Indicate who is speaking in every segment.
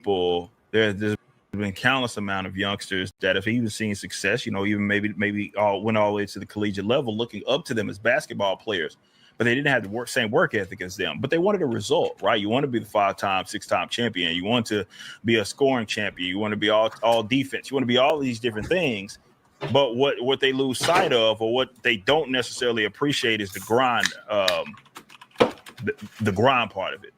Speaker 1: people, there's been countless amount of youngsters that have even seen success, even maybe all went all the way to the collegiate level, looking up to them as basketball players, but they didn't have the same work ethic as them. But they wanted a result, right? You want to be the 5-time, 6-time champion. You want to be a scoring champion. You want to be all defense. You want to be all these different things. But what they lose sight of, or what they don't necessarily appreciate, is the grind, the grind part of it.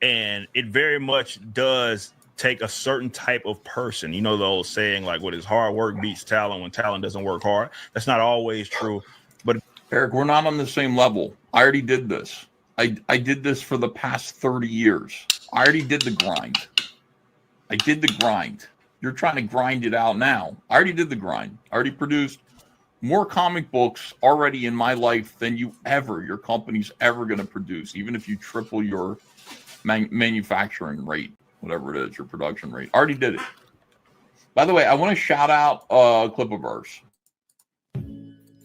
Speaker 1: And it very much does take a certain type of person. The old saying, like, what is hard work beats talent when talent doesn't work hard. That's not always true. But
Speaker 2: Eric, we're not on the same level. I already did this. I did this for the past 30 years. I already did the grind. I did the grind. You're trying to grind it out now. I already did the grind. I already produced more comic books already in my life than your company's ever going to produce, even if you triple your manufacturing rate, whatever it is, your production rate. I already did it. By the way, I want to shout out a clip of ours.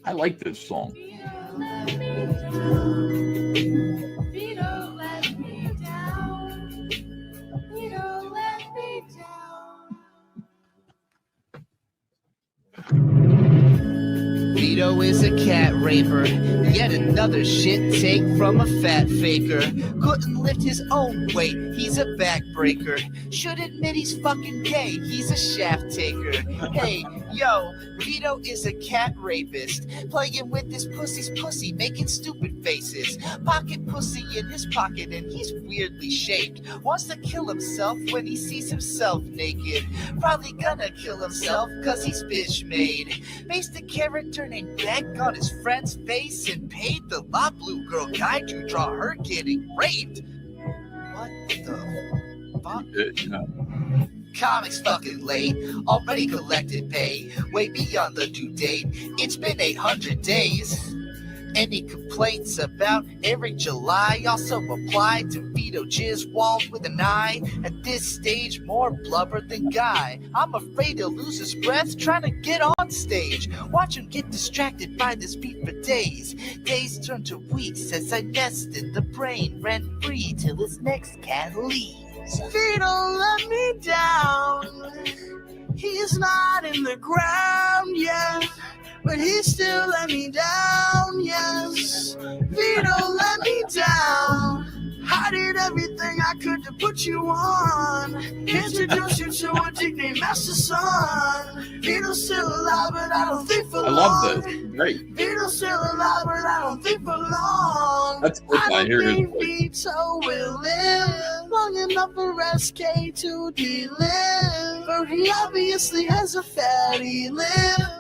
Speaker 2: I like this song.
Speaker 3: Vito is a cat raper, yet another shit take from a fat faker. Couldn't lift his own weight, he's a backbreaker. Should admit he's fucking gay, he's a shaft taker. Hey, yo, Vito is a cat rapist, playing with his pussy's pussy, making stupid faces. Pocket pussy in his pocket and he's weirdly shaped. Wants to kill himself when he sees himself naked. Probably gonna kill himself cause he's bitch made. Based a character named Beck on his friend's face and paid the La Blue Girl guy to draw her getting raped. What the fuck? Comics fucking late, already collected pay, way beyond the due date. It's been 800 days. Any complaints about Eric July also apply to Vito Jizz Walls with an eye. At this stage, more blubber than Guy. I'm afraid he'll lose his breath trying to get on stage. Watch him get distracted by this beat for days. Days turn to weeks as I nest in the brain, rent free till his next cat leaves. Vito let me down. He's not in the ground yet, but he still let me down, yes. Vito let me down. I did everything I could to put you on. Introduce you to a dick named Master Son. Vito's still alive, but I don't think for long.
Speaker 2: I love this. Great.
Speaker 3: Vito's still alive, but I don't think for long.
Speaker 2: That's good.
Speaker 3: I don't think Vito will live long enough for SK to deliver. He obviously has a fatty liver.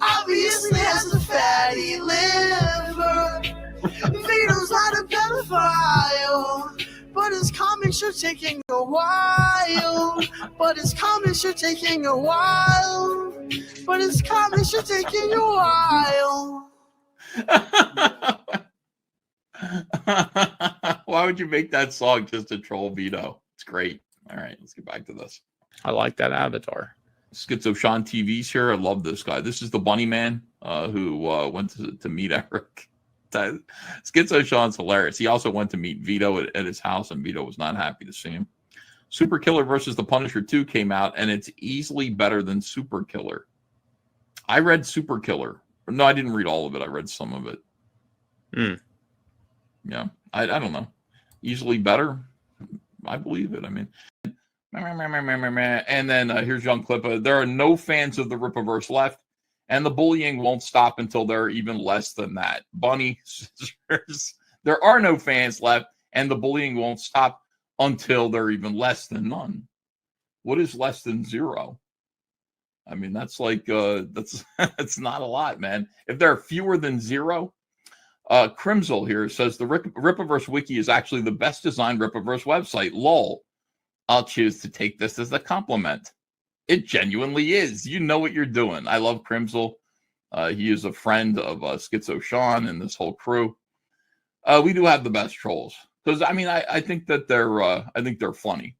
Speaker 3: Obviously has a fatty liver. Vito's not a pedophile, but his comments are taking a while. But his comments are taking a while. But his comments are taking a while.
Speaker 2: Why would you make that song just to troll Vito? It's great. All right, let's get back to this.
Speaker 4: I like that avatar.
Speaker 2: Schizo Sean TV's here. I love this guy. This is the Bunny Man who went to meet Eric. Schizo Sean's hilarious. He also went to meet Vito at his house, and Vito was not happy to see him. Super Killer versus the Punisher 2 came out, and it's easily better than Super Killer. I read Super Killer. No, I didn't read all of it. I read some of it. Yeah, I don't know. Easily better? I believe it. I mean... And then here's Young Clippa. There are no fans of the Rippaverse left, and the bullying won't stop until there are even less than that. Bunny Sisters, there are no fans left, and the bullying won't stop until there are even less than none. What is less than zero? I mean, that's like that's not a lot, man. If there are fewer than zero, Crimsel here says the Rippaverse wiki is actually the best designed Rippaverse website. Lol. I'll choose to take this as a compliment. It genuinely is. You know what you're doing. I love Crimsel. He is a friend of Schizo Sean and this whole crew. We do have the best trolls because I mean I think that they're funny.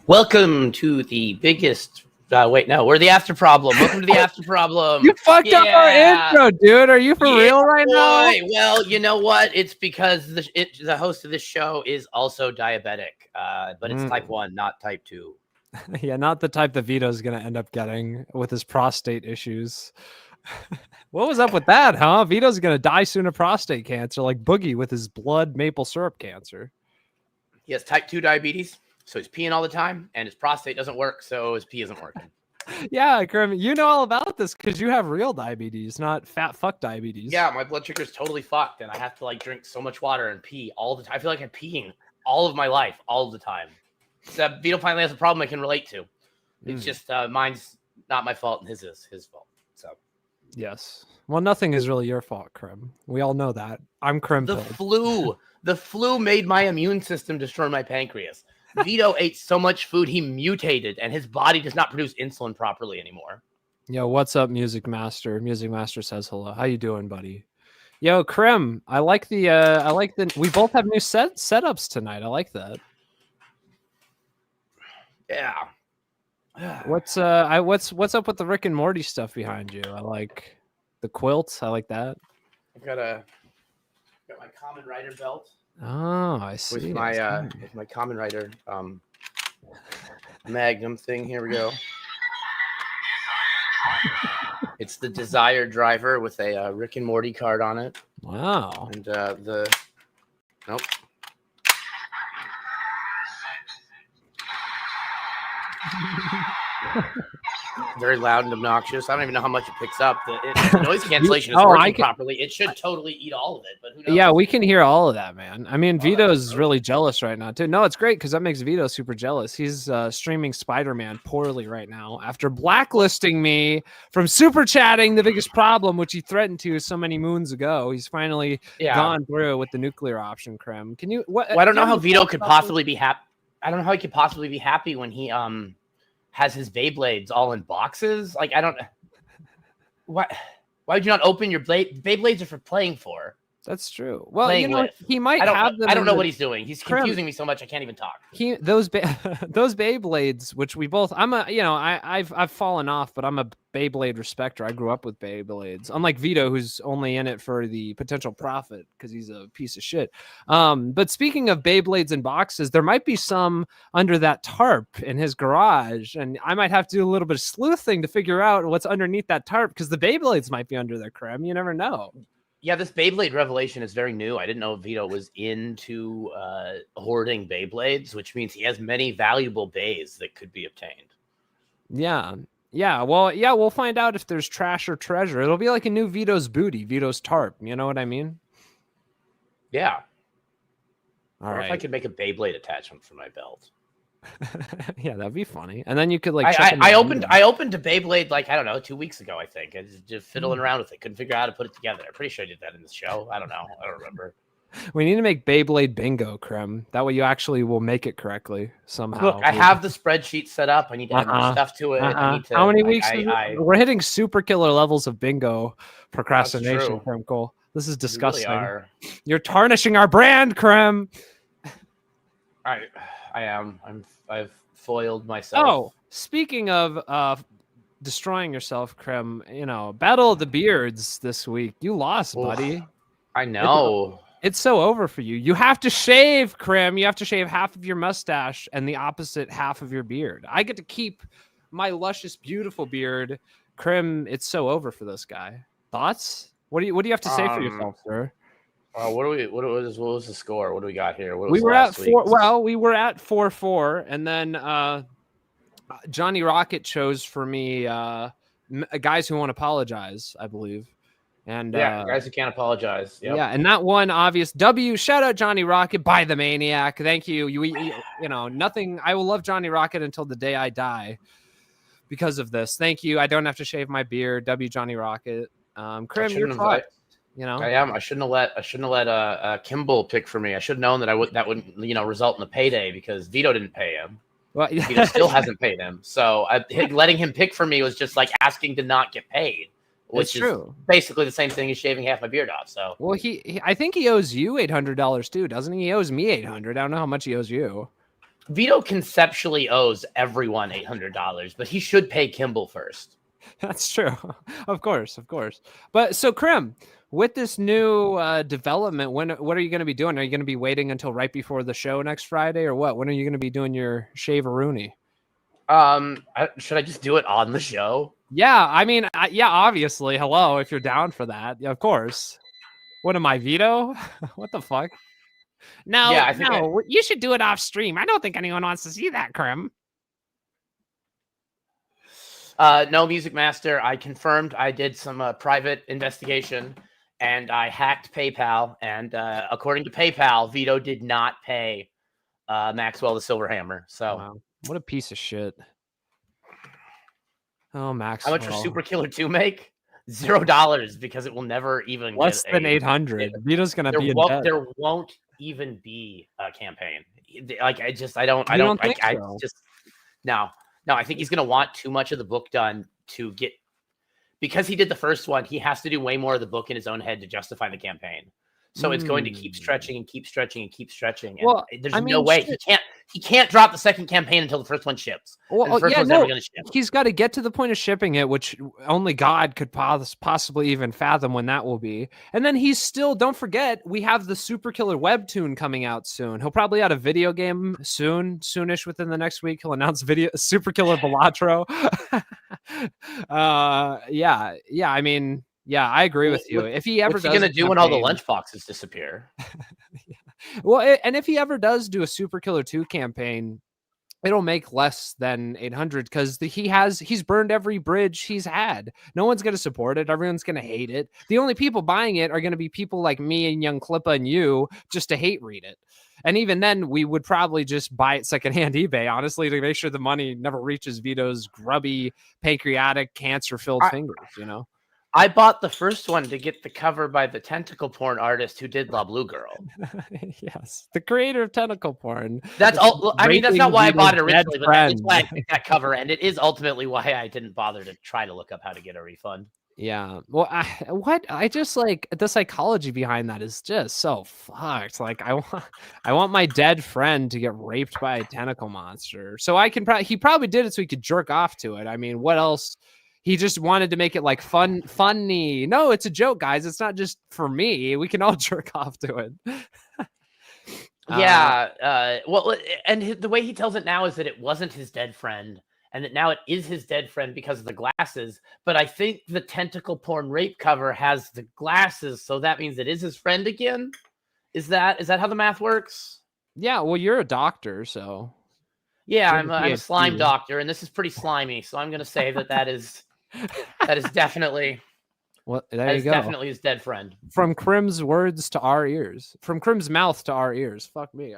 Speaker 4: Welcome to the biggest
Speaker 5: Wait, no, we're the after problem. Welcome to the after problem.
Speaker 4: You fucked up our intro, dude. Are you for real right now?
Speaker 5: Well, you know what? It's because the host of this show is also diabetic, but it's type 1, not type 2.
Speaker 4: Yeah, not the type that Vito's going to end up getting with his prostate issues. What was up with that, huh? Vito's going to die soon of prostate cancer, like Boogie with his blood maple syrup cancer.
Speaker 5: He has type 2 diabetes, so he's peeing all the time, and his prostate doesn't work, so his pee isn't working.
Speaker 4: Yeah, Grim, you know all about this because you have real diabetes, not fat fuck diabetes.
Speaker 5: Yeah, my blood sugar is totally fucked, and I have to like drink so much water and pee all the time. I feel like I'm peeing all of my life, all the time. Except Vito finally has a problem I can relate to. It's just mine's not my fault, and his is his fault. So
Speaker 4: yes, well, nothing is really your fault, Krim. We all know that. I'm Krim.
Speaker 5: The flu made my immune system destroy my pancreas. Vito ate so much food he mutated, and his body does not produce insulin properly anymore.
Speaker 4: Yo, what's up, Music Master? Music Master says hello. How you doing, buddy? Yo, Krim, I like the we both have new setups tonight. I like that.
Speaker 5: Yeah.
Speaker 4: What's up with the Rick and Morty stuff behind you? I like the quilt. I like that.
Speaker 5: I've got my Common Rider belt.
Speaker 4: Oh, I see.
Speaker 5: With my Common Rider Magnum thing. Here we go. It's the Desire driver with a Rick and Morty card on it.
Speaker 4: Wow.
Speaker 5: And nope. Very loud and obnoxious. I don't even know how much it picks up. The noise cancellation is working properly. It should totally eat all of it, but who knows?
Speaker 4: Yeah, we can hear all of that, man. I mean, Vito's really jealous right now, too. No, it's great because that makes Vito super jealous. He's streaming Spider-Man poorly right now after blacklisting me from super chatting The Biggest Problem, which he threatened to so many moons ago. He's finally gone through with the nuclear option, Krem. Can you?
Speaker 5: Well, I don't know how Vito could possibly be happy. I don't know how he could possibly be happy when he has his Beyblades all in boxes. Like, I don't. Why would you not open your blade? Beyblades are for playing for.
Speaker 4: That's true. Well, he might have them.
Speaker 5: I don't know what he's doing. He's confusing me so much I can't even talk.
Speaker 4: Those Beyblades, which we both, I've fallen off, but I'm a Beyblade respecter. I grew up with Beyblades, unlike Vito, who's only in it for the potential profit because he's a piece of shit. But speaking of Beyblades and boxes, there might be some under that tarp in his garage, and I might have to do a little bit of sleuthing to figure out what's underneath that tarp because the Beyblades might be under there, Krem. You never know.
Speaker 5: Yeah, this Beyblade revelation is very new. I didn't know Vito was into hoarding Beyblades, which means he has many valuable bays that could be obtained.
Speaker 4: Yeah. Well, we'll find out if there's trash or treasure. It'll be like a new Vito's booty, Vito's tarp. You know what I mean?
Speaker 5: Yeah.
Speaker 4: All right.
Speaker 5: If I could make a Beyblade attachment for my belt.
Speaker 4: Yeah, that'd be funny. And then you could like.
Speaker 5: I opened a Beyblade like I don't know 2 weeks ago. I think I just fiddling around with it. Couldn't figure out how to put it together. I'm pretty sure I did that in the show. I don't know. I don't remember.
Speaker 4: We need to make Beyblade bingo, Krem. That way you actually will make it correctly somehow.
Speaker 5: Look, I have the spreadsheet set up. I need to add more stuff to it. I need to,
Speaker 4: how many weeks? We're hitting super killer levels of bingo procrastination, Krem Cole. This is disgusting.
Speaker 5: Really
Speaker 4: You're tarnishing our brand, Krem.
Speaker 5: I am. I've foiled myself.
Speaker 4: Oh, speaking of destroying yourself, Krem, Battle of the Beards this week. You lost, buddy.
Speaker 5: I know.
Speaker 4: It's so over for you. You have to shave, Krem. You have to shave half of your mustache and the opposite half of your beard. I get to keep my luscious, beautiful beard. Krem, it's so over for this guy. Thoughts? What do you have to say for yourself, sir?
Speaker 5: What was the score? What do we got here?
Speaker 4: We were at 4. Well, we were at 4-4, and then Johnny Rocket chose for me guys who won't apologize, I believe. And
Speaker 5: guys who can't apologize. Yep.
Speaker 4: Yeah, and that one obvious W. Shout out Johnny Rocket by the Maniac. Thank you. You nothing. I will love Johnny Rocket until the day I die because of this. Thank you. I don't have to shave my beard. W. Johnny Rocket. Krim, you're fine.
Speaker 5: I am. I shouldn't have let Kimball pick for me. I should have known that wouldn't result in a payday because Vito didn't pay him.
Speaker 4: Well,
Speaker 5: Vito still hasn't paid him. So letting him pick for me was just like asking to not get paid, which is basically the same thing as shaving half my beard off. So
Speaker 4: I think he owes you $800 too, doesn't he? He owes me $800. I don't know how much he owes you.
Speaker 5: Vito conceptually owes everyone $800, but he should pay Kimball first.
Speaker 4: That's true. Of course. But so Krim, with this new development, what are you going to be doing? Are you going to be waiting until right before the show next Friday or what? When are you going to be doing your shave-a-rooney?
Speaker 5: Should I just do it on the show?
Speaker 4: Yeah, I mean, yeah, obviously. Hello, if you're down for that. Yeah, of course. What am I, Vito? What the fuck? No,
Speaker 5: Yeah, I think
Speaker 4: you should do it off stream. I don't think anyone wants to see that, Krim.
Speaker 5: No, Music Master. I confirmed I did some private investigation, and I hacked PayPal. And according to PayPal, Vito did not pay Maxwell the Silver Hammer. So,
Speaker 4: wow. What a piece of shit. Oh, Maxwell.
Speaker 5: How much for Super Killer 2 make? $0 because it will never even
Speaker 4: less
Speaker 5: get
Speaker 4: than 800. Vito's gonna be in debt.
Speaker 5: There won't even be a campaign. Like I just no. I think he's gonna want too much of the book done to get, because he did the first one. He has to do way more of the book in his own head to justify the campaign. So it's going to keep stretching and keep stretching and keep stretching. And
Speaker 4: well,
Speaker 5: there's no way he can't drop the second campaign until the first one ships.
Speaker 4: Well,
Speaker 5: the first one's never gonna ship.
Speaker 4: He's got to get to the point of shipping it, which only God could possibly even fathom when that will be. And then he's still, don't forget, we have the Super Killer webtoon coming out soon. He'll probably add a video game soonish within the next week. He'll announce Super Killer Balatro. Yeah. I mean, yeah, I agree with you. If he ever
Speaker 5: what's he gonna do when all the lunchboxes disappear?
Speaker 4: Yeah. Well, and if he ever does do a Super Killer 2 campaign, it'll make less than 800 because he's burned every bridge he's had. No one's gonna support it. Everyone's gonna hate it. The only people buying it are gonna be people like me and Young Klippa and you, just to hate read it. And even then, we would probably just buy it secondhand eBay, honestly, to make sure the money never reaches Vito's grubby, pancreatic, cancer-filled fingers. You know.
Speaker 5: I bought the first one to get the cover by the tentacle porn artist who did La Blue Girl.
Speaker 4: Yes, the creator of tentacle porn.
Speaker 5: That's all. I mean, that's not why I bought it originally, but that's why I picked that cover, and it is ultimately why I didn't bother to try to look up how to get a refund.
Speaker 4: Yeah, well, I just like the psychology behind that is just so fucked. Like, I want my dead friend to get raped by a tentacle monster, so I can he probably did it so he could jerk off to it. I mean, what else? He just wanted to make it like funny. No, it's a joke, guys. It's not just for me. We can all jerk off to it.
Speaker 5: Yeah. Well, and the way he tells it now is that it wasn't his dead friend, and that now it is his dead friend because of the glasses. But I think the tentacle porn rape cover has the glasses, so that means it is his friend again. Is that how the math works?
Speaker 4: Yeah. Well, you're a doctor, so.
Speaker 5: Yeah, I'm a slime doctor, and this is pretty slimy. So I'm going to say that is definitely.
Speaker 4: Well, there you go.
Speaker 5: Definitely his dead friend.
Speaker 4: From Krim's words to our ears. From Krim's mouth to our ears. Fuck me.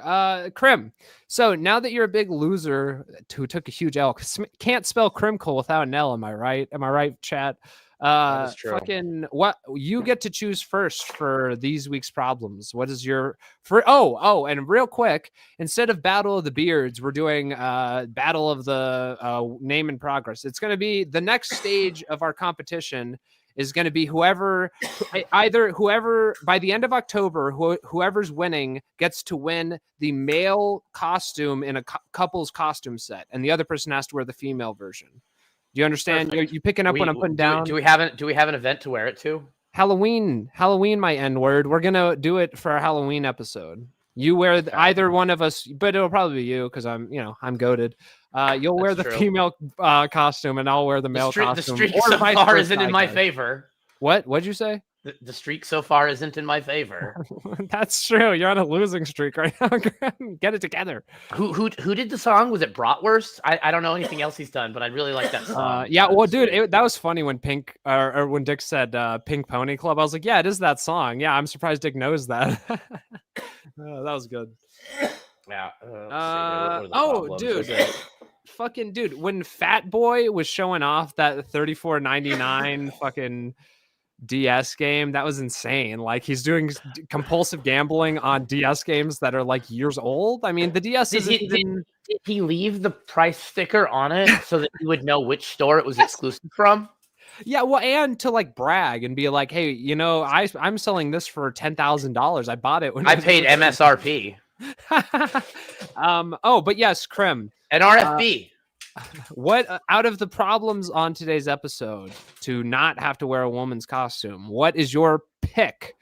Speaker 4: Krim. So now that you're a big loser who took a huge L, can't spell Krimkle without an L. Am I right? Am I right, chat?
Speaker 5: That is true.
Speaker 4: Fucking what you get to choose first for these week's problems. What is your and real quick, instead of Battle of the Beards, we're doing Battle of the Name in Progress. It's going to be the next stage of our competition is going to be whoever by the end of October, whoever's winning gets to win the male costume in a couple's costume set, and the other person has to wear the female version. Do you understand? You picking up what I'm putting down?
Speaker 5: Do we have an event to wear it to?
Speaker 4: Halloween, my N word. We're gonna do it for our Halloween episode. You wear either one of us, but it'll probably be you because I'm goated. You'll wear the female costume, and I'll wear the male costume.
Speaker 5: The streak so far isn't in my favor.
Speaker 4: What'd you say?
Speaker 5: The streak so far isn't in my favor.
Speaker 4: That's true. You're on a losing streak right now. Get it together.
Speaker 5: Who did the song? Was it Bratwurst? I don't know anything else he's done, but I really like that song.
Speaker 4: Yeah, well, dude, that was funny when or when Dick said Pink Pony Club. I was like, yeah, it is that song. Yeah, I'm surprised Dick knows that. That was good.
Speaker 5: Yeah.
Speaker 4: Dude. Fucking dude, when Fat Boy was showing off that $34.99 fucking DS game, that was insane. Like, he's doing compulsive gambling on DS games that are like years old. I mean, the DS did
Speaker 5: he leave the price sticker on it so that you would know which store it was exclusive from?
Speaker 4: Yeah, well, and to like brag and be like, hey, I'm selling this for $10,000. I bought it when
Speaker 5: I paid MSRP.
Speaker 4: Oh, but yes, Krim.
Speaker 5: An RFB.
Speaker 4: What out of the problems on today's episode to not have to wear a woman's costume? What is your pick?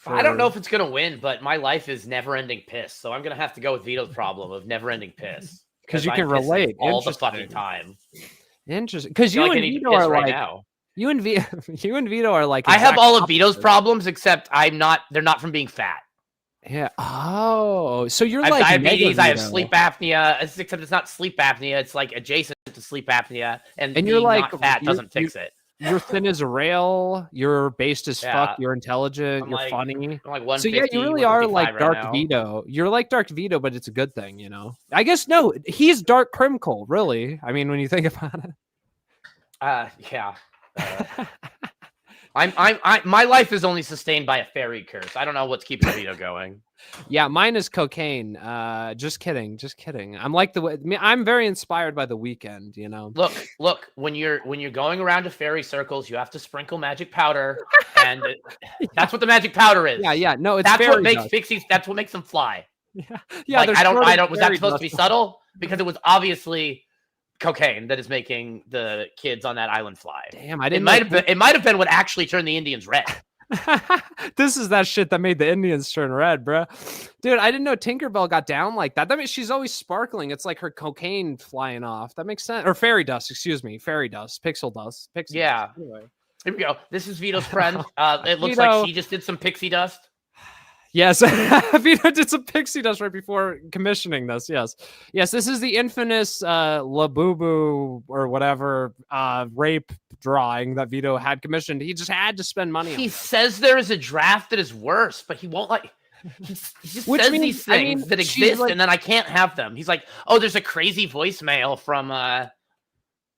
Speaker 5: I don't know if it's gonna win, but my life is never-ending piss, so I'm gonna have to go with Vito's problem of never-ending piss
Speaker 4: because you
Speaker 5: I'm
Speaker 4: can
Speaker 5: pissing
Speaker 4: relate
Speaker 5: all the fucking time.
Speaker 4: Interesting, because
Speaker 5: I
Speaker 4: you
Speaker 5: feel like I
Speaker 4: and
Speaker 5: need to
Speaker 4: Vito
Speaker 5: piss
Speaker 4: are
Speaker 5: right
Speaker 4: like
Speaker 5: now.
Speaker 4: you and Vito are like
Speaker 5: I have
Speaker 4: exact
Speaker 5: all of Vito's
Speaker 4: opposites.
Speaker 5: problems, except they're not from being fat.
Speaker 4: Yeah. Oh, so you're
Speaker 5: I have
Speaker 4: like
Speaker 5: diabetes.
Speaker 4: mega
Speaker 5: I have
Speaker 4: Vito.
Speaker 5: sleep apnea. Except it's not sleep apnea. It's like adjacent to sleep apnea, and
Speaker 4: And
Speaker 5: being
Speaker 4: you're like
Speaker 5: not fat doesn't fix it.
Speaker 4: You're thin as a rail. You're based as
Speaker 5: Yeah.
Speaker 4: fuck. You're intelligent.
Speaker 5: I'm
Speaker 4: you're
Speaker 5: like-
Speaker 4: funny.
Speaker 5: I'm like
Speaker 4: So
Speaker 5: 150.
Speaker 4: yeah, you really are like
Speaker 5: 155
Speaker 4: Dark
Speaker 5: right now.
Speaker 4: Vito. You're like Dark Vito, but it's a good thing, you know. I guess no, he's Dark Crimcole, really. I mean, when you think about it.
Speaker 5: Yeah. My life is only sustained by a fairy curse. I don't know what's keeping Vito going.
Speaker 4: Yeah, mine is cocaine. Just kidding. I'm like I'm very inspired by The Weeknd, you know.
Speaker 5: Look. When you're going around to fairy circles, you have to sprinkle magic powder, and that's what the magic powder is.
Speaker 4: Yeah. No, it's
Speaker 5: That's
Speaker 4: fairy
Speaker 5: what makes
Speaker 4: dust.
Speaker 5: pixies. That's what makes them fly.
Speaker 4: Yeah.
Speaker 5: Like,
Speaker 4: they're
Speaker 5: I don't.
Speaker 4: sort of
Speaker 5: Was that
Speaker 4: fairy
Speaker 5: supposed to be
Speaker 4: dust.
Speaker 5: subtle? Because it was obviously cocaine that is making the kids on that island fly.
Speaker 4: Damn, I
Speaker 5: It
Speaker 4: didn't.
Speaker 5: might have been what actually turned the Indians red.
Speaker 4: This is that shit that made the Indians turn red, bro. Dude, I didn't know Tinkerbell got down like that. That means she's always sparkling. It's like her cocaine flying off. That makes sense. Or fairy dust, excuse me. Fairy dust, pixel dust. Pixie
Speaker 5: Yeah.
Speaker 4: dust. Anyway.
Speaker 5: Here we go. This is Vito's friend. It looks
Speaker 4: Vito.
Speaker 5: like she just did some pixie dust.
Speaker 4: Yes, Vito did some pixie dust right before commissioning this. Yes, this is the infamous Labubu or whatever rape drawing that Vito had commissioned. He just had to spend money on
Speaker 5: He
Speaker 4: it.
Speaker 5: says there is a draft that is worse, but he won't like. He just
Speaker 4: Which
Speaker 5: says
Speaker 4: means-
Speaker 5: these
Speaker 4: I
Speaker 5: things
Speaker 4: mean,
Speaker 5: that
Speaker 4: she's
Speaker 5: exist,
Speaker 4: like-
Speaker 5: and then I can't have them. He's like, "Oh, there's a crazy voicemail from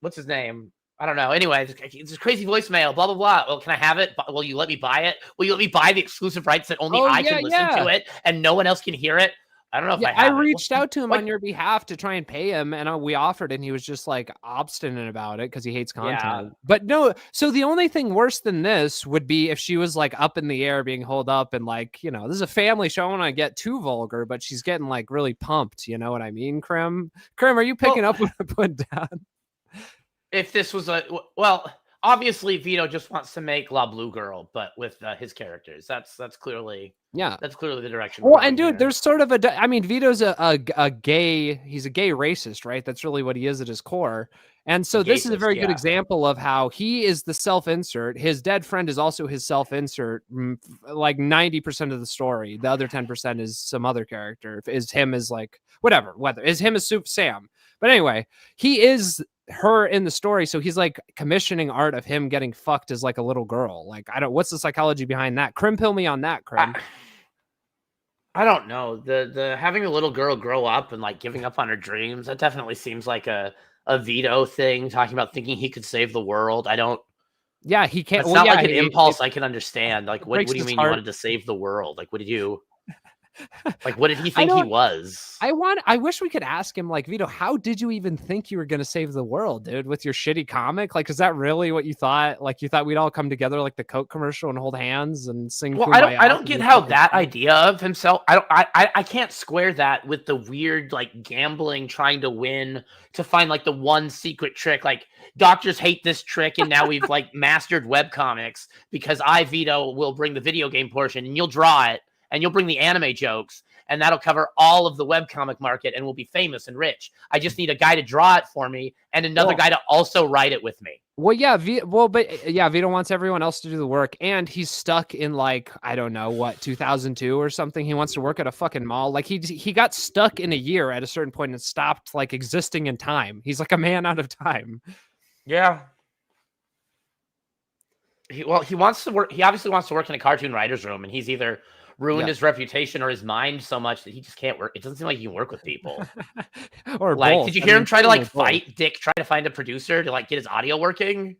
Speaker 5: what's his name? I don't know. Anyway, it's a crazy voicemail. Blah blah blah. Well, can I have it? Will you let me buy it? Will you let me buy the exclusive rights that only
Speaker 4: Oh,
Speaker 5: I
Speaker 4: yeah,
Speaker 5: can listen to it and no one else can hear it? I don't know if
Speaker 4: Yeah,
Speaker 5: I have it.
Speaker 4: reached out to him
Speaker 5: What-
Speaker 4: on your behalf to try and pay him, and we offered, and he was just like obstinate about it because he hates content.
Speaker 5: Yeah.
Speaker 4: But no, so the only thing worse than this would be if she was like up in the air being held up, and like, you know, this is a family show. I don't want to get too vulgar, but she's getting like really pumped. You know what I mean, Krim? Krim, are you picking up what I put down?
Speaker 5: If this was obviously Vito just wants to make La Blue Girl, but with his characters. That's clearly
Speaker 4: Yeah.
Speaker 5: the direction.
Speaker 4: Well,
Speaker 5: we're
Speaker 4: and
Speaker 5: going
Speaker 4: dude,
Speaker 5: here.
Speaker 4: there's sort of I mean, Vito's a gay, he's a gay racist, right? That's really what he is at his core. And so this is a
Speaker 5: Gayist,
Speaker 4: very good
Speaker 5: yeah.
Speaker 4: example of how he is the self-insert. His dead friend is also his self-insert, like 90% of the story. The other 10% is some other character. Is him as like, whatever, is him as Soup Sam. But anyway, he is her in the story. So he's like commissioning art of him getting fucked as like a little girl. Like, what's the psychology behind that? Krim, pill me on that, Krim.
Speaker 5: I don't know. The having a little girl grow up and like giving up on her dreams, that definitely seems like a Vito thing, talking about thinking he could save the world. I don't.
Speaker 4: Yeah, he can't.
Speaker 5: It's
Speaker 4: Well,
Speaker 5: not
Speaker 4: yeah,
Speaker 5: like an
Speaker 4: he-
Speaker 5: impulse I can understand. Like, what
Speaker 4: breaks
Speaker 5: do you
Speaker 4: his
Speaker 5: mean
Speaker 4: heart.
Speaker 5: you wanted to save the world? Like, what did you? Like, what did he think he
Speaker 4: don't-
Speaker 5: was?
Speaker 4: I wish we could ask him, like, Vito, how did you even think you were going to save the world, dude, with your shitty comic? Like, is that really what you thought? Like, you thought we'd all come together like the Coke commercial and hold hands and sing?
Speaker 5: Well,
Speaker 4: Kumbaya
Speaker 5: I don't
Speaker 4: and
Speaker 5: get
Speaker 4: do
Speaker 5: how
Speaker 4: fucking
Speaker 5: that
Speaker 4: shit?
Speaker 5: idea of himself. I can't square that with the weird like gambling, trying to win to find like the one secret trick. Like doctors hate this trick, and now we've like mastered webcomics because I Vito will bring the video game portion, and you'll draw it, and you'll bring the anime jokes, and that'll cover all of the webcomic market, and we'll be famous and rich. I just need a guy to draw it for me, and another
Speaker 4: Well-
Speaker 5: guy to also write it with me.
Speaker 4: Well, yeah, Vito wants everyone else to do the work, and he's stuck in like, I don't know what, 2002 or something. He wants to work at a fucking mall. Like he got stuck in a year at a certain point and stopped like existing in time. He's like a man out of time.
Speaker 5: Yeah. He wants to work. He obviously wants to work in a cartoon writer's room, and he's either ruined
Speaker 4: Yeah.
Speaker 5: his reputation or his mind so much that he just can't work. It doesn't seem like he can work with people.
Speaker 4: Or
Speaker 5: Like,
Speaker 4: both.
Speaker 5: did you
Speaker 4: I
Speaker 5: hear
Speaker 4: mean,
Speaker 5: him try to like
Speaker 4: certainly both.
Speaker 5: fight Dick, try to find a producer to like get his audio working?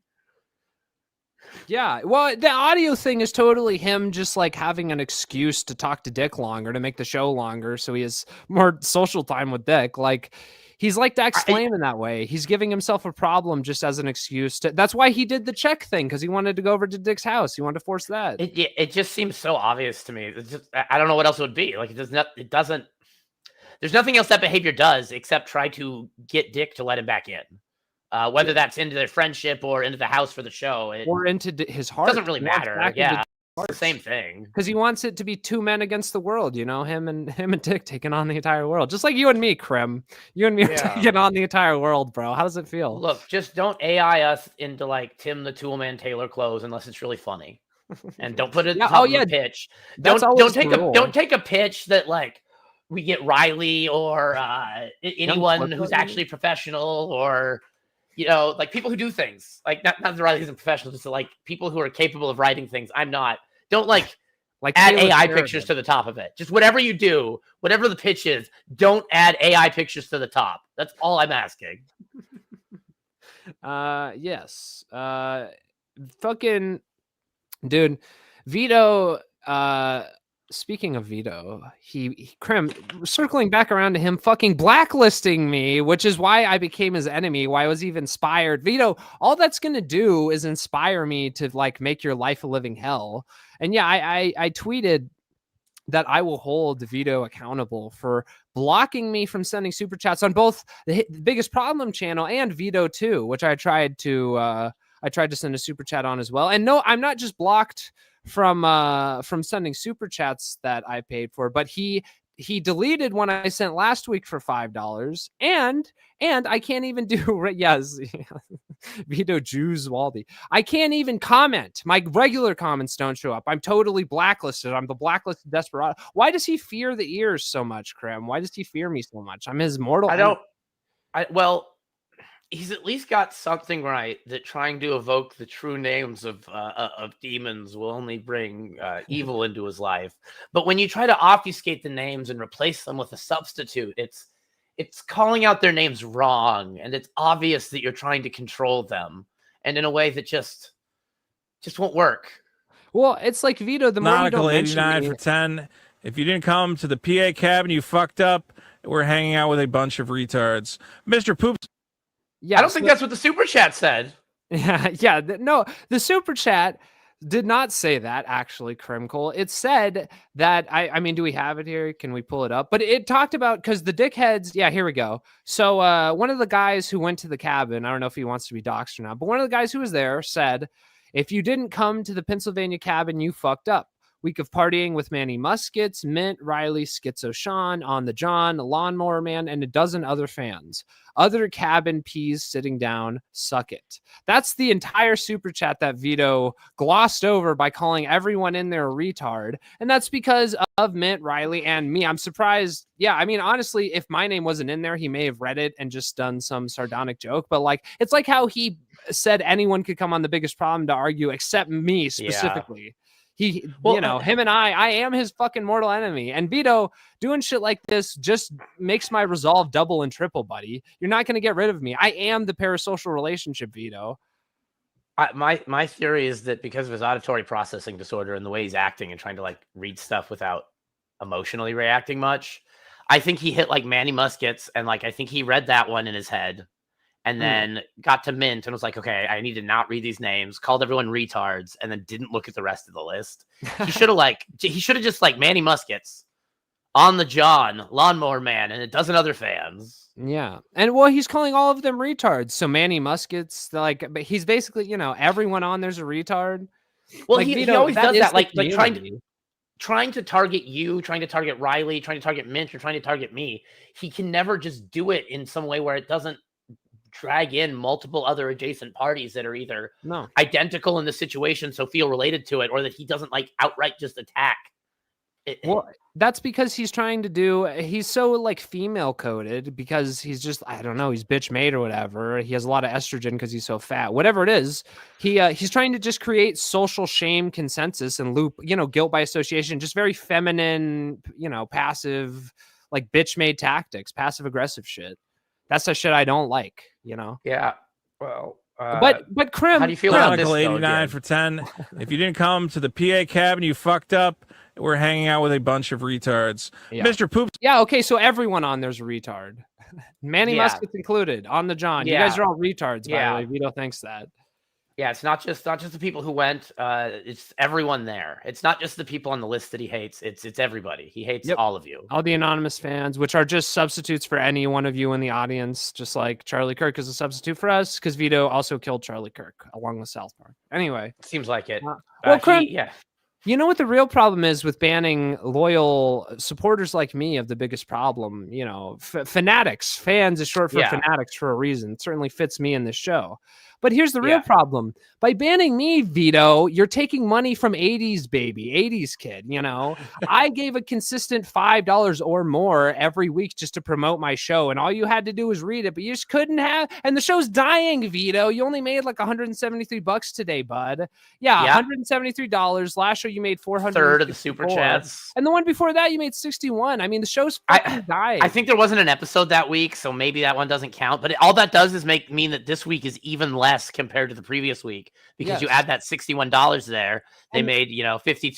Speaker 4: Yeah, well, the audio thing is totally him just like having an excuse to talk to Dick longer, to make the show longer, so he has more social time with Dick. Like, he's like Dax Flame in that way. He's giving himself a problem just as an excuse to. That's why he did the check thing, because he wanted to go over to Dick's house. He wanted to force that.
Speaker 5: It just seems so obvious to me. It's just, I don't know what else it would be. Like it doesn't. There's nothing else that behavior does except try to get Dick to let him back in. Whether that's into their friendship or into the house for the show,
Speaker 4: or into his heart.
Speaker 5: Doesn't really matter. Yeah, it's the same thing.
Speaker 4: Because he wants it to be two men against the world. You know, him and Dick taking on the entire world, just like you and me, Krim. You and me are taking on the entire world, bro. How does it feel?
Speaker 5: Look, just don't AI us into like Tim the Toolman Taylor clothes unless it's really funny, and don't put it at the top of a pitch. Don't take a pitch that like we get Riley or anyone who's actually professional, or like people who do things like not that Riley isn't professional, just like people who are capable of writing things. I'm not. Don't like add AI pictures to the top of it. Just whatever you do, whatever the pitch is, don't add AI pictures to the top. That's all I'm asking.
Speaker 4: Yes. Fucking dude, Vito. Speaking of Vito, he Krim, circling back around to him fucking blacklisting me, which is why I became his enemy, why I was even inspired. Vito, all that's going to do is inspire me to like make your life a living hell. And yeah, I tweeted that I will hold Vito accountable for blocking me from sending super chats on both the Biggest Problem channel and Vito 2, which I tried to send a super chat on as well. And no, I'm not just blocked from sending super chats that I paid for, but he deleted one I sent last week for $5, and I can't even do yes, Vito Jews Waldy. I can't even comment. My regular comments don't show up. I'm totally blacklisted. I'm the blacklisted desperado. Why does he fear the ears so much, Krim? Why does he fear me so much? I'm his mortal.
Speaker 5: Well, he's at least got something right, that trying to evoke the true names of demons will only bring evil into his life. But when you try to obfuscate the names and replace them with a substitute, it's calling out their names wrong, and it's obvious that you're trying to control them, and in a way that just won't work.
Speaker 4: Well, it's like Vito. The more you don't mention
Speaker 6: 89
Speaker 4: me,
Speaker 6: for 10. If you didn't come to the PA cabin, you fucked up. We're hanging out with a bunch of retards, Mr. Poops.
Speaker 4: yeah,
Speaker 5: I don't think that's what the super chat said.
Speaker 4: Yeah. No, the super chat did not say that, actually, Krimkle. It said that, I mean, do we have it here? Can we pull it up? But it talked about, because the dickheads, yeah, here we go. So one of the guys who went to the cabin, I don't know if he wants to be doxxed or not, but one of the guys who was there said, if you didn't come to the Pennsylvania cabin, you fucked up. Week of partying with Manny Muskets, Mint, Riley, Schizo Sean, On the John, Lawnmower Man, and a dozen other fans. Other cabin peas sitting down, suck it. That's the entire super chat that Vito glossed over by calling everyone in there a retard. And that's because of Mint, Riley, and me. I'm surprised. Yeah, I mean, honestly, if my name wasn't in there, he may have read it and just done some sardonic joke. But like, it's like how he said anyone could come on The Biggest Problem to argue except me specifically. Yeah. Him and I am his fucking mortal enemy. And Vito doing shit like this just makes my resolve double and triple, buddy. You're not going to get rid of me. I am the parasocial relationship, Vito.
Speaker 5: My theory is that because of his auditory processing disorder and the way he's acting and trying to like read stuff without emotionally reacting much, I think he hit like Manny Muskets, and like I think he read that one in his head. And then got to Mint and was like, okay, I need to not read these names, called everyone retards, and then didn't look at the rest of the list. He should have just like Manny Muskets, On the John, Lawnmower Man, and a dozen other fans.
Speaker 4: Yeah. And well, he's calling all of them retards. So Manny Muskets, like, but he's basically, everyone on there's a retard.
Speaker 5: Well,
Speaker 4: like,
Speaker 5: he always does that. Like trying to target you, trying to target Riley, trying to target Mint, or trying to target me. He can never just do it in some way where it doesn't drag in multiple other adjacent parties that are either identical in the situation, so feel related to it, or that he doesn't like outright just attack.
Speaker 4: Well, that's because he's so like female coded, because he's just, I don't know, he's bitch made or whatever. He has a lot of estrogen because he's so fat, whatever it is. He's trying to just create social shame consensus and loop, guilt by association, just very feminine, passive, like bitch made tactics, passive aggressive shit. That's the shit I don't like,
Speaker 5: Yeah. Well,
Speaker 4: but Krim,
Speaker 5: how do you feel about this?
Speaker 6: 89 for 10. If you didn't come to the PA cabin, you fucked up. We're hanging out with a bunch of retards, Mr. Poops.
Speaker 4: Yeah. Okay. So everyone on there's a retard. Manny Muskets included, On the John. You guys are all retards. By the way, Vito thinks that.
Speaker 5: Yeah, it's not just the people who went. It's everyone there. It's not just the people on the list that he hates. It's everybody. He hates all of you.
Speaker 4: All the anonymous fans, which are just substitutes for any one of you in the audience, just like Charlie Kirk is a substitute for us, because Vito also killed Charlie Kirk along with South Park. Anyway,
Speaker 5: Seems like it.
Speaker 4: well, Krem,
Speaker 5: Yeah.
Speaker 4: you know what the real problem is with banning loyal supporters like me of the biggest problem? You know, fanatics. Fans is short for fanatics for a reason. It certainly fits me in this show. But here's the real problem. By banning me, Vito, you're taking money from 80s baby, 80s kid, you know. I gave a consistent $5 or more every week just to promote my show, and all you had to do was read it, but you just couldn't have. And the show's dying, Vito. You only made like $173 today, bud. Yeah, $173. Last show you made 400.
Speaker 5: Third of the super chats.
Speaker 4: And the one before that you made 61. I mean, the show's fucking dying.
Speaker 5: I think there wasn't an episode that week, so maybe that one doesn't count. But all that does is mean that this week is even less compared to the previous week, because you add that $61 there. They made 50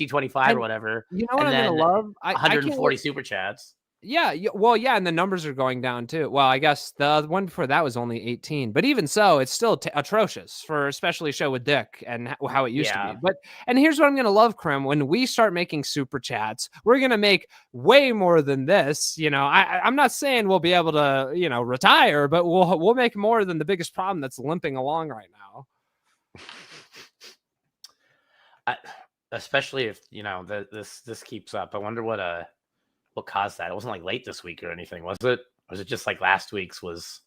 Speaker 5: 25 or whatever.
Speaker 4: You know what I'm gonna love?
Speaker 5: 140 super chats.
Speaker 4: Yeah, well, yeah, and the numbers are going down too. Well, I guess the one before that was only 18, but even so, it's still atrocious for especially a show with Dick and how it used to be. And here's what I'm gonna love, Krim. When we start making super chats, we're gonna make way more than this. You know, I'm not saying we'll be able to, retire, but we'll make more than the biggest problem that's limping along right now.
Speaker 5: Especially if this keeps up. I wonder what caused that. It wasn't like late this week or anything, was it? Or was it just like last week's was?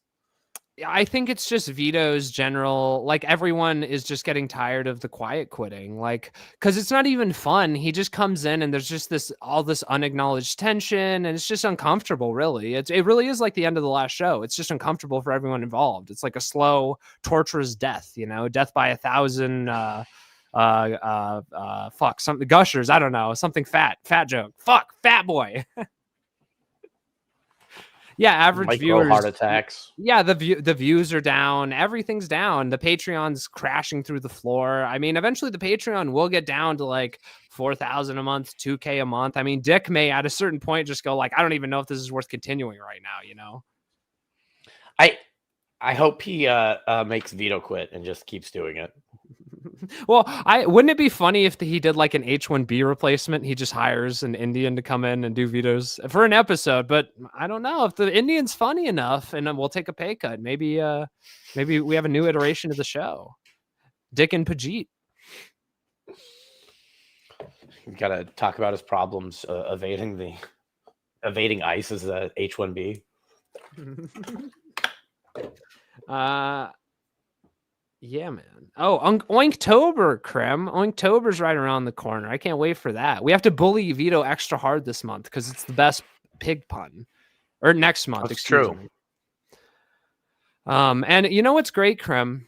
Speaker 4: I think it's just Vito's general, like everyone is just getting tired of the quiet quitting, like, because it's not even fun. He just comes in and there's just all this unacknowledged tension, and it's just uncomfortable, really. It really is like the end of the last show. It's just uncomfortable for everyone involved. It's like a slow, torturous death, death by 1,000 something gushers, I don't know, something fat joke, fat boy. Average viewers,
Speaker 5: heart attacks.
Speaker 4: The views are down, everything's down, the Patreon's crashing through the floor. I mean, eventually the Patreon will get down to like 4,000 a month, 2K a month. I mean, Dick may at a certain point just go like, I don't even know if this is worth continuing right now.
Speaker 5: I hope he makes Vito quit and just keeps doing it.
Speaker 4: Well, wouldn't it be funny if he did like an H-1B replacement? He just hires an Indian to come in and do Vito's for an episode. But I don't know if the Indian's funny enough, and we'll take a pay cut. Maybe we have a new iteration of the show. Dick and Pajit.
Speaker 5: We gotta talk about his problems evading ICE as a H-1B.
Speaker 4: Yeah, man. Oh, Oinktober, Krem. Oinktober's right around the corner. I can't wait for that. We have to bully Vito extra hard this month because it's the best pig pun. Or next month.
Speaker 5: That's true.
Speaker 4: Me. And you know what's great, Krem,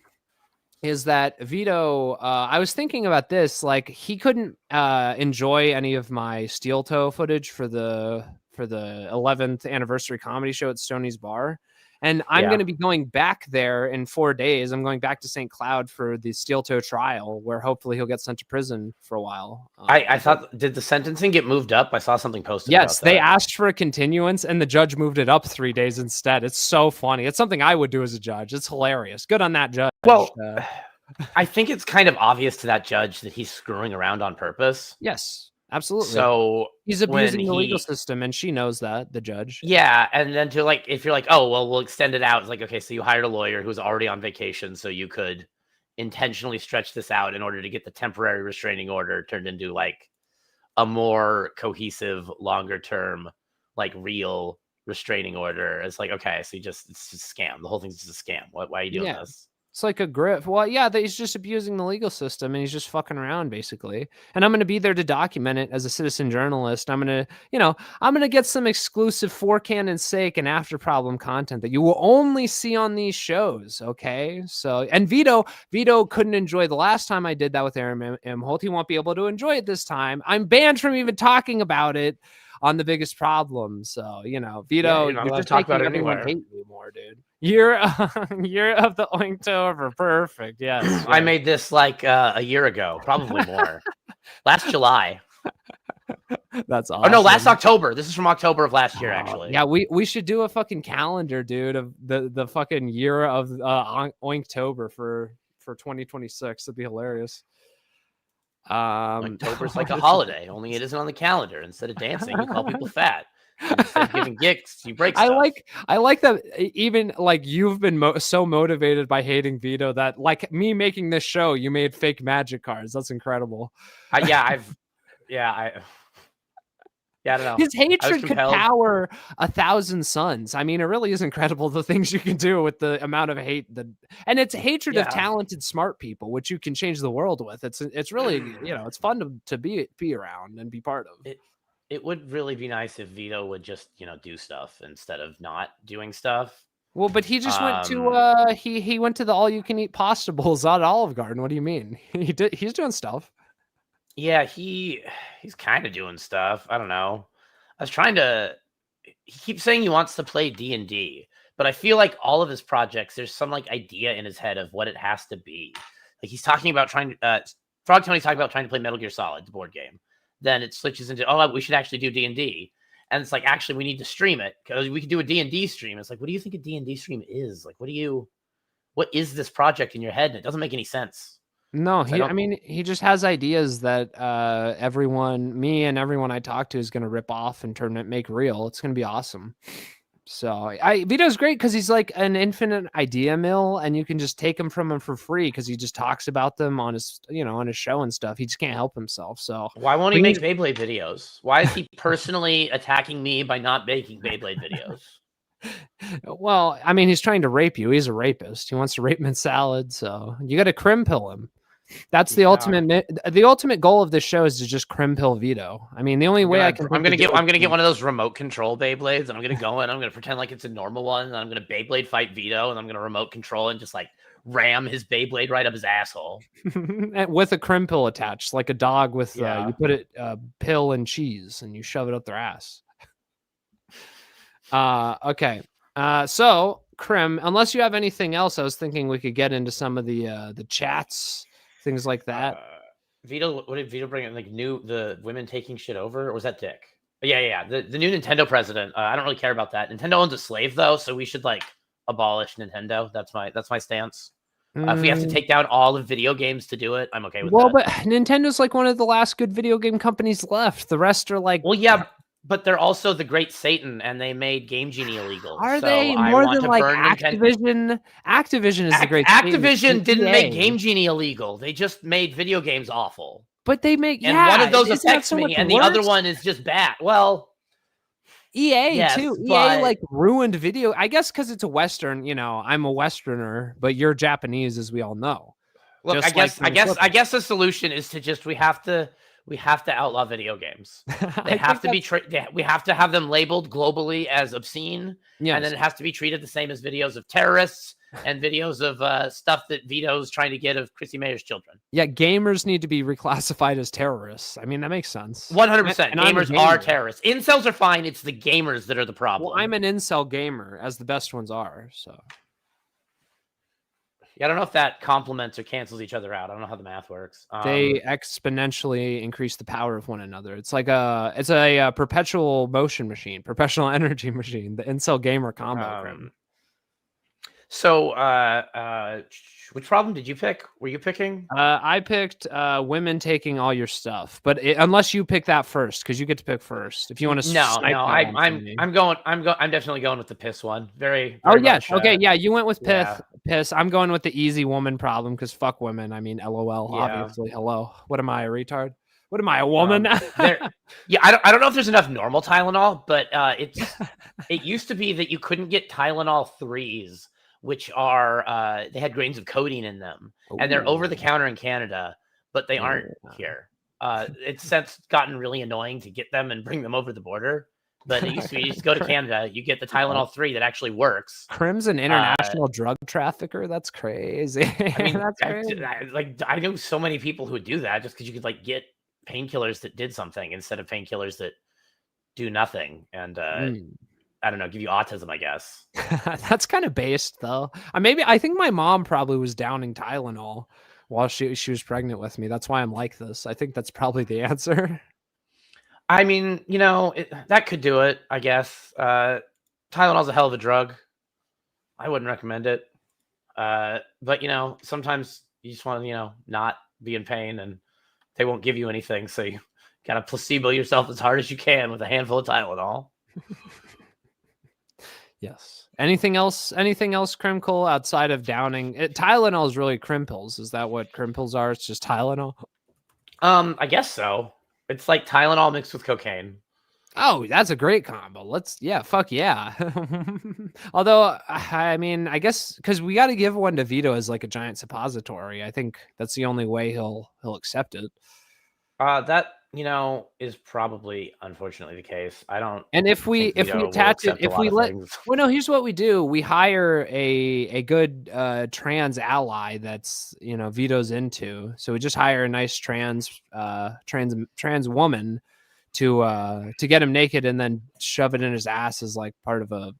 Speaker 4: is that Vito, I was thinking about this, like he couldn't enjoy any of my steel toe footage for the 11th anniversary comedy show at Stoney's Bar. And I'm going to be going back there in 4 days. I'm going back to St. Cloud for the steel toe trial, where hopefully he'll get sent to prison for a while.
Speaker 5: I thought, did the sentencing get moved up? I saw something posted.
Speaker 4: Yes,
Speaker 5: about
Speaker 4: they
Speaker 5: that.
Speaker 4: asked for a continuance, and the judge moved it up 3 days instead. It's so funny. It's something I would do as a judge. It's hilarious. Good on that judge.
Speaker 5: Well, I think it's kind of obvious to that judge that he's screwing around on purpose.
Speaker 4: Yes. Absolutely.
Speaker 5: So
Speaker 4: he's abusing the legal system, and she knows that, the judge.
Speaker 5: Yeah, and then if you're like, oh well, we'll extend it out. It's like, okay, so you hired a lawyer who's already on vacation, so you could intentionally stretch this out in order to get the temporary restraining order turned into like a more cohesive, longer term, like real restraining order. It's like, okay, so it's just a scam. The whole thing's just a scam. Why are you doing this?
Speaker 4: It's like a grift. Well, yeah, he's just abusing the legal system, and he's just fucking around, basically. And I'm going to be there to document it as a citizen journalist. I'm going to get some exclusive For Canon's Sake and After Problem content that you will only see on these shows. Okay. So, and Vito couldn't enjoy the last time I did that with Aaron M. Holt. He won't be able to enjoy it this time. I'm banned from even talking about it on The Biggest Problem. So, Vito,
Speaker 5: you're
Speaker 4: just
Speaker 5: talk about it
Speaker 4: everyone
Speaker 5: anywhere.
Speaker 4: hate you more, dude. Year of the Oinktober. Perfect. Yes.
Speaker 5: I made this like a year ago, probably more. Last July.
Speaker 4: That's awesome.
Speaker 5: Oh no, last October. This is from October of last year, actually.
Speaker 4: Yeah, we should do a fucking calendar, dude, of the fucking year of Oinktober for for 2026. That'd be hilarious.
Speaker 5: October's like a holiday, only it isn't on the calendar. Instead of dancing, you call people fat. Instead of giving gifts, you break stuff.
Speaker 4: I like that. Even like you've been so motivated by hating Vito that like me making this show, you made fake magic cards. That's incredible.
Speaker 5: I don't know.
Speaker 4: His hatred could power 1,000 suns. I mean, it really is incredible the things you can do with the amount of hate and it's hatred of talented, smart people, which you can change the world with. It's really, it's fun to be around and be part of.
Speaker 5: It would really be nice if Vito would just, do stuff instead of not doing stuff.
Speaker 4: Well, but he just went to he went to the all-you-can-eat pasta bowls at Olive Garden. What do you mean? He's doing stuff.
Speaker 5: Yeah, he's kind of doing stuff. I don't know. He keeps saying he wants to play D&D, but I feel like all of his projects, there's some like idea in his head of what it has to be. Like he's talking about Frog Tony's talking about trying to play Metal Gear Solid, the board game. Then it switches into, we should actually do D&D. And it's like, actually, we need to stream it because we could do a D&D stream. It's like, what do you think a D&D stream is? Like, what is this project in your head? And it doesn't make any sense.
Speaker 4: No, he just has ideas that me and everyone I talk to is going to rip off and make real. It's going to be awesome. So Vito's great because he's like an infinite idea mill, and you can just take him from him for free because he just talks about them on his show and stuff. He just can't help himself. So
Speaker 5: why won't he make Beyblade videos? Why is he personally attacking me by not making Beyblade videos?
Speaker 4: Well, I mean, he's trying to rape you. He's a rapist. He wants to rape mint salad. So you got to crim pill him. That's the ultimate goal of this show is to just crim pill Vito. I mean, the only way I'm gonna get
Speaker 5: one of those remote control Beyblades, and I'm gonna go in. I'm gonna pretend like it's a normal one, and I'm gonna Beyblade fight Vito, and I'm gonna remote control and just like ram his Beyblade right up his asshole
Speaker 4: with a crim pill attached, like a dog with you put it pill and cheese, and you shove it up their ass. Okay. So Crim, unless you have anything else, I was thinking we could get into some of the chats. Things like that.
Speaker 5: Vito, what did Vito bring in? Like the women taking shit over, or was that Dick? Yeah. The new Nintendo president. I don't really care about that. Nintendo owns a slave though, so we should like abolish Nintendo. That's my stance. If we have to take down all the video games to do it, I'm okay with that.
Speaker 4: Well, but Nintendo's like one of the last good video game companies left. The rest are like,
Speaker 5: well, yeah. But they're also the Great Satan, and they made Game Genie illegal.
Speaker 4: Are they more than like Activision? Activision is the Great Satan.
Speaker 5: Activision didn't make Game Genie illegal. They just made video games awful.
Speaker 4: But they make
Speaker 5: one of those affects me, and the other one is just bad. Well,
Speaker 4: EA too. EA like ruined video. I guess because it's a Western. I'm a Westerner, but you're Japanese, as we all know.
Speaker 5: Look, I guess the solution is to just we have to outlaw video games. They have to be we have to have them labeled globally as obscene, and then it has to be treated the same as videos of terrorists and videos of stuff that Vito's trying to get of Chrissy Mayer's children.
Speaker 4: Yeah, gamers need to be reclassified as terrorists. I mean, that makes sense.
Speaker 5: 100%. Gamers are terrorists. Incels are fine. It's the gamers that are the problem.
Speaker 4: Well, I'm an incel gamer, as the best ones are. So.
Speaker 5: Yeah, I don't know if that complements or cancels each other out. I don't know how the math works.
Speaker 4: They exponentially increase the power of one another. It's like a perpetual motion machine, perpetual energy machine, the incel gamer combo.
Speaker 5: So, which problem did you pick? Were you picking?
Speaker 4: I picked women taking all your stuff, but unless you pick that first, because you get to pick first. If you want to,
Speaker 5: I'm definitely going with the piss one. Very
Speaker 4: yes, okay, yeah, you went with piss. I'm going with the easy woman problem because fuck women. I mean, LOL. Yeah. Obviously, hello. What am I, a retard? What am I, a woman?
Speaker 5: I don't know if there's enough normal Tylenol, but it used to be that you couldn't get Tylenol 3s. Which are they had grains of codeine in them, and they're over the counter in Canada, but they aren't here. It's since gotten really annoying to get them and bring them over the border. But it used to be you just go to Canada, you get the Tylenol 3 that actually works.
Speaker 4: Crim's an international drug trafficker. That's crazy.
Speaker 5: I mean, that's crazy. I know so many people who would do that just because you could like get painkillers that did something instead of painkillers that do nothing. And I don't know, give you autism, I guess.
Speaker 4: That's kind of based, though. I think my mom probably was downing Tylenol while she was pregnant with me. That's why I'm like this. I think that's probably the answer.
Speaker 5: I mean, that could do it, I guess. Tylenol's a hell of a drug. I wouldn't recommend it. But, sometimes You just want to, not be in pain, and they won't give you anything. So you got to placebo yourself as hard as you can with a handful of Tylenol.
Speaker 4: Yes. Anything else, Crim Cole, outside of downing? Tylenol is really Crim pills. Is that what Crim pills are? It's just Tylenol?
Speaker 5: I guess so. It's like Tylenol mixed with cocaine.
Speaker 4: Oh, that's a great combo. Fuck yeah. Although, I mean, I guess because we got to give one to Vito as like a giant suppository. I think that's the only way he'll accept it.
Speaker 5: That is probably unfortunately the case. I don't.
Speaker 4: And if we attach it, here's what we do: we hire a good trans ally that's Vito's into. So we just hire a nice trans woman to get him naked and then shove it in his ass as like part of a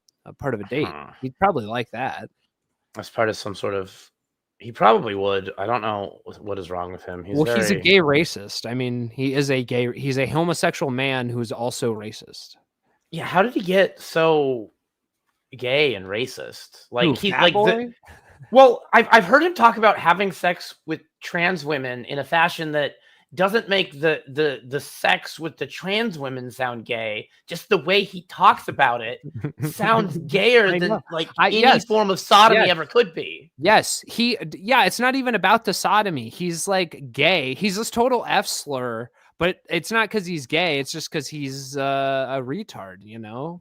Speaker 4: date. He'd probably like that.
Speaker 5: As part of some sort of. He probably would. I don't know what is wrong with him.
Speaker 4: He's a gay racist. I mean, he's a homosexual man who's also racist.
Speaker 5: Yeah, how did he get so gay and racist? Well, I've heard him talk about having sex with trans women in a fashion that doesn't make the sex with the trans women sound gay. Just the way he talks about it sounds gayer than any form of sodomy ever could be.
Speaker 4: Yes, it's not even about the sodomy. He's like gay. He's this total F slur, but it's not because he's gay. It's just because he's a retard,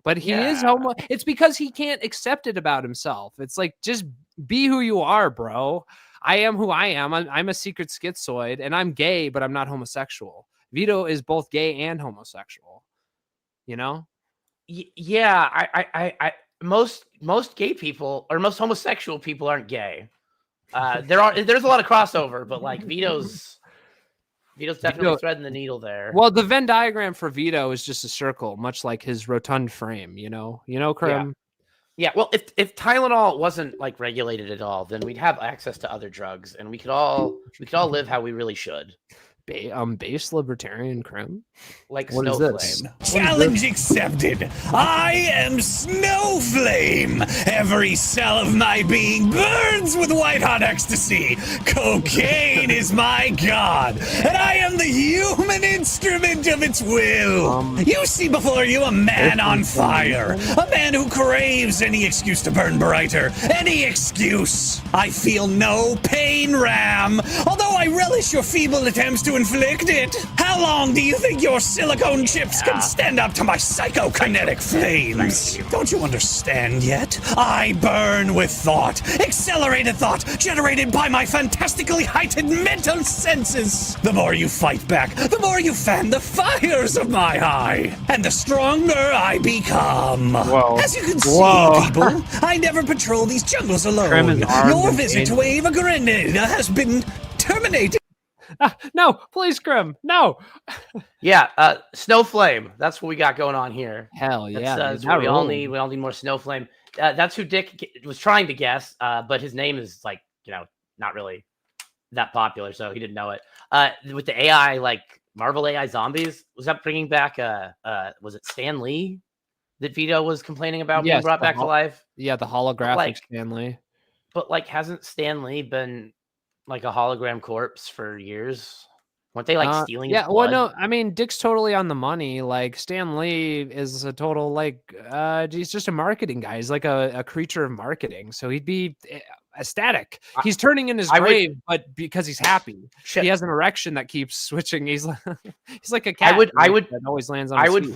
Speaker 4: But he is homo. It's because he can't accept it about himself. It's like, just be who you are, bro. I am who I am. I'm a secret schizoid, and I'm gay, but I'm not homosexual. Vito is both gay and homosexual.
Speaker 5: Yeah, most gay people or most homosexual people aren't gay. There's a lot of crossover, but like Vito's definitely threading the needle there.
Speaker 4: Well, the Venn diagram for Vito is just a circle, much like his rotund frame. Krim.
Speaker 5: Yeah, well, if Tylenol wasn't like regulated at all, then we'd have access to other drugs, and we could all live how we really should.
Speaker 4: Base libertarian Crim?
Speaker 5: Like
Speaker 4: what
Speaker 5: Snowflame.
Speaker 7: Challenge accepted. I am Snowflame. Every cell of my being burns with white hot ecstasy. Cocaine is my god, and I am the human instrument of its will. You see before you a man on fire, a man who craves any excuse to burn brighter, any excuse. I feel no pain, Ram, although I relish your feeble attempts to inflict it. How long do you think your silicone chips can stand up to my psychokinetic flames? Don't you understand yet? I burn with thought, accelerated thought, generated by my fantastically heightened mental senses. The more you fight back, the more you fan the fires of my eye, and the stronger I become.
Speaker 4: Whoa.
Speaker 7: As you can see, people, I never patrol these jungles alone. Your visit to Ava Grenada has been terminated.
Speaker 4: No, please, Crim. No.
Speaker 5: Snowflame. That's what we got going on here.
Speaker 4: Hell yeah.
Speaker 5: That's what we all need. We all need more Snowflame. That's who Dick was trying to guess, but his name is like, not really that popular, so he didn't know it. With the AI, like Marvel AI zombies, was that bringing back was it Stan Lee that Vito was complaining about being brought back to life?
Speaker 4: Yeah, the holographic Stan Lee.
Speaker 5: But like, hasn't Stan Lee been like a hologram corpse for years? Weren't they like stealing his blood?
Speaker 4: Well, no, I mean, Dick's totally on the money. Like, Stan Lee is a total, he's just a marketing guy. He's like a creature of marketing. So he'd be ecstatic. He's turning in his grave, but because he's happy. He has an erection that keeps switching. He's like a cat. That always lands on his feet.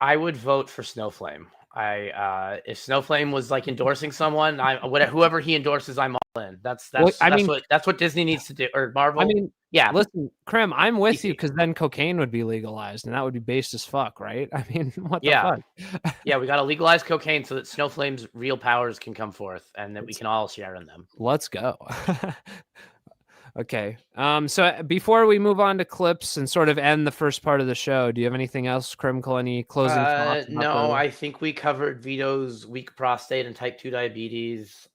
Speaker 5: I would vote for Snowflame. If Snowflame was like endorsing someone, whoever he endorses, I'm all in. That's what Disney needs to do, or Marvel.
Speaker 4: I mean, yeah. Listen, Crim, I'm with you, because then cocaine would be legalized, and that would be based as fuck, right? I mean, what the fuck?
Speaker 5: Yeah, we got to legalize cocaine so that Snowflame's real powers can come forth, and that we can all share in them.
Speaker 4: Let's go. Okay. So before we move on to clips and sort of end the first part of the show, do you have anything else, Crimcle? Any closing thoughts?
Speaker 5: No, I think we covered Vito's weak prostate and type 2 diabetes.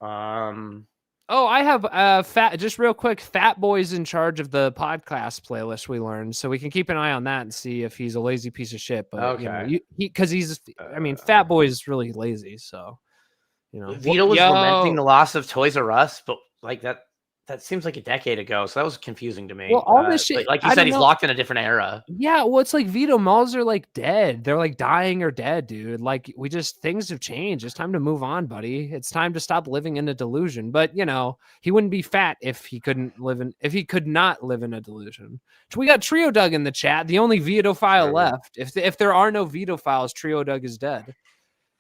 Speaker 4: Oh, I have just real quick, Fat Boy's in charge of the podcast playlist we learned, so we can keep an eye on that and see if he's a lazy piece of shit. But
Speaker 5: okay,
Speaker 4: because Fat Boy's really lazy, so
Speaker 5: Vito was lamenting the loss of Toys R Us, but like that's that seems like a decade ago, so that was confusing to me.
Speaker 4: Well, all this shit,
Speaker 5: but like you
Speaker 4: I
Speaker 5: said,
Speaker 4: don't
Speaker 5: he's
Speaker 4: know.
Speaker 5: locked in a different era.
Speaker 4: Yeah, well, it's like Vito malls are like dead. They're like dying or dead, dude. Like things have changed. It's time to move on, buddy. It's time to stop living in a delusion. But he wouldn't be fat if he could not live in a delusion. We got Trio Doug in the chat, the only Vito file left. If there are no Vito files, Trio Doug is dead.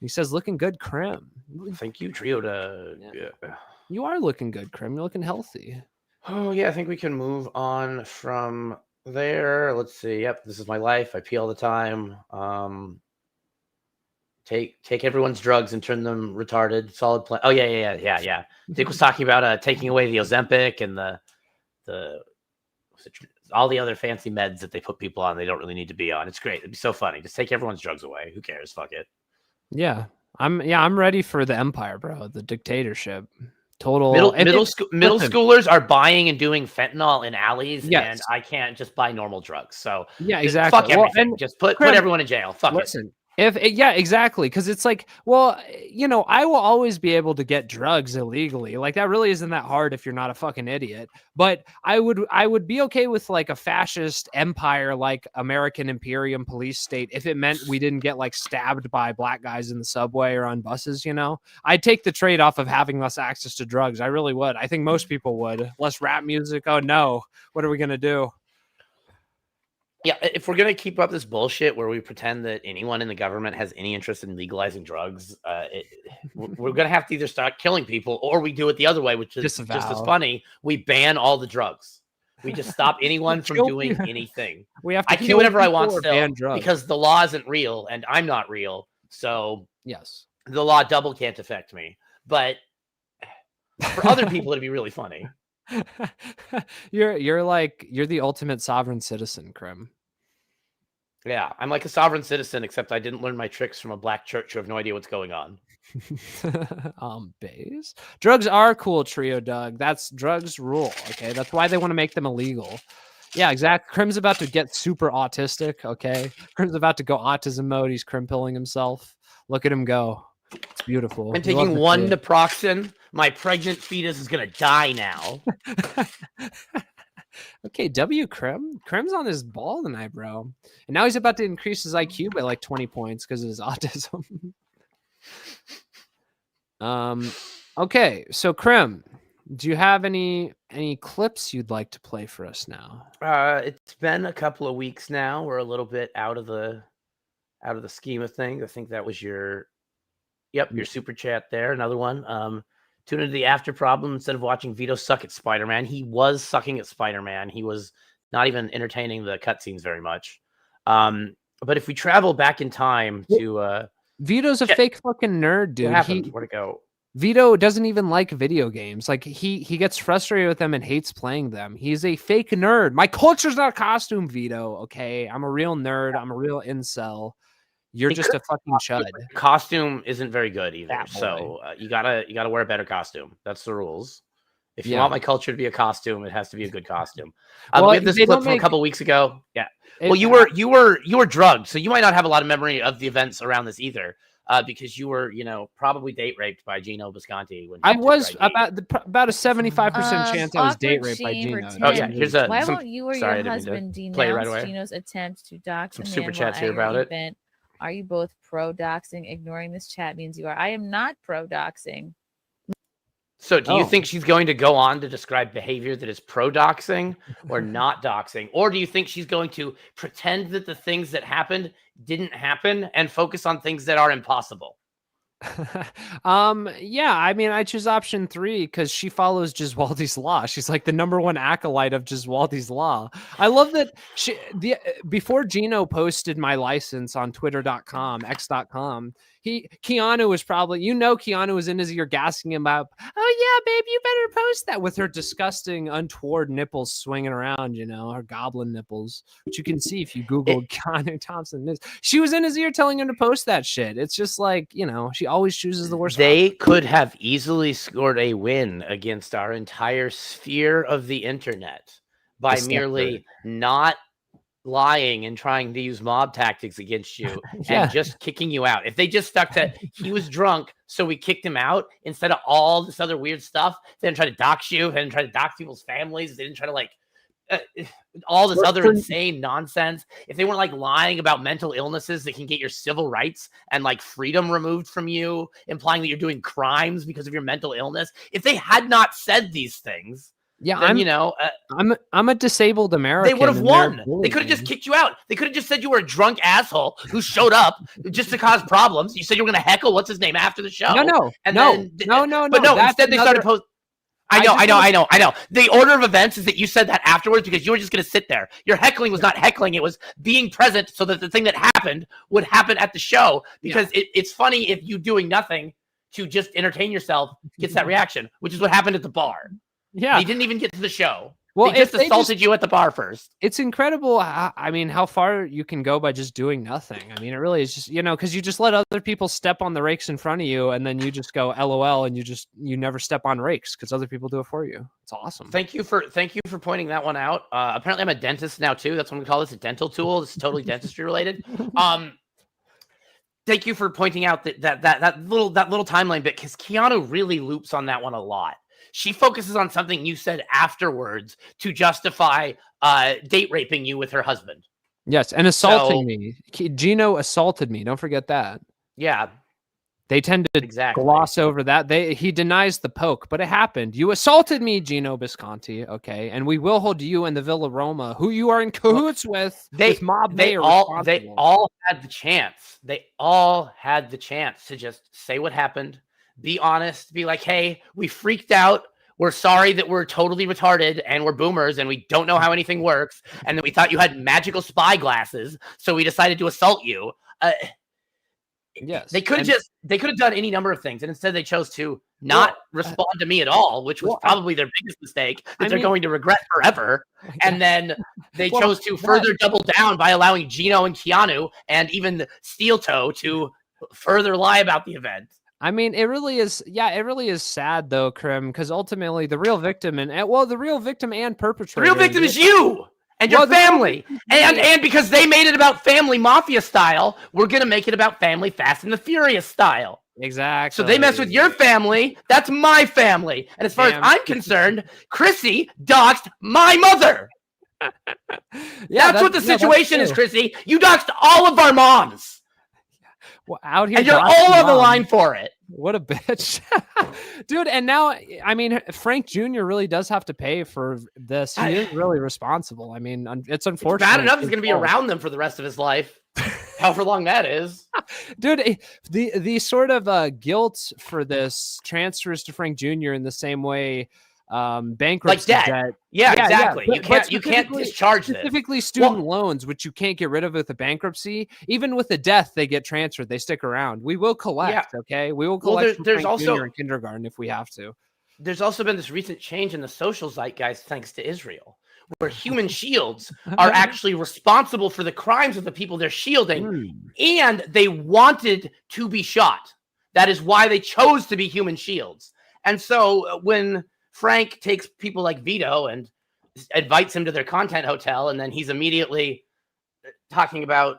Speaker 4: He says, looking good, Krim.
Speaker 5: Thank you, Trio Doug.
Speaker 4: Yeah. You are looking good, Krim. You're looking healthy.
Speaker 5: Oh, yeah, I think we can move on from there. Let's see. Yep, this is my life. I pee all the time. Take everyone's drugs and turn them retarded. Solid plan. Oh, yeah. Dick was talking about taking away the Ozempic and all the other fancy meds that they put people on they don't really need to be on. It's great. It'd be so funny. Just take everyone's drugs away. Who cares? Fuck it.
Speaker 4: Yeah. I'm ready for the empire, bro. The dictatorship. Total
Speaker 5: middle schoolers are buying and doing fentanyl in alleys,
Speaker 4: yes.
Speaker 5: and I can't just buy normal drugs. So
Speaker 4: yeah, exactly.
Speaker 5: Fuck everything. Just put everyone in jail. Fuck it.
Speaker 4: Yeah, exactly. Because it's like, well, I will always be able to get drugs illegally. Like that really isn't that hard if you're not a fucking idiot. But I would be okay with like a fascist empire, like American Imperium police state, if it meant we didn't get like stabbed by black guys in the subway or on buses. I'd take the trade off of having less access to drugs. I really would. I think most people would. Less rap music. Oh no, what are we gonna do?
Speaker 5: Yeah, if we're going to keep up this bullshit where we pretend that anyone in the government has any interest in legalizing drugs, we're going to have to either start killing people or we do it the other way, which is just as funny. We ban all the drugs. We just stop anyone from doing anything. I can do whatever I want still because the law isn't real and I'm not real. So
Speaker 4: yes,
Speaker 5: the law double can't affect me. But for other people, it'd be really funny.
Speaker 4: You're the ultimate sovereign citizen, Krim.
Speaker 5: Yeah, I'm like a sovereign citizen, except I didn't learn my tricks from a black church who have no idea what's going on.
Speaker 4: Bays. Drugs are cool, Trio Doug. Drugs rule. Okay, that's why they want to make them illegal. Yeah, exactly. Krim's about to get super autistic. Okay, Krim's about to go autism mode. He's Krim pilling himself. Look at him go. It's beautiful.
Speaker 5: I'm taking one naproxen. My pregnant fetus is gonna die now.
Speaker 4: Okay, Krim. Krim's on his ball tonight, bro. And now he's about to increase his IQ by like 20 points because of his autism. Okay, so Krim, do you have any clips you'd like to play for us now?
Speaker 5: It's been a couple of weeks now. We're a little bit out of the scheme of things. I think that was your super chat there. Another one. Tune into the after problem instead of watching Vito suck at Spider-Man. He was sucking at Spider-Man. He was not even entertaining the cutscenes very much. But if we travel back in time to
Speaker 4: Vito's a fake fucking nerd, dude.
Speaker 5: Where'd it go?
Speaker 4: Vito doesn't even like video games. Like he gets frustrated with them and hates playing them. He's a fake nerd. My culture's not a costume, Vito. Okay, I'm a real nerd. I'm a real incel. You're just a fucking chud.
Speaker 5: Costume isn't very good either. So you gotta wear a better costume. That's the rules. If you want my culture to be a costume, it has to be a good costume. We have this clip from a couple weeks ago. Yeah. Well, you were drugged, so you might not have a lot of memory of the events around this either, because you were probably date raped by Gino Bisconti. When
Speaker 4: I was about a 75% chance I was date raped by Gino.
Speaker 5: Oh yeah, here's a.
Speaker 8: Why won't you or your husband denounce Gino's attempt to dox
Speaker 5: some
Speaker 8: a
Speaker 5: super
Speaker 8: man
Speaker 5: chats
Speaker 8: while
Speaker 5: here about it.
Speaker 8: Event? Are you both pro-doxing? Ignoring this chat means you are. I am not pro-doxing.
Speaker 5: So do you think she's going to go on to describe behavior that is pro-doxing or not doxing? Or do you think she's going to pretend that the things that happened didn't happen and focus on things that are impossible?
Speaker 4: Yeah, I mean, I choose option 3 because she follows Giswaldi's law. She's like the #1 acolyte of Giswaldi's law. I love that before Gino posted my license on twitter.com, x.com, Keanu was probably, Keanu was in his ear gassing him up. Oh yeah, babe, you better post that, with her disgusting, untoward nipples swinging around, her goblin nipples, which you can see if you Google Keanu Thompson. She was in his ear telling him to post that shit. It's just like, she always chooses the worst.
Speaker 5: They could have easily scored a win against our entire sphere of the internet by merely not lying and trying to use mob tactics against you
Speaker 4: Yeah.
Speaker 5: and just kicking you out. If they just stuck to he was drunk, so we kicked him out instead of all this other weird stuff, they didn't try to dox you, they didn't try to dox people's families, they didn't try to like all this other insane nonsense. If they weren't like lying about mental illnesses that can get your civil rights and like freedom removed from you, implying that you're doing crimes because of your mental illness. If they had not said these things,
Speaker 4: Yeah,
Speaker 5: then,
Speaker 4: I'm a disabled American.
Speaker 5: they would have
Speaker 4: and they're
Speaker 5: won. They could have just
Speaker 4: bullying.
Speaker 5: kicked you out. They could have just said you were a drunk asshole who showed up just to cause problems. You said you were going to heckle what's his name after the show.
Speaker 4: No.
Speaker 5: But no.
Speaker 4: That's
Speaker 5: Instead, they started
Speaker 4: another-
Speaker 5: post. I know. The order of events is that you said that afterwards because you were just going to sit there. Your heckling was not heckling; it was being present so that the thing that happened would happen at the show. Because it's funny if you doing nothing to just entertain yourself gets that reaction, which is what happened at the bar.
Speaker 4: Yeah,
Speaker 5: They didn't even get to the show.
Speaker 4: Well,
Speaker 5: they just
Speaker 4: if they
Speaker 5: assaulted you at the bar first.
Speaker 4: it's incredible. How far you can go by just doing nothing. I mean, it really is just because you just let other people step on the rakes in front of you, and then you just go LOL, and you never step on rakes because other people do it for you. It's awesome.
Speaker 5: Thank you for pointing that one out. Apparently, I'm a dentist now too. That's what we call this, a dental tool. This is totally dentistry related. Thank you for pointing out that little timeline bit because Keanu really loops on that one a lot. She focuses on something you said afterwards to justify date raping you with her husband.
Speaker 4: Yes, and assaulting me. Gino assaulted me. Don't forget that.
Speaker 5: Yeah,
Speaker 4: They tend to
Speaker 5: exactly.
Speaker 4: gloss over that. He denies the poke, but it happened. You assaulted me, Gino Bisconti. Okay, and we will hold you and the Villa Roma, who you are in cahoots with mob
Speaker 5: They
Speaker 4: mayor.
Speaker 5: all had the chance. They all had the chance to just say what happened, be honest, be like, hey, we freaked out. We're sorry that we're totally retarded and we're boomers and we don't know how anything works. And that we thought you had magical spy glasses. So we decided to assault you.
Speaker 4: Yes.
Speaker 5: They could have done any number of things. And instead they chose to not respond to me at all, which was probably their biggest mistake that they're going to regret forever. And then they chose to further double down by allowing Gino and Keanu and even Steel Toe to further lie about the event.
Speaker 4: I mean, it really is. Yeah, it really is sad though, Krim, because ultimately the real victim and perpetrator.
Speaker 5: The real victim is you and your family. And because they made it about family mafia style, we're going to make it about family Fast and the Furious style.
Speaker 4: Exactly.
Speaker 5: So they mess with your family. That's my family. And as far as I'm concerned, Chrissy doxed my mother. That's what the situation is, Chrissy. You doxed all of our moms.
Speaker 4: Well, out here,
Speaker 5: and you're all on the line for it.
Speaker 4: What a bitch, dude! And now, I mean, Frank Jr. really does have to pay for this. He is really responsible. I mean, it's unfortunate.
Speaker 5: It's bad enough he's going to be around them for the rest of his life, however long that is.
Speaker 4: Dude, the sort of guilt for this transfers to Frank Jr. in the same way. Bankruptcy
Speaker 5: like
Speaker 4: debt.
Speaker 5: Yeah, exactly.
Speaker 4: But
Speaker 5: you can't discharge this.
Speaker 4: Specifically student loans, which you can't get rid of with a bankruptcy. Even with a death, they get transferred. They stick around. We will collect. Okay, we will collect.
Speaker 5: There's also
Speaker 4: Jr. in kindergarten if we have to.
Speaker 5: There's also been this recent change in the social zeitgeist thanks to Israel, where human shields are actually responsible for the crimes of the people they're shielding, and they wanted to be shot. That is why they chose to be human shields. And so when Frank takes people like Vito and invites him to their content hotel, and then he's immediately talking about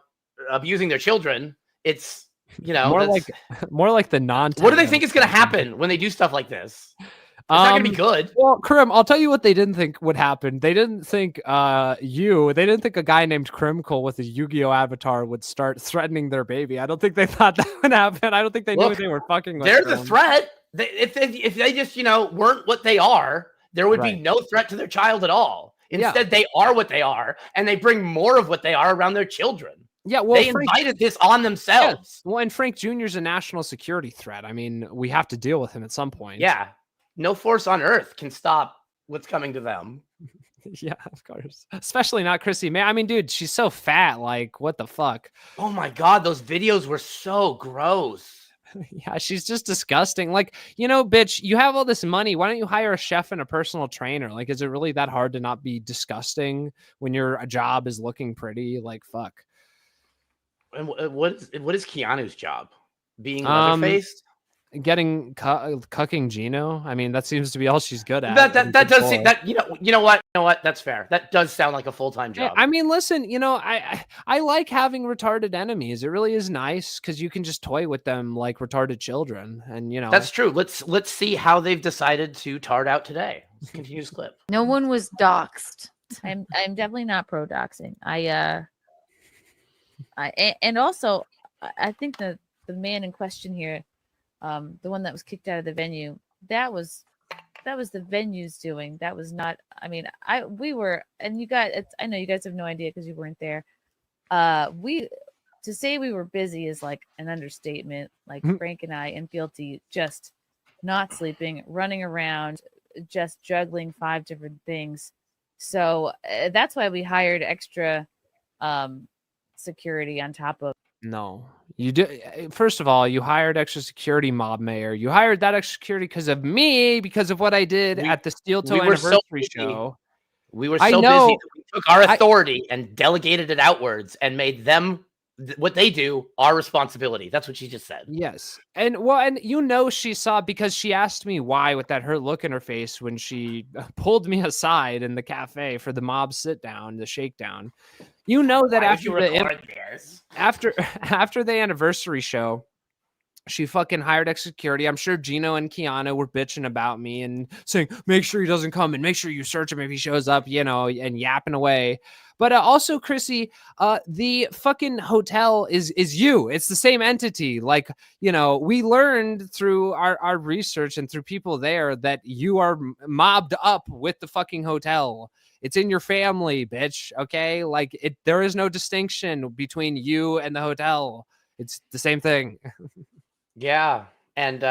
Speaker 5: abusing their children. It's,
Speaker 4: more like the non.
Speaker 5: What do they think is going to happen when they do stuff like this? It's not going to be good.
Speaker 4: Well, Krim, I'll tell you what they didn't think would happen. They didn't think they didn't think a guy named Krimkul with a Yu-Gi-Oh avatar would start threatening their baby. I don't think they thought that would happen. I don't think they knew they were fucking with
Speaker 5: There's
Speaker 4: them.
Speaker 5: a threat. If they just, weren't what they are, there would be no threat to their child at all. Instead, they are what they are, and they bring more of what they are around their children.
Speaker 4: Yeah, well,
Speaker 5: they invited this on themselves.
Speaker 4: Yeah. Well, and Frank Jr. is a national security threat. I mean, we have to deal with him at some point.
Speaker 5: Yeah. No force on earth can stop what's coming to them.
Speaker 4: Yeah, of course. Especially not Chrissy May. I mean, dude, she's so fat. Like, what the fuck?
Speaker 5: Oh my God, those videos were so gross.
Speaker 4: Yeah, she's just disgusting. Like, bitch, you have all this money. Why don't you hire a chef and a personal trainer? Like, is it really that hard to not be disgusting when your job is looking pretty? Like, fuck.
Speaker 5: And what is Keanu's job? Being leather-faced?
Speaker 4: getting cucking Gino. I mean, that seems to be all she's good at.
Speaker 5: That does seem that you know what that's fair. That does sound like a full-time job.
Speaker 4: I mean, listen, I like having retarded enemies. It really is nice because you can just toy with them like retarded children, and
Speaker 5: that's true. Let's see how they've decided to tard out today. Let's continue this clip.
Speaker 8: No one was doxxed. I'm definitely not pro doxing. And also I think the man in question here, the one that was kicked out of the venue, that was the venue's doing. That was not. I mean, we were, and you guys. I know you guys have no idea because you weren't there. To say we were busy is like an understatement. Like Frank and I and Fealty just not sleeping, running around, just juggling 5 different things. So that's why we hired extra security on top of.
Speaker 4: No, you do. First of all, you hired extra security, mob mayor. You hired that extra security because of me, because of what I did at the Steel Toe anniversary show.
Speaker 5: We were so busy that we took our authority and delegated it outwards and made them what they do our responsibility. That's what she just said.
Speaker 4: Yes. And she saw, because she asked me why with that hurt look in her face when she pulled me aside in the cafe for the mob sit down, the shakedown. You know that after the anniversary show, she fucking hired extra security. I'm sure Gino and Kiana were bitching about me and saying, make sure he doesn't come and make sure you search him if he shows up, and yapping away. But also, Chrissy, the fucking hotel is you. It's the same entity. Like, we learned through our research and through people there that you are mobbed up with the fucking hotel. It's in your family, bitch. Okay. Like there is no distinction between you and the hotel. It's the same thing.
Speaker 5: Yeah. And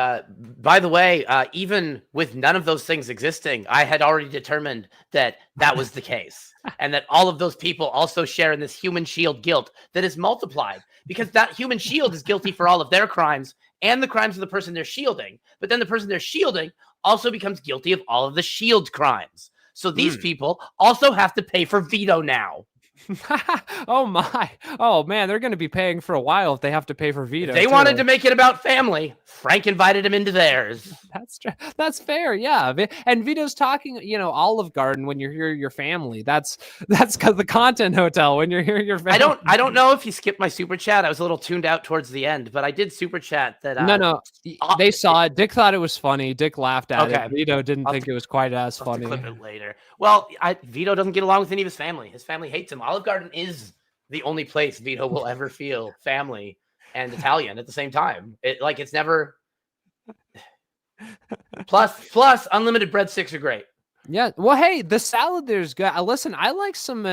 Speaker 5: by the way, even with none of those things existing, I had already determined that was the case. And that all of those people also share in this human shield guilt that is multiplied, because that human shield is guilty for all of their crimes and the crimes of the person they're shielding. But then the person they're shielding also becomes guilty of all of the shield crimes. So these people also have to pay for Vito now.
Speaker 4: Oh my! Oh man, they're going to be paying for a while if they have to pay for Vito.
Speaker 5: They wanted to make it about family. Frank invited him into theirs.
Speaker 4: That's fair, yeah. And Vito's talking, Olive Garden when you're here, your family. That's because the Content Hotel when you're here, your family.
Speaker 5: I don't know if you skipped my super chat. I was a little tuned out towards the end, but I did super chat that.
Speaker 4: No, they saw it. Dick thought it was funny. Dick laughed at it. Vito didn't think it was quite as funny.
Speaker 5: Clip it later. Well, Vito doesn't get along with any of his family. His family hates him. Olive Garden is the only place Vito will ever feel family and Italian at the same time. It's never. Plus, unlimited breadsticks are great.
Speaker 4: Yeah. Well, hey, the salad there's good. Listen, I like some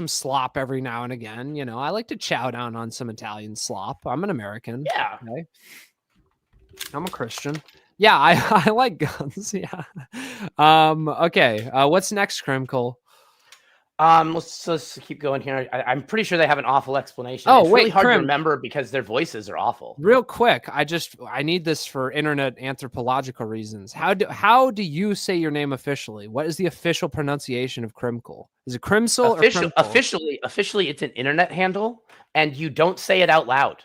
Speaker 4: slop every now and again. I like to chow down on some Italian slop. I'm an American.
Speaker 5: Yeah.
Speaker 4: Okay? I'm a Christian. Yeah, I like guns. Yeah. Okay. What's next, Crimkle?
Speaker 5: Let's keep going here. I'm pretty sure they have an awful explanation.
Speaker 4: Oh,
Speaker 5: it's really hard
Speaker 4: Crim,
Speaker 5: to remember because their voices are awful.
Speaker 4: Real quick, I need this for internet anthropological reasons. How do you say your name officially? What is the official pronunciation of Crimkle? Is it Crimsel or Crimkle?
Speaker 5: Officially, it's an internet handle, and you don't say it out loud.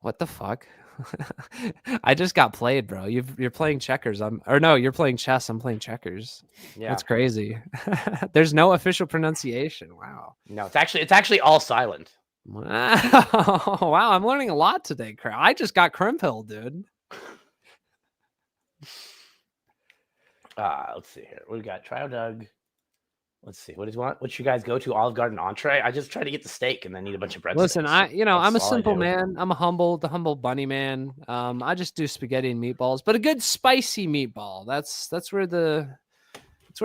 Speaker 4: What the fuck? I just got played, bro. You're playing checkers. You're playing chess. I'm playing checkers. Yeah, that's crazy. There's no official pronunciation. Wow.
Speaker 5: No, it's actually all silent.
Speaker 4: Wow, I'm learning a lot today. I just got Crimpill, dude.
Speaker 5: Let's see here. We got Trio Doug. Let's see. What do you want? What you guys go to? Olive Garden entree? I just try to get the steak and then eat a bunch of breadsticks.
Speaker 4: Listen, I'm a simple man. I'm the humble bunny man. I just do spaghetti and meatballs, but a good spicy meatball. That's where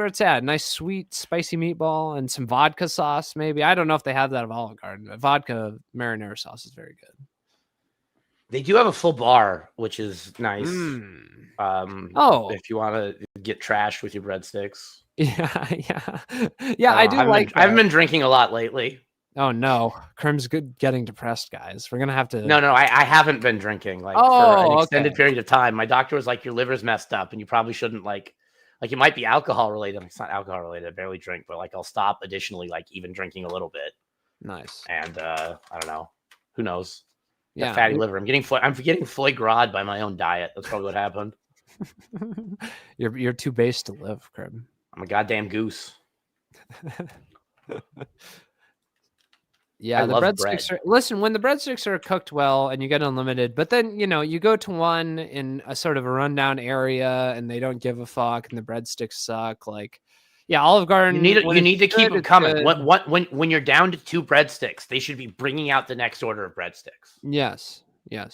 Speaker 4: it's at. Nice sweet spicy meatball and some vodka sauce, maybe. I don't know if they have that at Olive Garden. Vodka marinara sauce is very good.
Speaker 5: They do have a full bar, which is nice. If you want to get trashed with your breadsticks.
Speaker 4: Yeah. I
Speaker 5: haven't been drinking a lot lately.
Speaker 4: Oh no, Crim's good getting depressed, guys. We're gonna have to.
Speaker 5: No, I haven't been drinking for an extended period of time. My doctor was like, "Your liver's messed up, and you probably shouldn't like it might be alcohol related." It's not alcohol related. I barely drink, but I'll stop additionally, even drinking a little bit.
Speaker 4: Nice.
Speaker 5: And I don't know. Who knows?
Speaker 4: Yeah,
Speaker 5: fatty liver. I'm getting foie gras by my own diet. That's probably what happened.
Speaker 4: You're too base to live, Crib.
Speaker 5: I'm a goddamn goose.
Speaker 4: Yeah,
Speaker 5: I
Speaker 4: the
Speaker 5: love
Speaker 4: breadsticks
Speaker 5: bread.
Speaker 4: listen, when the breadsticks are cooked well and you get unlimited, but then, you go to one in a sort of a rundown area and they don't give a fuck and the breadsticks suck. Like, yeah, Olive Garden.
Speaker 5: You
Speaker 4: when
Speaker 5: need to
Speaker 4: it's
Speaker 5: keep
Speaker 4: good,
Speaker 5: them
Speaker 4: it's
Speaker 5: coming.
Speaker 4: good.
Speaker 5: When you're down to 2 breadsticks, they should be bringing out the next order of breadsticks.
Speaker 4: Yes,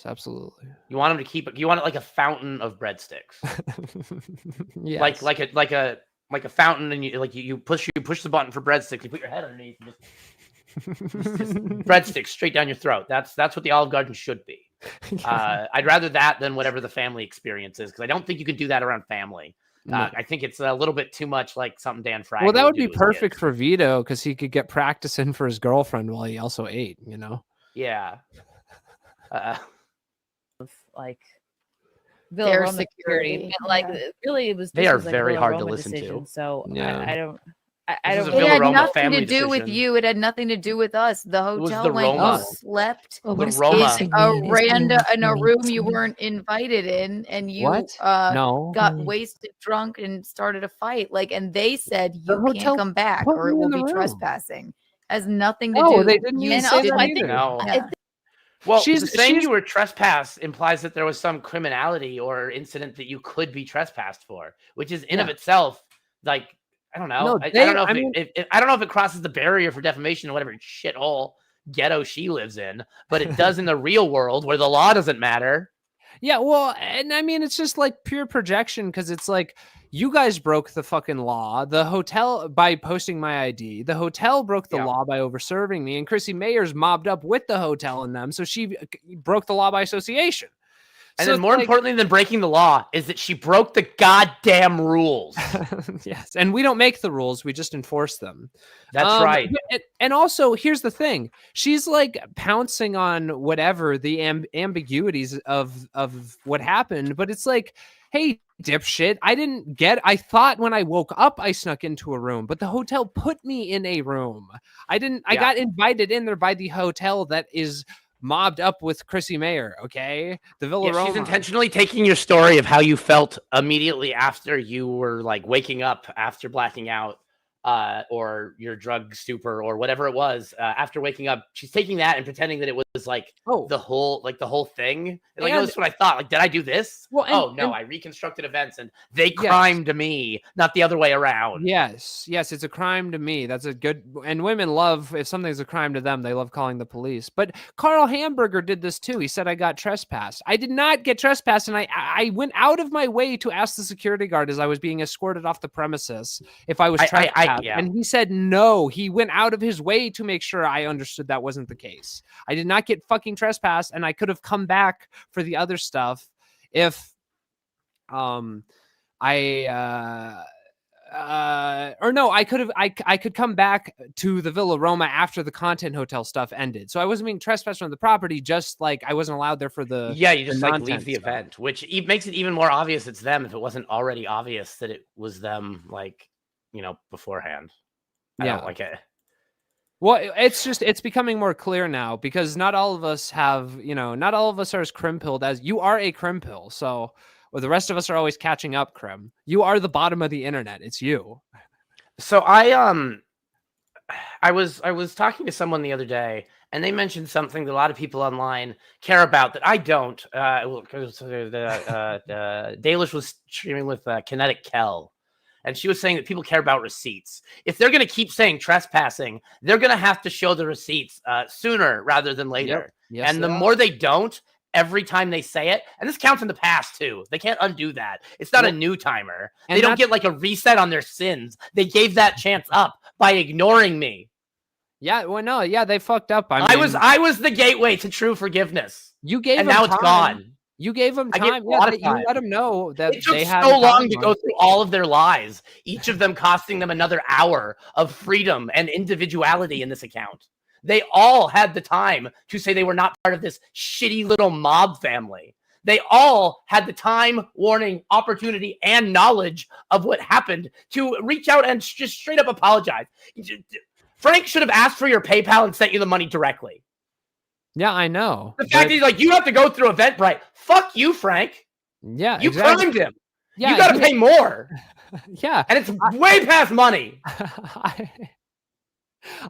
Speaker 4: absolutely.
Speaker 5: You want them to keep it. You want it like a fountain of breadsticks.
Speaker 4: Yes.
Speaker 5: Like a fountain, and you push the button for breadsticks. You put your head underneath. And just breadsticks straight down your throat. That's what the Olive Garden should be. I'd rather that than whatever the family experience is, because I don't think you can do that around family.
Speaker 4: No.
Speaker 5: I think it's a little bit too much like something Dan Fraggle.
Speaker 4: Well, that would be
Speaker 5: do to his
Speaker 4: perfect
Speaker 5: kids.
Speaker 4: for Vito because he could get practice in for his girlfriend while he also ate,
Speaker 5: Yeah.
Speaker 8: Like
Speaker 9: Their
Speaker 8: Villaroma
Speaker 9: security,
Speaker 8: but, like
Speaker 9: yeah.
Speaker 8: really, it was.
Speaker 5: They
Speaker 8: this
Speaker 5: are
Speaker 8: was, like,
Speaker 5: very hard to
Speaker 8: Villaroma
Speaker 5: listen to.
Speaker 8: decision, So
Speaker 4: Yeah.
Speaker 8: I don't. I
Speaker 5: This is
Speaker 8: don't.
Speaker 5: a
Speaker 9: It had
Speaker 5: Villaroma
Speaker 9: nothing
Speaker 5: family
Speaker 9: to do with
Speaker 5: decision.
Speaker 9: you. It had nothing to do with us. The
Speaker 5: was
Speaker 9: hotel
Speaker 5: the
Speaker 9: went
Speaker 5: Roma.
Speaker 9: you slept
Speaker 8: Oh,
Speaker 5: The
Speaker 8: what is
Speaker 5: Roma.
Speaker 8: kissing
Speaker 9: a
Speaker 8: me? He's
Speaker 9: random in a
Speaker 8: doing
Speaker 9: room
Speaker 8: something.
Speaker 9: you weren't invited in, and you
Speaker 4: What? No.
Speaker 9: got wasted, drunk, and started a fight. Like, and they said
Speaker 4: The
Speaker 9: you
Speaker 4: hotel
Speaker 9: can't come back,
Speaker 4: put
Speaker 9: or it
Speaker 4: me in
Speaker 9: will
Speaker 4: the
Speaker 9: be
Speaker 4: room.
Speaker 9: trespassing. Has nothing to
Speaker 4: No,
Speaker 9: do.
Speaker 4: they didn't
Speaker 9: You
Speaker 4: even
Speaker 8: And
Speaker 4: say
Speaker 8: also,
Speaker 4: that
Speaker 8: I
Speaker 4: either.
Speaker 8: think
Speaker 5: No.
Speaker 9: Yeah.
Speaker 5: Well,
Speaker 4: She's-
Speaker 5: saying
Speaker 4: she's-
Speaker 5: you were trespass implies that there was some criminality or incident that you could be trespassed for, which is in of
Speaker 4: Yeah.
Speaker 5: itself, like, I don't know.
Speaker 4: No,
Speaker 5: I
Speaker 4: they-
Speaker 5: don't know if
Speaker 4: I mean-
Speaker 5: I don't know if it crosses the barrier for defamation or whatever shithole ghetto she lives in, but it does in the real world where the law doesn't matter.
Speaker 4: Yeah, well, and I mean, it's just like pure projection because it's like you guys broke the fucking law. The hotel by posting my ID. The hotel broke the
Speaker 5: Yeah.
Speaker 4: law by overserving me, and Chrissy Mayer's mobbed up with the hotel and them, so she broke the law by association.
Speaker 5: And
Speaker 4: So
Speaker 5: then
Speaker 4: it's
Speaker 5: more
Speaker 4: like-
Speaker 5: importantly than breaking the law is that she broke the goddamn rules.
Speaker 4: Yes, and we don't make the rules; we just enforce them.
Speaker 5: That's right.
Speaker 4: And also, here's the thing: she's like pouncing on whatever the ambiguities of what happened, but it's like, hey, dipshit, I thought when I woke up I snuck into a room, but the hotel put me in a room. I got invited in there by the hotel that is mobbed up with Chrissy Mayer. Okay, the Villaroma.
Speaker 5: Yeah, she's intentionally taking your story of how you felt immediately after you were like waking up after blacking out, or your drug stupor or whatever it was after waking up. She's taking that and pretending that it was like the whole thing. Like, no, this is what I thought. Like, did I do this?
Speaker 4: Well,
Speaker 5: I reconstructed events and they crimed me, not the other way around.
Speaker 4: Yes, it's a crime to me. That's a good, and women love, if something's a crime to them, they love calling the police. But Carl Hamburger did this too. He said I got trespassed. I did not get trespassed, and I went out of my way to ask the security guard as I was being escorted off the premises if I was trespassed.
Speaker 5: Yeah.
Speaker 4: And he said no. He went out of his way to make sure I understood that wasn't the case. I did not get fucking trespassed, and I could have come back for the other stuff if I could come back to the Villa Roma after the Content Hotel stuff ended. So I wasn't being trespassed from the property, just like I wasn't allowed there for the
Speaker 5: you just like leave
Speaker 4: nonsense
Speaker 5: the
Speaker 4: stuff.
Speaker 5: event, which makes it even more obvious it's them if it wasn't already obvious that it was them, like, beforehand. I don't like it.
Speaker 4: Well, it's becoming more clear now because not all of us are as crim-pilled as you are a crim-pill. So the rest of us are always catching up, Crim. You are the bottom of the internet. It's you.
Speaker 5: So I was talking to someone the other day, and they mentioned something that a lot of people online care about that I don't. Because Dalish was streaming with Kinetic Kel, and she was saying that people care about receipts. If they're going to keep saying trespassing, they're going to have to show the receipts sooner rather than later.
Speaker 4: Yep. Yes,
Speaker 5: And the more they don't, every time they say it, and this counts in the past too. They can't undo that. It's not a new timer. They don't get like a reset on their sins. They gave that chance up by ignoring me.
Speaker 4: Yeah, well, no, yeah, they fucked up.
Speaker 5: I was the gateway to true forgiveness.
Speaker 4: You gave
Speaker 5: and
Speaker 4: them
Speaker 5: now it's
Speaker 4: time.
Speaker 5: gone.
Speaker 4: You gave them
Speaker 5: I gave
Speaker 4: time.
Speaker 5: a lot
Speaker 4: Yeah,
Speaker 5: of time.
Speaker 4: you let them know that
Speaker 5: It took
Speaker 4: they had
Speaker 5: so long
Speaker 4: time
Speaker 5: to
Speaker 4: on
Speaker 5: go
Speaker 4: it.
Speaker 5: through all of their lies, each of them costing them another hour of freedom and individuality in this account. They all had the time to say they were not part of this shitty little mob family. They all had the time, warning, opportunity, and knowledge of what happened to reach out and just straight up apologize. Frank should have asked for your PayPal and sent you the money directly.
Speaker 4: Yeah, I know.
Speaker 5: The fact that he's like, you have to go through Eventbrite. Fuck you, Frank.
Speaker 4: Yeah,
Speaker 5: You
Speaker 4: exactly.
Speaker 5: crimed him.
Speaker 4: Yeah,
Speaker 5: you got to pay more.
Speaker 4: Yeah,
Speaker 5: and it's way past money.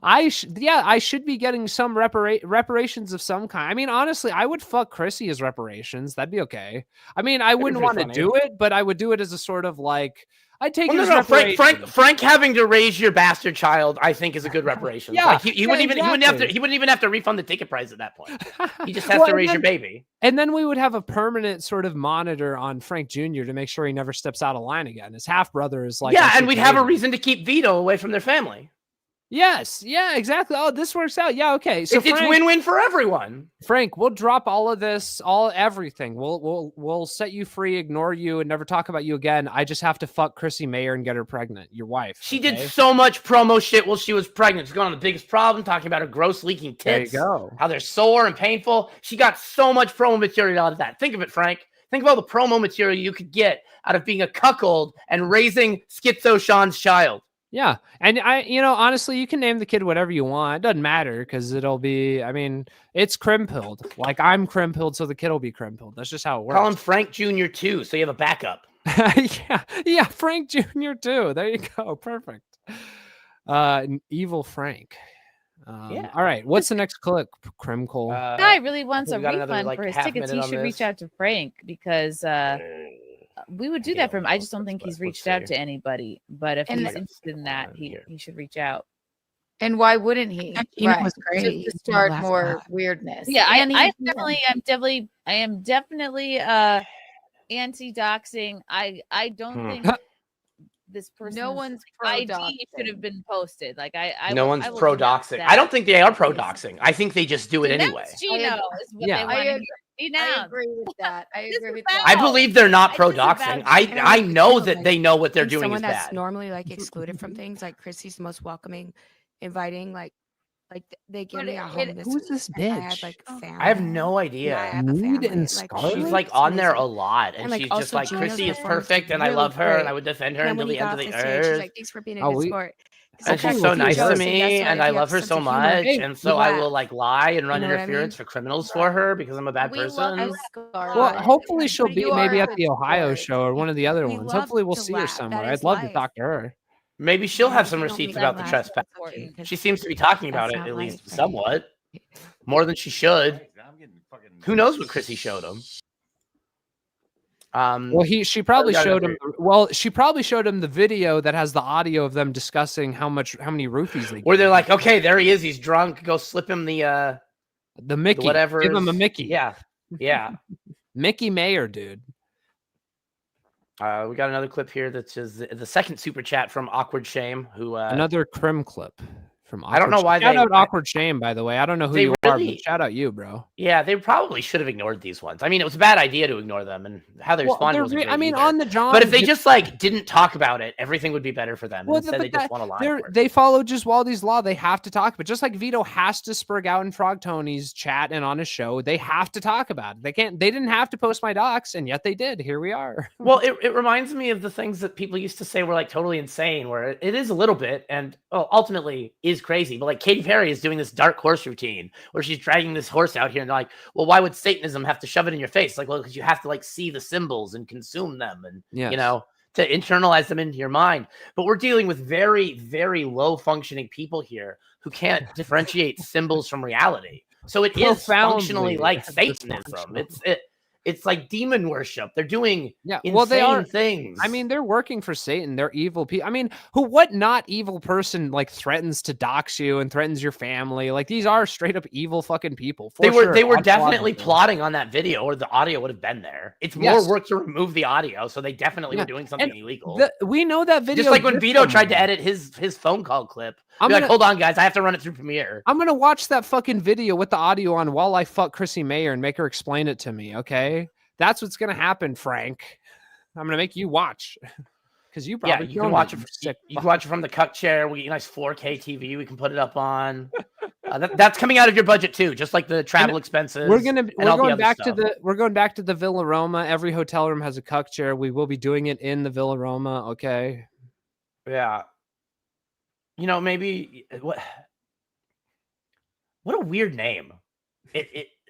Speaker 4: I should be getting some reparations of some kind. I mean, honestly, I would fuck Chrissy as reparations. That'd be okay. I mean, I wouldn't want to do it, but I would do it as a sort of like, I'd take it as reparations.
Speaker 5: Frank having to raise your bastard child, I think, is a good reparation.
Speaker 4: Yeah,
Speaker 5: like he wouldn't even have to refund the ticket price at that point. He just has to raise your baby.
Speaker 4: And then we would have a permanent sort of monitor on Frank Jr. to make sure he never steps out of line again. His half brother is like,
Speaker 5: and we'd have a reason to keep Vito away from their family.
Speaker 4: Yes, yeah, exactly. Oh, this works out. Yeah, okay. So
Speaker 5: it's win-win for everyone.
Speaker 4: Frank, we'll drop all of this, everything. We'll set you free, ignore you, and never talk about you again. I just have to fuck Chrissy Mayer and get her pregnant. Your wife.
Speaker 5: She did so much promo shit while she was pregnant. She's going on the biggest problem, talking about her gross leaking tits.
Speaker 4: There you go.
Speaker 5: How they're sore and painful. She got so much promo material out of that. Think of it, Frank. Think of all the promo material you could get out of being a cuckold and raising Schizo Sean's child.
Speaker 4: Yeah. And honestly, you can name the kid whatever you want. It doesn't matter because it'll be, I mean, it's crim-pilled. Like I'm crim-pilled, so the kid will be crim-pilled. That's just how it works.
Speaker 5: Call him Frank Jr. too, so you have a backup.
Speaker 4: yeah, Frank Jr. too. There you go. Perfect. Evil Frank.
Speaker 5: Yeah.
Speaker 4: All right. What's the next clip, Crimcole?
Speaker 8: Guy really wants a
Speaker 5: we got
Speaker 8: refund
Speaker 5: another, like,
Speaker 8: for his
Speaker 5: half
Speaker 8: tickets. He
Speaker 5: minute on
Speaker 8: should reach
Speaker 5: this.
Speaker 8: out to Frank because we would do that for him. I just don't think he's reached out to anybody. But if he's interested in that, he should reach out.
Speaker 9: And why wouldn't he?
Speaker 10: Tina was great.
Speaker 9: Just to start more weirdness.
Speaker 8: Yeah, I am definitely anti-doxing. I don't think this person's
Speaker 9: No one's
Speaker 8: ID should have been posted. Like
Speaker 5: no one's pro-doxing. I don't think they are pro-doxing. I think they just do it anyway.
Speaker 8: Gino is what they want to hear.
Speaker 9: I agree with that.
Speaker 5: I believe they're not pro-doxing. I know that they know what they're doing
Speaker 10: someone
Speaker 5: is
Speaker 10: that's
Speaker 5: bad.
Speaker 10: normally like excluded from things, like Chrissy's the most welcoming, inviting, like they give me a home.
Speaker 4: Who's this
Speaker 10: I had
Speaker 4: bitch?
Speaker 10: like family.
Speaker 5: I have no idea.
Speaker 10: Yeah, I have a
Speaker 4: Mood
Speaker 10: family.
Speaker 4: and
Speaker 10: Like,
Speaker 4: Scarlet?
Speaker 5: She's like on there a lot, and
Speaker 10: like,
Speaker 5: she's just
Speaker 10: also
Speaker 5: like,
Speaker 10: Gino's
Speaker 5: Chrissy is
Speaker 10: performance
Speaker 5: perfect, and I
Speaker 10: really
Speaker 5: love her,
Speaker 10: great.
Speaker 5: and I would defend her
Speaker 10: And then
Speaker 5: until
Speaker 10: when
Speaker 5: the
Speaker 10: he
Speaker 5: end
Speaker 10: got
Speaker 5: of
Speaker 10: off
Speaker 5: the
Speaker 10: the stage, she's
Speaker 5: earth.
Speaker 10: like, thanks for being a
Speaker 4: Oh,
Speaker 10: good
Speaker 4: we-
Speaker 10: sport.
Speaker 5: And
Speaker 10: Okay,
Speaker 5: she's so
Speaker 10: if you
Speaker 5: nice
Speaker 10: show
Speaker 5: to
Speaker 10: us,
Speaker 5: me,
Speaker 10: that's why
Speaker 5: and
Speaker 10: if
Speaker 5: I
Speaker 10: you have
Speaker 5: love her
Speaker 10: sense
Speaker 5: so
Speaker 10: of humor,
Speaker 5: much,
Speaker 4: Hey,
Speaker 5: and so I
Speaker 10: laugh.
Speaker 5: will like lie and run
Speaker 10: You know what I
Speaker 5: interference
Speaker 10: mean?
Speaker 5: for criminals for her because I'm a bad
Speaker 8: We love
Speaker 5: person.
Speaker 4: Well, hopefully she'll
Speaker 10: But
Speaker 4: be
Speaker 10: you
Speaker 4: maybe
Speaker 10: are
Speaker 4: at
Speaker 10: a
Speaker 4: the
Speaker 10: good
Speaker 4: Ohio
Speaker 10: sport.
Speaker 4: show or one of the other
Speaker 10: We
Speaker 4: ones.
Speaker 10: love
Speaker 4: Hopefully we'll
Speaker 10: to
Speaker 4: see her
Speaker 10: laugh.
Speaker 4: somewhere.
Speaker 10: That
Speaker 4: I'd
Speaker 10: is
Speaker 4: love to
Speaker 10: life.
Speaker 4: talk to her.
Speaker 5: Maybe she'll have
Speaker 10: Yeah,
Speaker 5: some
Speaker 10: you don't
Speaker 5: receipts
Speaker 10: make
Speaker 5: about the
Speaker 10: laugh.
Speaker 5: trespassing.
Speaker 10: Because
Speaker 5: She seems to be talking about it
Speaker 10: that's
Speaker 5: at
Speaker 10: not
Speaker 5: least
Speaker 10: life, right?
Speaker 5: somewhat, more than she should. Who knows what Chrissy showed him?
Speaker 4: Well, she probably
Speaker 5: got
Speaker 4: showed
Speaker 5: another-
Speaker 4: him. Well, she probably showed him the video that has the audio of them discussing how many roofies they.
Speaker 5: Where
Speaker 4: gave
Speaker 5: they're
Speaker 4: him.
Speaker 5: like, okay, there he is. He's drunk. Go slip him the
Speaker 4: Mickey,
Speaker 5: whatever.
Speaker 4: give him a Mickey.
Speaker 5: Yeah, yeah.
Speaker 4: Mickey Mayer, dude.
Speaker 5: We got another clip here that's just the second super chat from Awkward Shame, who
Speaker 4: Another crim clip from.
Speaker 5: I don't know why
Speaker 4: shout
Speaker 5: they-
Speaker 4: out Awkward Shame, by the way. I don't know who
Speaker 5: They
Speaker 4: you are,
Speaker 5: really-
Speaker 4: but shout out you, bro.
Speaker 5: yeah, they probably should have ignored these ones. I mean, it was a bad idea to ignore them, and how they responded wasn't great either.
Speaker 4: on the John.
Speaker 5: But if they just like didn't talk about it, everything would be better for them.
Speaker 4: Well,
Speaker 5: Instead, they just want to lie. for it.
Speaker 4: they follow Giswaldi's law. They have to talk. But just like Vito has to spurg out in Frog Tony's chat and on his show, they have to talk about it. They can't. They didn't have to post my docs, and yet they did. Here we are.
Speaker 5: Well, it reminds me of the things that people used to say were like totally insane, where it is a little bit, and ultimately is crazy. But like Katy Perry is doing this dark horse routine where she's dragging this horse out here, and they're like, well, why would Satanism have to shove it in your face? Like, well, because you have to like see the symbols and consume them, and
Speaker 4: Yes.
Speaker 5: you know, to internalize them into your mind. But we're dealing with very, very low functioning people here who can't differentiate symbols from reality. So it is functionally like Satanism. It's like demon worship. They're doing insane
Speaker 4: well, they are
Speaker 5: things.
Speaker 4: I mean, they're working for Satan. They're evil people. I mean, what not evil person like threatens to dox you and threatens your family? Like these are straight up evil fucking people.
Speaker 5: They were definitely plotting on that video, or the audio would have been there. It's more work to remove the audio, so they definitely were doing something illegal.
Speaker 4: We know that video.
Speaker 5: Just like when Vito tried to edit his phone call clip. I'm like, hold on, guys, I have to run it through Premiere.
Speaker 4: I'm gonna watch that fucking video with the audio on while I fuck Chrissy Mayer and make her explain it to me. Okay, that's what's gonna happen, Frank. I'm gonna make you watch because you probably
Speaker 5: you can watch it. You can watch it from the cuck chair. We get a nice 4K TV. We can put it up on. That's coming out of your budget too, just like the travel expenses.
Speaker 4: We're going back to the Villa Roma. Every hotel room has a cuck chair. We will be doing it in the Villa Roma. Okay.
Speaker 5: Yeah. You know, maybe what a weird name.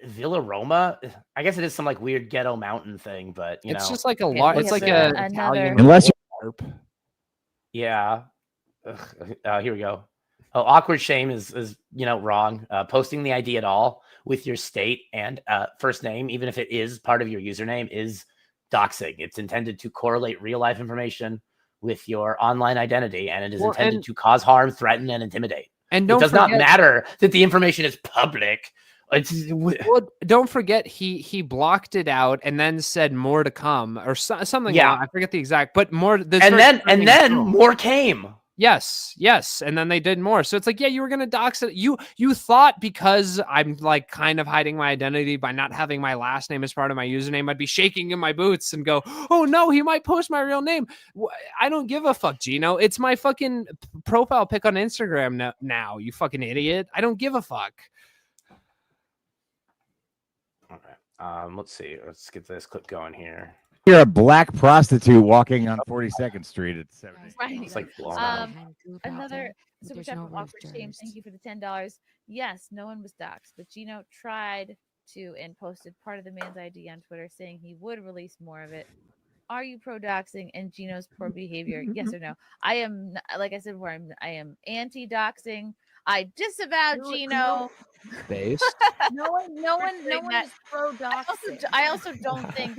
Speaker 5: Villa Roma. I guess it is some like weird ghetto mountain thing, but
Speaker 4: It's
Speaker 5: know,
Speaker 4: just like a
Speaker 8: Okay,
Speaker 4: lot.
Speaker 8: we
Speaker 4: It's
Speaker 8: have
Speaker 4: like
Speaker 8: a-
Speaker 4: a Italian
Speaker 7: Unless
Speaker 4: LARP.
Speaker 5: yeah. Here we go. Oh, awkward shame is wrong. Posting the ID at all with your state and first name, even if it is part of your username, is doxing. It's intended to correlate real life information with your online identity, and it is intended to cause harm, threaten, and intimidate.
Speaker 4: And
Speaker 5: it does not matter that the information is public.
Speaker 4: Well, don't forget he blocked it out and then said more to come or something.
Speaker 5: Yeah,
Speaker 4: I forget the exact, but more.
Speaker 5: And then more came.
Speaker 4: Yes, and then they did more. So it's like, yeah, you were gonna dox it. You thought because I'm like kind of hiding my identity by not having my last name as part of my username, I'd be shaking in my boots and go, oh no, he might post my real name. I don't give a fuck, Gino. It's my fucking profile pic on Instagram now. You fucking idiot. I don't give a fuck.
Speaker 5: Okay. Let's see. Let's get this clip going here.
Speaker 11: You're a black prostitute walking on 42nd Street at 7.
Speaker 8: Right.
Speaker 5: It's like
Speaker 8: Another super chat from Awkward Shame. Thank you for the $10. Yes, no one was doxxed, but Gino tried to and posted part of the man's ID on Twitter saying he would release more of it. Are you pro doxing and Gino's poor behavior? Yes or no? I am, like I said before, I am anti doxing. I disavow Gino.
Speaker 4: Based.
Speaker 9: No one is pro doxing.
Speaker 8: I also don't think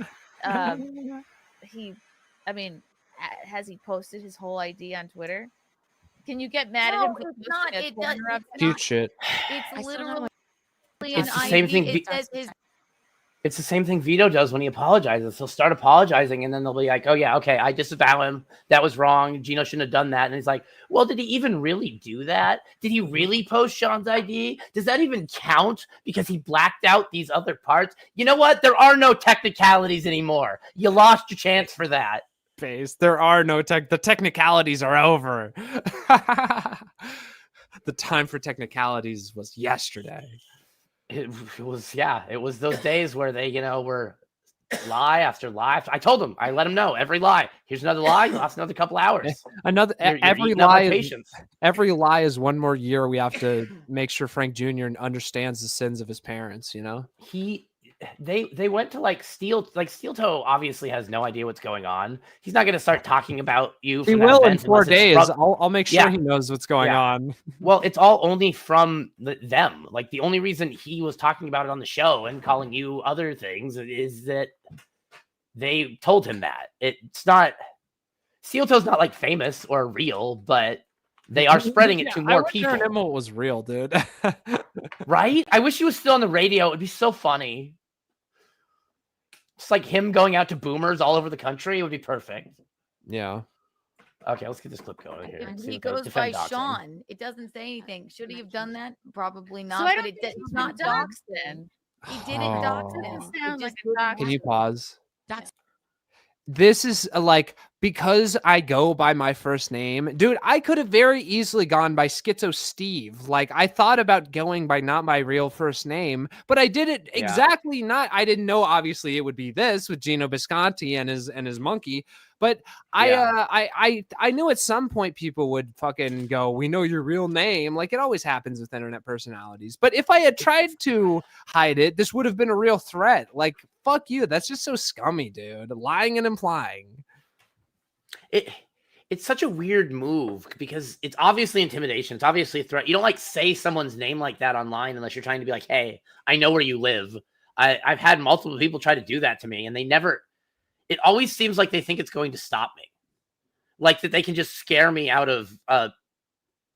Speaker 8: has he posted his whole ID on Twitter? Can you get mad at him?
Speaker 9: It's not.
Speaker 4: Cute shit.
Speaker 9: It's literally
Speaker 5: it's the same thing. It's the same thing Vito does when he apologizes. He'll start apologizing, and then they'll be like, "Oh yeah, okay, I disavow him. That was wrong. Gino shouldn't have done that." And he's like, "Well, did he even really do that? Did he really post Sean's ID? Does that even count? Because he blacked out these other parts. You know what? There are no technicalities anymore. You lost your chance for that."
Speaker 4: Face. There are no the technicalities are over. The time for technicalities was yesterday.
Speaker 5: It was those days where they, were lie after lie. I told him, I let him know every lie. Here's another lie. You lost another couple hours.
Speaker 4: Every lie is one more year. We have to make sure Frank Jr. understands the sins of his parents.
Speaker 5: They went to Steel Toe obviously has no idea what's going on. He's not going to start talking about you.
Speaker 4: He will in 4 days. I'll make sure he knows what's going on.
Speaker 5: Well, it's all only from them. Like the only reason he was talking about it on the show and calling you other things is that they told him that. It's not Steel Toe's not like famous or real, but they are spreading it to more people.
Speaker 4: I wish Aaron was real, dude.
Speaker 5: Right? I wish he was still on the radio. It'd be so funny. It's like him going out to boomers all over the country. It would be perfect.
Speaker 4: Yeah.
Speaker 5: Okay, let's get this clip going here.
Speaker 9: And he goes by Sean. It doesn't say anything. Should he have done that? Probably not.
Speaker 8: So I
Speaker 9: but
Speaker 8: don't
Speaker 9: it's not doxed then. He didn't dox him.
Speaker 8: Sound like a dox.
Speaker 4: Can you pause?
Speaker 9: That's
Speaker 4: This is because I go by my first name, dude. I could have very easily gone by Schizo Steve. Like I thought about going by not my real first name, but I did it exactly not. I didn't know obviously it would be this with Gino Bisconti and his monkey. But I knew at some point people would fucking go, we know your real name. Like it always happens with internet personalities. But if I had tried to hide it, this would have been a real threat. Like, fuck you. That's just so scummy, dude. Lying and implying.
Speaker 5: It's such a weird move because it's obviously intimidation. It's obviously a threat. You don't say someone's name like that online unless you're trying to be like, hey, I know where you live. I've had multiple people try to do that to me and they never. It always seems like they think it's going to stop me. Like that they can just scare me out of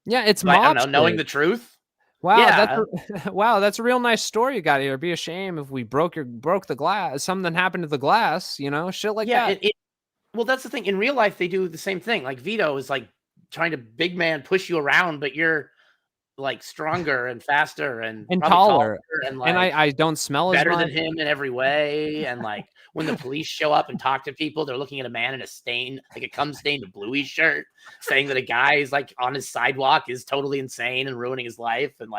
Speaker 4: it's
Speaker 5: I don't know, knowing the truth.
Speaker 4: Wow,
Speaker 5: yeah.
Speaker 4: That's a real nice story you got here. It'd be a shame if we broke the glass. Something happened to the glass, shit like that.
Speaker 5: Well, that's the thing. In real life, they do the same thing. Like Vito is trying to big man push you around, but you're stronger and faster and
Speaker 4: taller and I don't smell as
Speaker 5: better than him in every way. And when the police show up and talk to people, they're looking at a man in a stain, like a cum stained bluey shirt, saying that a guy is on his sidewalk is totally insane and ruining his life. And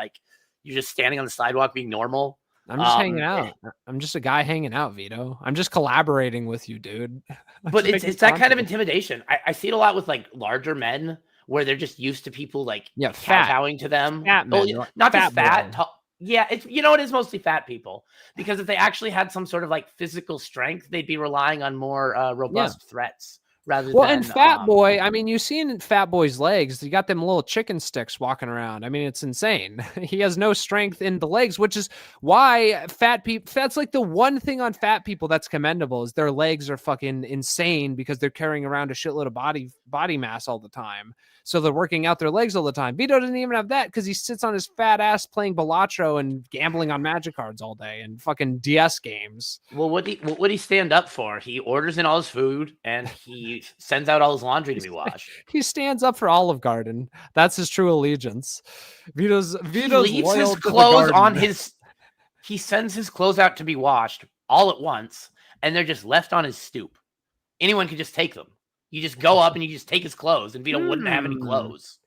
Speaker 5: you're just standing on the sidewalk being normal.
Speaker 4: I'm just hanging out. I'm just a guy hanging out, Vito. I'm just collaborating with you, dude.
Speaker 5: But it's that kind of intimidation. I see it a lot with larger men where they're just used to people
Speaker 4: fat
Speaker 5: kowtowing to them.
Speaker 4: Fat men,
Speaker 5: not just fat, Yeah, it's it is mostly fat people, because if they actually had some sort of like physical strength, they'd be relying on more robust threats rather
Speaker 4: Well,
Speaker 5: than
Speaker 4: and Fat Boy, I mean, you've seen Fat Boy's legs. You got them little chicken sticks walking around. I mean, it's insane. He has no strength in the legs, which is why fat people, that's like the one thing on fat people that's commendable is their legs are fucking insane because they're carrying around a shitload of body mass all the time. So they're working out their legs all the time. Vito doesn't even have that because he sits on his fat ass playing Balatro and gambling on magic cards all day and fucking DS games.
Speaker 5: Well, what would he stand up for? He orders in all his food and he sends out all his laundry to be washed.
Speaker 4: He stands up for Olive Garden. That's his true allegiance. Vito's
Speaker 5: He leaves his clothes on his. He sends his clothes out to be washed all at once, and they're just left on his stoop. Anyone could just take them. You just go up and you just take his clothes, and Vito wouldn't have any clothes.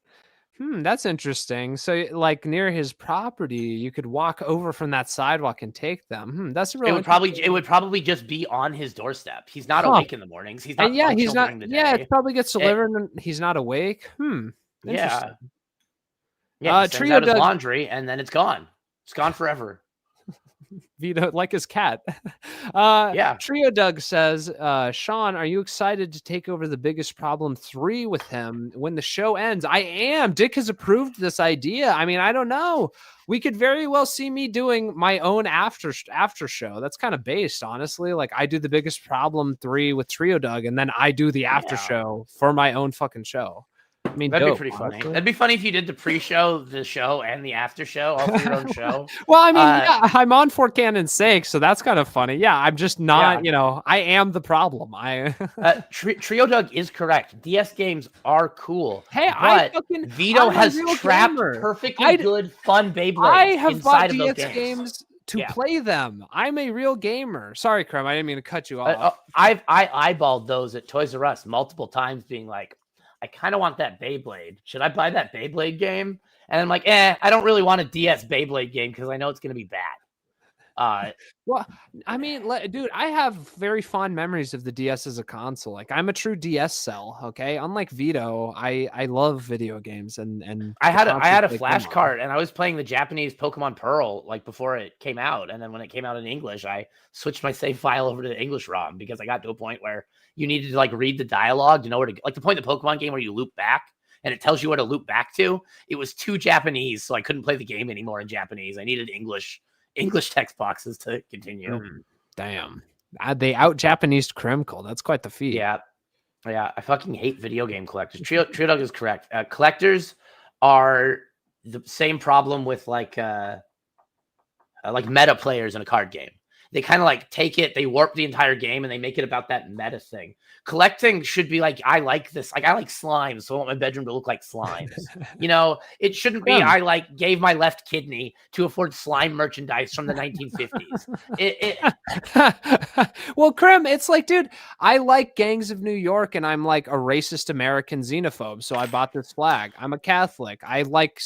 Speaker 4: That's interesting. So, like near his property, you could walk over from that sidewalk and take them. That's really.
Speaker 5: It would probably just be on his doorstep. He's not awake in the mornings. He's not.
Speaker 4: And yeah, he's not.
Speaker 5: During the day.
Speaker 4: Yeah, it probably gets delivered, and he's not awake.
Speaker 5: Yeah. Yeah. He sends out his laundry, and then it's gone. It's gone forever.
Speaker 4: Vito, like his cat.
Speaker 5: Yeah.
Speaker 4: Trio Doug says, Sean, are you excited to take over the Biggest Problem 3 with him when the show ends? I am. Dick has approved this idea. I mean, I don't know. We could very well see me doing my own after show. That's kind of based, honestly. Like I do the Biggest Problem 3 with Trio Doug, and then I do the after show for my own fucking show. I mean,
Speaker 5: that'd be pretty funny. That'd be funny if you did the pre-show, the show, and the after show all for your own show.
Speaker 4: Well, I mean, yeah, I'm on for canon's sake, so that's kind of funny. Yeah, I'm just not, I am the problem.
Speaker 5: Trio Doug is correct. DS games are cool.
Speaker 4: Hey,
Speaker 5: Vito has trapped perfectly good, fun Beyblades
Speaker 4: I have
Speaker 5: inside
Speaker 4: bought
Speaker 5: of those
Speaker 4: DS
Speaker 5: games
Speaker 4: to play them. I'm a real gamer. Sorry, Krem, I didn't mean to cut you off.
Speaker 5: I eyeballed those at Toys R Us multiple times, being like, I kind of want that Beyblade. Should I buy that Beyblade game? And I'm like, I don't really want a DS Beyblade game because I know it's going to be bad.
Speaker 4: Well, I mean, dude, I have very fond memories of the DS as a console. Like, I'm a true DS cell. Okay, unlike Vito, I love video games and
Speaker 5: I had a flash card and I was playing the Japanese Pokemon Pearl like before it came out, and then when it came out in English, I switched my save file over to the English ROM because I got to a point where you needed to like read the dialogue to know where to, like the point of the Pokemon game where you loop back and it tells you where to loop back to. It was too Japanese, so I couldn't play the game anymore in Japanese. I needed English text boxes to continue.
Speaker 4: Damn. They out Japanesed Kremkel. That's quite the feat.
Speaker 5: Yeah. I fucking hate video game collectors. Trio Dog is correct. Collectors are the same problem with like meta players in a card game. They kind of like take it, they warp the entire game, and they make it about that meta thing. Collecting should be like, I like this. Like, I like slimes, so I want my bedroom to look like slimes. It shouldn't be, I like gave my left kidney to afford slime merchandise from the 1950s.
Speaker 4: Well, Krem, it's like, dude, I like Gangs of New York, and I'm like a racist American xenophobe, so I bought this flag. I'm a Catholic. I like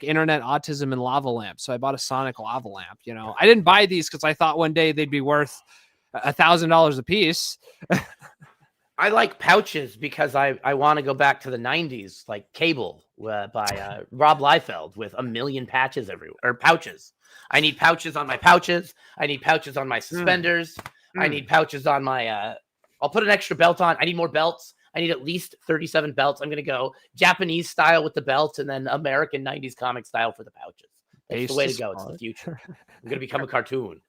Speaker 4: internet autism and lava lamps, so I bought a Sonic lava lamp. I didn't buy these because I thought one day they'd be worth $1,000 a piece.
Speaker 5: I like pouches because I want to go back to the 90s, like Cable by Rob Liefeld with a million patches everywhere, or pouches. I need pouches on my pouches. I need pouches on my suspenders. I need pouches on my, I'll put an extra belt on. I need more belts. I need at least 37 belts. I'm going to go Japanese style with the belts and then American 90s comic style for the pouches. That's the way to go. It's the future. I'm going to become a cartoon.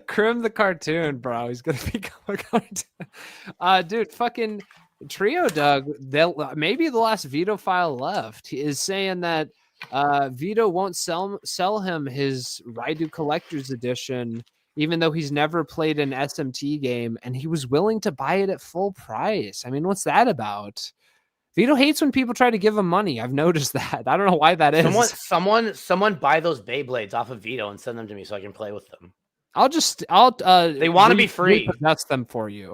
Speaker 4: Krim the cartoon, bro. He's going to become a cartoon. Dude, fucking Trio Doug, maybe the last Vito file left is saying that Vito won't sell him his Raidu Collector's Edition, even though he's never played an SMT game, and he was willing to buy it at full price. I mean, what's that about? Vito hates when people try to give him money. I've noticed that. I don't know why that is.
Speaker 5: Someone buy those Beyblades off of Vito and send them to me so I can play with them.
Speaker 4: They
Speaker 5: want to be free.
Speaker 4: That's them for you.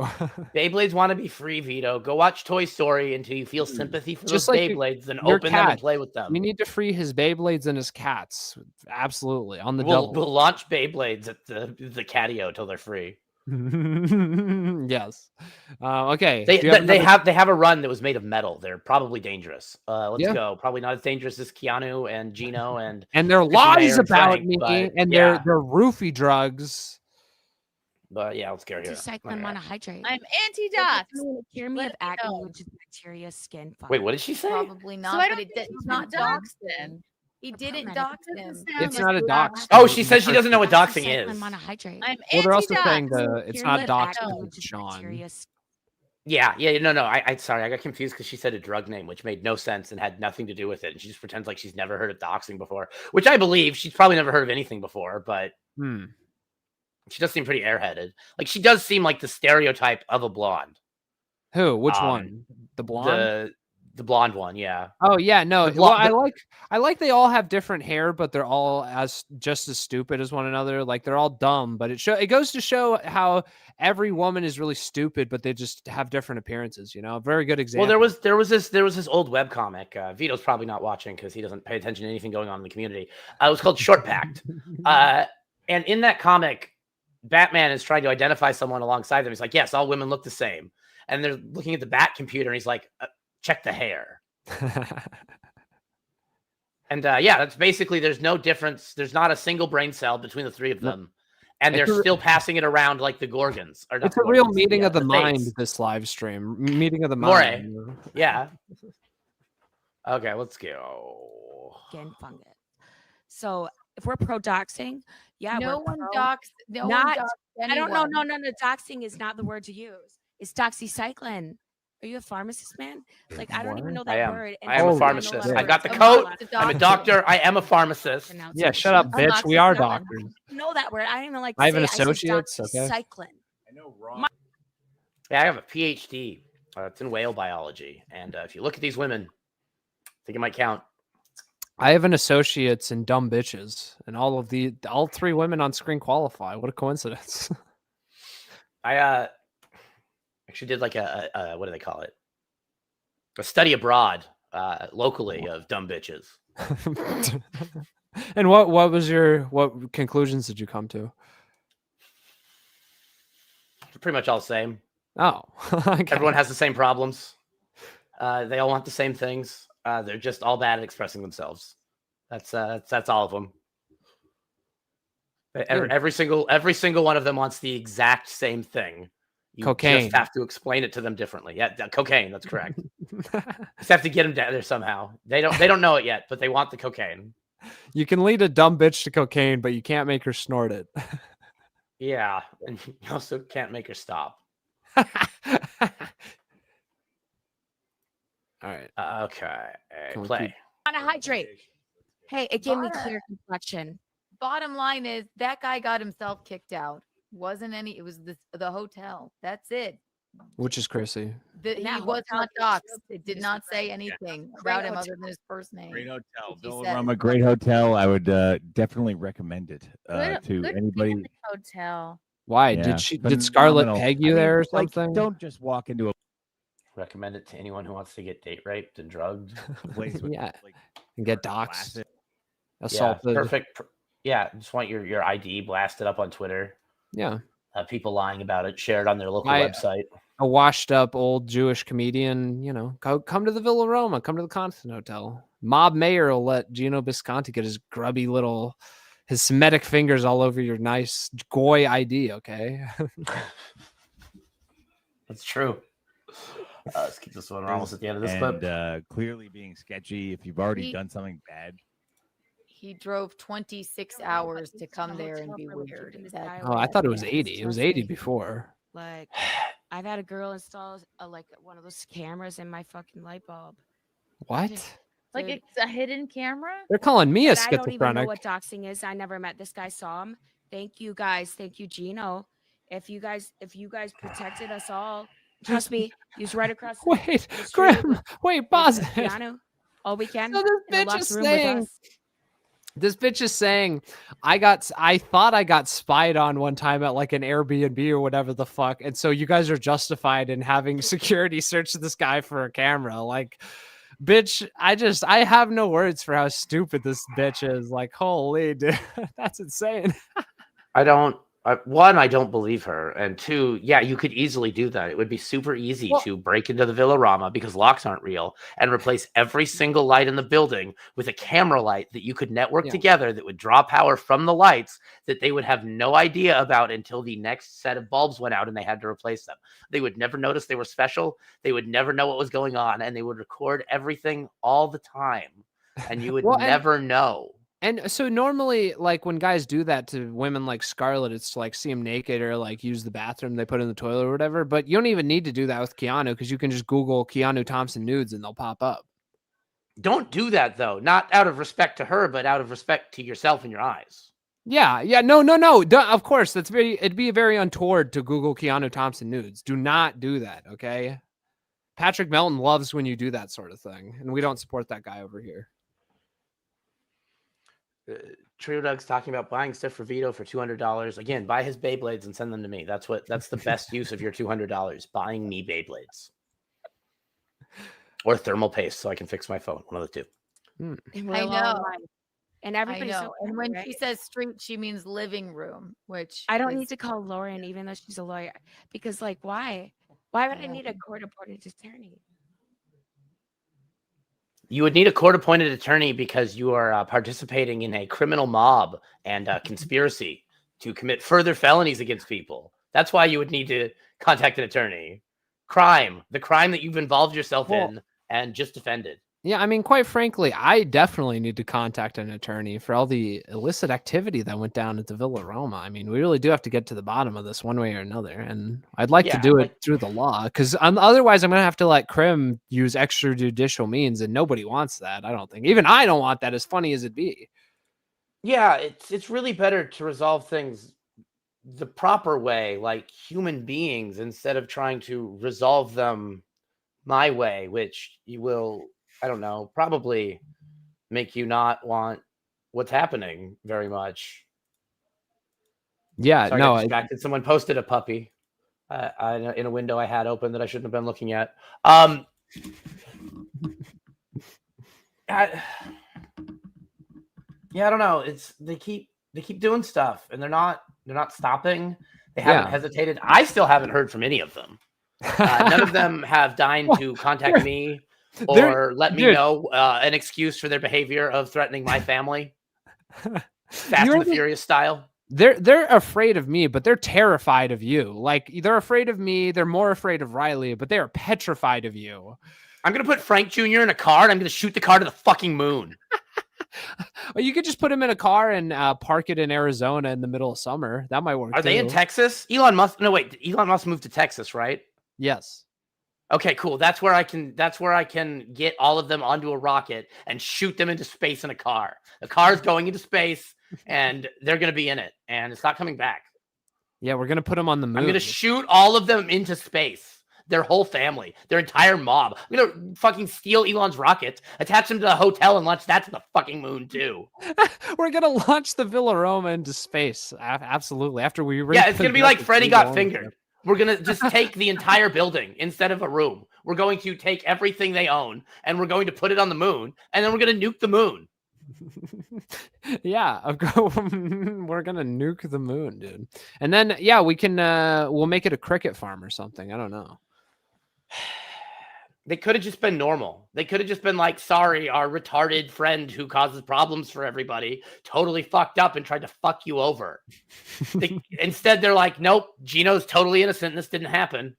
Speaker 5: Beyblades want to be free, Vito. Go watch Toy Story until you feel sympathy for those Beyblades, then open them and play with them.
Speaker 4: We need to free his Beyblades and his cats. Absolutely. On the
Speaker 5: double.
Speaker 4: double.
Speaker 5: We'll launch Beyblades at the catio till they're free.
Speaker 4: Yes. Okay.
Speaker 5: They
Speaker 4: Do you have
Speaker 5: they
Speaker 4: another-
Speaker 5: have a run that was made of metal. They're probably dangerous. Let's
Speaker 4: Yeah.
Speaker 5: go. Probably not as dangerous as Keanu and Gino and
Speaker 4: there
Speaker 5: Christian
Speaker 4: lies
Speaker 5: Mayer and
Speaker 4: about
Speaker 5: Frank,
Speaker 4: me,
Speaker 5: but
Speaker 4: and
Speaker 5: yeah.
Speaker 4: they're roofie drugs.
Speaker 5: But yeah, let's go here.
Speaker 10: Anticycline monohydrate.
Speaker 8: I'm anti-dox.
Speaker 10: Cure me
Speaker 8: Let
Speaker 10: of
Speaker 8: me
Speaker 10: acne,
Speaker 8: know.
Speaker 10: which is bacteria, skin.
Speaker 5: Wait, what did she say?
Speaker 9: Probably
Speaker 8: So
Speaker 9: not,
Speaker 8: I
Speaker 9: but
Speaker 8: don't think
Speaker 9: it's
Speaker 8: she's
Speaker 9: not
Speaker 8: doxed
Speaker 9: doxed.
Speaker 8: then.
Speaker 9: He didn't
Speaker 10: It
Speaker 9: dox
Speaker 8: Doesn't
Speaker 9: him.
Speaker 8: sound
Speaker 4: It's
Speaker 8: like
Speaker 4: not a
Speaker 8: good
Speaker 4: dox.
Speaker 5: Oh, she says she doesn't know what doxing
Speaker 10: Anticycline
Speaker 5: is.
Speaker 10: monohydrate.
Speaker 8: I'm
Speaker 4: Well, they're also
Speaker 8: anti-dox.
Speaker 4: saying it's
Speaker 10: Cure
Speaker 4: not
Speaker 10: me of
Speaker 4: dox,
Speaker 10: acne, which is
Speaker 4: Sean.
Speaker 10: bacteria,
Speaker 5: Yeah, no. I sorry, I got confused because she said a drug name, which made no sense and had nothing to do with it. And she just pretends like she's never heard of doxing before, which I believe she's probably never heard of anything before, but she does seem pretty airheaded. Like she does seem like the stereotype of a blonde.
Speaker 4: Who? Which one? The blonde?
Speaker 5: The blonde one, yeah.
Speaker 4: Oh yeah, no.
Speaker 5: The
Speaker 4: Well,
Speaker 5: blo-
Speaker 4: I like they all have different hair, but they're all just as stupid as one another. Like they're all dumb, but it goes to show how every woman is really stupid, but they just have different appearances. You know, very good example.
Speaker 5: Well, there was this old webcomic. Vito's probably not watching because he doesn't pay attention to anything going on in the community. It was called Short Packed, and in that comic, Batman is trying to identify someone alongside them. He's like, "Yes, all women look the same," and they're looking at the Bat computer, and he's like, "Check the hair." And yeah, that's basically there's no difference. There's not a single brain cell between the three of them, and they're still passing it around like the Gorgons. Or not
Speaker 4: It's
Speaker 5: the
Speaker 4: a real
Speaker 5: Gorgons,
Speaker 4: meeting of the mind.
Speaker 5: Fates.
Speaker 4: This live stream, meeting of the
Speaker 5: More.
Speaker 4: mind.
Speaker 5: Yeah. Okay, let's go.
Speaker 10: skin fungus. So if we're pro doxing, yeah,
Speaker 9: No
Speaker 10: we're
Speaker 9: one
Speaker 10: pro.
Speaker 9: doxed. No
Speaker 10: Not-
Speaker 9: one doxed
Speaker 10: I don't know.
Speaker 9: anyone.
Speaker 10: No. Doxing is not the word to use. It's doxycycline. Are you a pharmacist, man? Like I don't even know that
Speaker 5: I am.
Speaker 10: word.
Speaker 5: I am a
Speaker 10: know
Speaker 5: pharmacist.
Speaker 10: lot of
Speaker 5: I got the
Speaker 10: words.
Speaker 5: coat.
Speaker 9: The
Speaker 5: I'm a
Speaker 9: doctor.
Speaker 5: doctor. I am a pharmacist.
Speaker 4: Yeah, shut up,
Speaker 10: Pronunciation.
Speaker 4: bitch. We are
Speaker 8: Amoxicillin.
Speaker 4: doctors.
Speaker 10: I know that word. I don't even like.
Speaker 4: I have an
Speaker 10: say it.
Speaker 4: associate's,
Speaker 10: I
Speaker 4: okay.
Speaker 10: say doxycycline.
Speaker 11: I know wrong.
Speaker 5: Yeah, I have a PhD. It's in whale biology. And if you look at these women, I think it might count.
Speaker 4: I have an associate's in dumb bitches, and all three women on screen qualify. What a coincidence!
Speaker 5: I actually did like a what do they call it? A study abroad locally of dumb bitches.
Speaker 4: And what conclusions did you come to?
Speaker 5: Pretty much all the same.
Speaker 4: Oh, okay.
Speaker 5: Everyone has the same problems. They all want the same things. They're just all bad at expressing themselves. That's all of them. Every single one of them wants the exact same thing. You
Speaker 4: Cocaine.
Speaker 5: just have to explain it to them differently. Yeah, cocaine. That's correct. Just have to get them down there somehow. They don't know it yet, but they want the cocaine.
Speaker 4: You can lead a dumb bitch to cocaine, but you can't make her snort it.
Speaker 5: Yeah, and you also can't make her stop.
Speaker 4: All right.
Speaker 5: Okay.
Speaker 4: Can we
Speaker 5: Play.
Speaker 4: keep-
Speaker 10: Monohydrate. Hey, it gave me clear complexion.
Speaker 9: Bottom line is that guy got himself kicked out. Wasn't any. It was the hotel. That's it.
Speaker 4: Which is Chrissy.
Speaker 9: He
Speaker 10: That
Speaker 9: was
Speaker 10: hotel
Speaker 9: not
Speaker 10: is
Speaker 9: doxxed. It did not say anything about him other than his first name.
Speaker 11: Great hotel.
Speaker 9: He said-
Speaker 11: Villarama, great hotel. I would definitely recommend it
Speaker 8: Good-
Speaker 11: to
Speaker 8: good
Speaker 11: anybody.
Speaker 8: family hotel.
Speaker 4: Why
Speaker 11: Yeah,
Speaker 4: did Scarlett
Speaker 11: phenomenal.
Speaker 4: peg you
Speaker 11: I mean,
Speaker 4: there or
Speaker 11: like,
Speaker 4: something?
Speaker 11: don't just walk into a
Speaker 5: Recommend it to anyone who wants to get date raped and drugged.
Speaker 11: place with
Speaker 4: Yeah.
Speaker 11: like
Speaker 4: And get
Speaker 11: glass
Speaker 4: doxxed,
Speaker 11: in-
Speaker 4: assaulted.
Speaker 5: Yeah, perfect. Yeah, just want your ID blasted up on Twitter.
Speaker 4: Yeah.
Speaker 5: People lying about it, shared on their local
Speaker 4: I-
Speaker 5: website.
Speaker 4: A washed up old Jewish comedian, come to the Villa Roma, come to the Constant Hotel. Mob Mayor will let Gino Bisconti get his grubby his Semitic fingers all over your nice goy ID, okay?
Speaker 5: That's true. Let's keep this one. We're almost at the end of this clip.
Speaker 11: and clearly being sketchy. If you've already
Speaker 9: He-
Speaker 11: done something bad,
Speaker 9: He drove 26 hours to come there and be weird. That-
Speaker 4: Oh, I thought it was 80. It was 80 before.
Speaker 10: Like, I've had a girl install like one of those cameras in my fucking light bulb.
Speaker 4: What?
Speaker 8: Like
Speaker 10: Dude.
Speaker 8: it's a hidden camera.
Speaker 4: They're calling me a
Speaker 10: But I don't even know
Speaker 4: schizophrenic.
Speaker 10: what doxing is. I never met this guy. Saw him. Thank you guys. Thank you, Gino. If you guys protected us all, trust me, he was right across.
Speaker 4: Wait,
Speaker 10: the street
Speaker 4: Graham,
Speaker 10: with-
Speaker 4: wait,
Speaker 10: with
Speaker 4: pause it.
Speaker 10: Keanu all weekend.
Speaker 4: So this
Speaker 10: in a
Speaker 4: bitch
Speaker 10: locked
Speaker 4: is
Speaker 10: room with
Speaker 4: saying,
Speaker 10: us.
Speaker 4: this bitch is saying, I thought I got spied on one time at like an Airbnb or whatever the fuck. And so you guys are justified in having security search this guy for a camera. Like, bitch, I have no words for how stupid this bitch is. Like, holy dude, that's insane.
Speaker 5: I don't One, I don't believe her, and two, yeah, you could easily do that. It would be super easy to break into the Villarama because locks aren't real and replace every single light in the building with a camera light that you could network together that would draw power from the lights that they would have no idea about until the next set of bulbs went out and they had to replace them. They would never notice they were special. They would never know what was going on, and they would record everything all the time, and you would never know.
Speaker 4: And so normally, like when guys do that to women like Scarlett, it's to like see them naked or like use the bathroom they put in the toilet or whatever. But you don't even need to do that with Keanu because you can just Google Keanu Thompson nudes and they'll pop up.
Speaker 5: Don't do that though, not out of respect to her, but out of respect to yourself and your eyes.
Speaker 4: Yeah, no. Of course, it'd be very untoward to Google Keanu Thompson nudes. Do not do that, okay? Patrick Melton loves when you do that sort of thing, and we don't support that guy over here.
Speaker 5: Trio Doug's talking about buying stuff for Vito for $200. Again, buy his Beyblades and send them to me. That's the best use of your $200. Buying me Beyblades or thermal paste so I can fix my phone. One of the two.
Speaker 9: I know.
Speaker 10: And everybody's
Speaker 9: I know.
Speaker 10: so
Speaker 9: And when
Speaker 10: right?
Speaker 9: she says street, she means living room, which
Speaker 10: I don't need to call Lauren, even though she's a lawyer, because like, why? Why would I need a court-appointed attorney?
Speaker 5: You would need a court-appointed attorney because you are participating in a criminal mob and conspiracy to commit further felonies against people. That's why you would need to contact an attorney. The crime that you've involved yourself in and just defended.
Speaker 4: Yeah, I mean, quite frankly, I definitely need to contact an attorney for all the illicit activity that went down at the Villarama. I mean, we really do have to get to the bottom of this one way or another, and I'd like to do it through the law because otherwise I'm going to have to let Krim use extrajudicial means, and nobody wants that. I don't think. Even I don't want that, as funny as it be.
Speaker 5: Yeah, it's really better to resolve things the proper way, like human beings, instead of trying to resolve them my way, which you will... I don't know, probably make you not want what's happening very much.
Speaker 4: Yeah,
Speaker 5: Sorry,
Speaker 4: no.
Speaker 5: I got distracted. Someone posted a puppy in a window I had open that I shouldn't have been looking at. Yeah, I don't know. They keep doing stuff, and they're not stopping. They haven't hesitated. I still haven't heard from any of them. None of them have deigned to contact me. Or let me know an excuse for their behavior of threatening my family. Fast and the Furious style.
Speaker 4: They're afraid of me, but they're terrified of you. Like, they're afraid of me. They're more afraid of Riley, but they are petrified of you.
Speaker 5: I'm going to put Frank Jr. in a car, and I'm going to shoot the car to the fucking moon.
Speaker 4: Well, you could just put him in a car and park it in Arizona in the middle of summer. That might work.
Speaker 5: Are they in Texas? Elon Musk moved to Texas, right?
Speaker 4: Yes.
Speaker 5: Okay, cool. That's where I can get all of them onto a rocket and shoot them into space in a car. The car is going into space, and they're going to be in it, and it's not coming back.
Speaker 4: Yeah, we're going to put them on the moon.
Speaker 5: I'm going to shoot all of them into space. Their whole family, their entire mob. I'm going to fucking steal Elon's rocket, attach them to the hotel, and launch that to the fucking moon, too.
Speaker 4: We're going to launch the Villaroma into space. Absolutely. After we...
Speaker 5: Yeah, it's going to be like Freddy Got Fingered. We're going to just take the entire building instead of a room. We're going to take everything they own and we're going to put it on the moon, and then we're going to nuke the moon.
Speaker 4: Yeah, we're going to nuke the moon, dude. And then, we can, we'll make it a cricket farm or something. I don't know.
Speaker 5: They could have just been normal. They could have just been like, sorry, our retarded friend who causes problems for everybody totally fucked up and tried to fuck you over. Instead, they're like, nope, Gino's totally innocent. This didn't happen.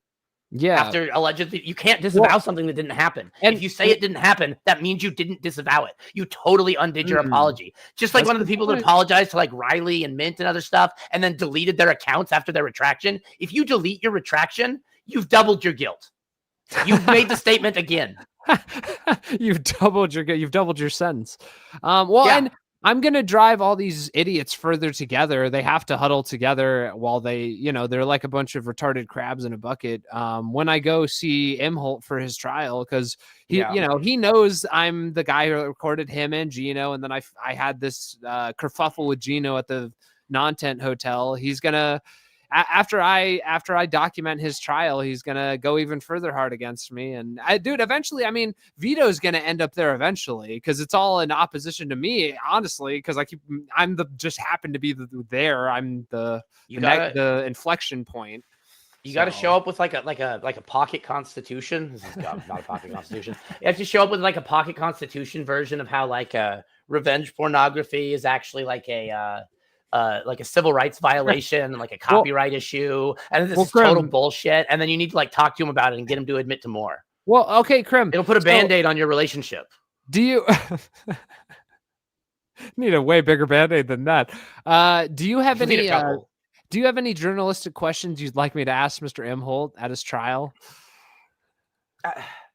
Speaker 4: Yeah.
Speaker 5: After allegedly, you can't disavow something that didn't happen. And if you say it didn't happen, that means you didn't disavow it. You totally undid your apology. Just like one of the people that apologized to like Riley and Mint and other stuff and then deleted their accounts after their retraction. If you delete your retraction, you've doubled your guilt. You've made the statement again.
Speaker 4: You've doubled your sentence. And I'm going to drive all these idiots further together. They have to huddle together while they, they're like a bunch of retarded crabs in a bucket. When I go see Imholt for his trial, because he knows I'm the guy who recorded him and Gino. And then I had this kerfuffle with Gino at the non-tent hotel. He's going to, after I document his trial, he's gonna go even further hard against me. And dude, eventually, I mean, Vito's gonna end up there eventually because it's all in opposition to me, honestly. Because I'm just happen to be there. I'm the inflection point.
Speaker 5: You got to show up with like a pocket constitution. This is not a pocket constitution. You have to show up with like a pocket constitution version of how like revenge pornography is actually like a civil rights violation, like a copyright issue, and this is total bullshit. And then you need to like talk to him about it and get him to admit to more.
Speaker 4: Well, okay, Krim.
Speaker 5: It'll put a Band-Aid on your relationship.
Speaker 4: Do you need a way bigger Band-Aid than that? Do you have any? Do you have any journalistic questions you'd like me to ask Mr. Imholt at his trial?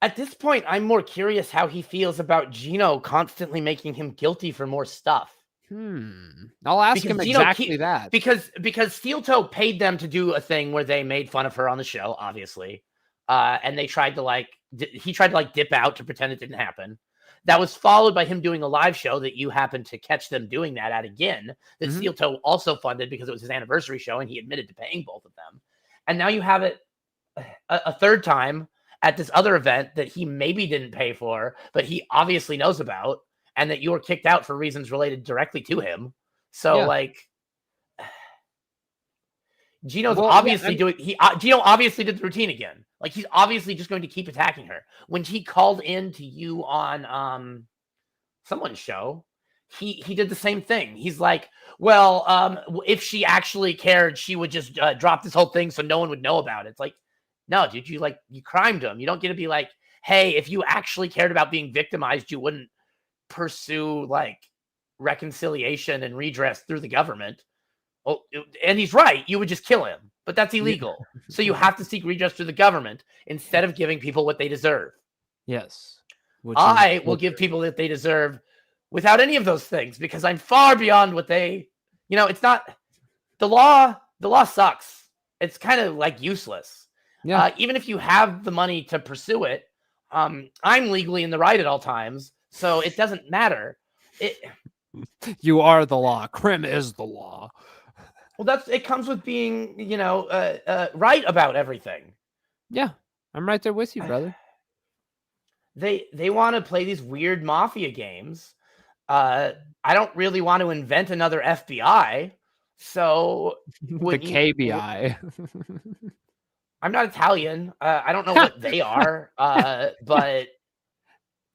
Speaker 5: At this point, I'm more curious how he feels about Gino constantly making him guilty for more stuff.
Speaker 4: I'll ask him exactly that.
Speaker 5: Because Steel Toe paid them to do a thing where they made fun of her on the show, obviously. And they tried to he tried to dip out to pretend it didn't happen. That was followed by him doing a live show that you happened to catch them doing that at again, that Steel Toe also funded because it was his anniversary show and he admitted to paying both of them. And now you have it a third time at this other event that he maybe didn't pay for, but he obviously knows about, and that you were kicked out for reasons related directly to him. So Gino's obviously Gino obviously did the routine again. Like, he's obviously just going to keep attacking her. When he called in to you on someone's show, he did the same thing. He's like, well, if she actually cared, she would just drop this whole thing so no one would know about it. It's like, no, dude, you crimed him. You don't get to be like, hey, if you actually cared about being victimized, you wouldn't pursue reconciliation and redress through the government. Oh, and he's right. You would just kill him, but that's illegal. So you have to seek redress through the government instead of giving people what they deserve.
Speaker 4: Yes.
Speaker 5: I will give people what they deserve without any of those things because I'm far beyond what they, it's not the law. The law sucks. It's kind of useless.
Speaker 4: Yeah.
Speaker 5: Even if you have the money to pursue it, I'm legally in the right at all times. So it doesn't matter.
Speaker 4: You are the law. Krim is the law.
Speaker 5: Well, it comes with being, right about everything.
Speaker 4: Yeah, I'm right there with you, brother.
Speaker 5: They want to play these weird mafia games. I don't really want to invent another FBI. So
Speaker 4: the KBI.
Speaker 5: I'm not Italian. I don't know what they are. But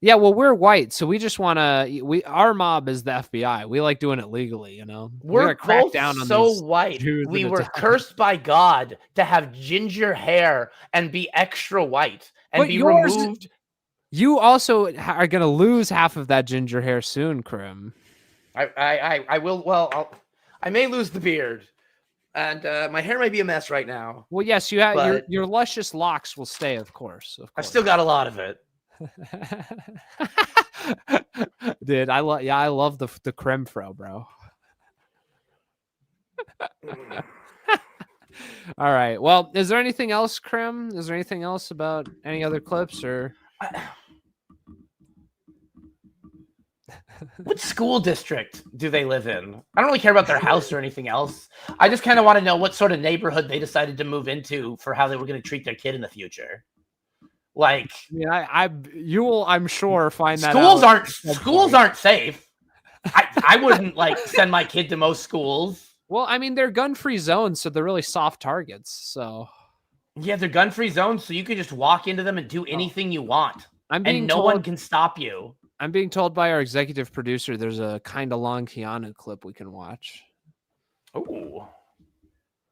Speaker 4: yeah, well, we're white, so we just want to. Our mob is the FBI. We like doing it legally,
Speaker 5: We're
Speaker 4: crack
Speaker 5: both
Speaker 4: down on
Speaker 5: so white.
Speaker 4: Jews
Speaker 5: we
Speaker 4: and
Speaker 5: were
Speaker 4: Italians.
Speaker 5: cursed by God to have ginger hair and be extra white and
Speaker 4: But
Speaker 5: be removed.
Speaker 4: You also are going to lose half of that ginger hair soon, Krim.
Speaker 5: I will. Well, I may lose the beard, and my hair may be a mess right now.
Speaker 4: Well, yes, you have your luscious locks will stay, of course.
Speaker 5: I've still got a lot of it.
Speaker 4: Dude, I love the creme fro, bro. All right. Well, is there anything else, Krim? Is there anything else about any other clips or?
Speaker 5: What school district do they live in? I don't really care about their house or anything else. I just kind of want to know what sort of neighborhood they decided to move into for how they were going to treat their kid in the future.
Speaker 4: You will, I'm sure, find that
Speaker 5: schools aren't safe. I wouldn't send my kid to most schools.
Speaker 4: Well, I mean, they're gun-free zones, so they're really soft targets. So
Speaker 5: yeah, they're gun-free zones, so you can just walk into them and do anything you want, and no one can stop you.
Speaker 4: I'm being told by our executive producer there's a kind of long Keanu clip we can watch.
Speaker 5: Oh.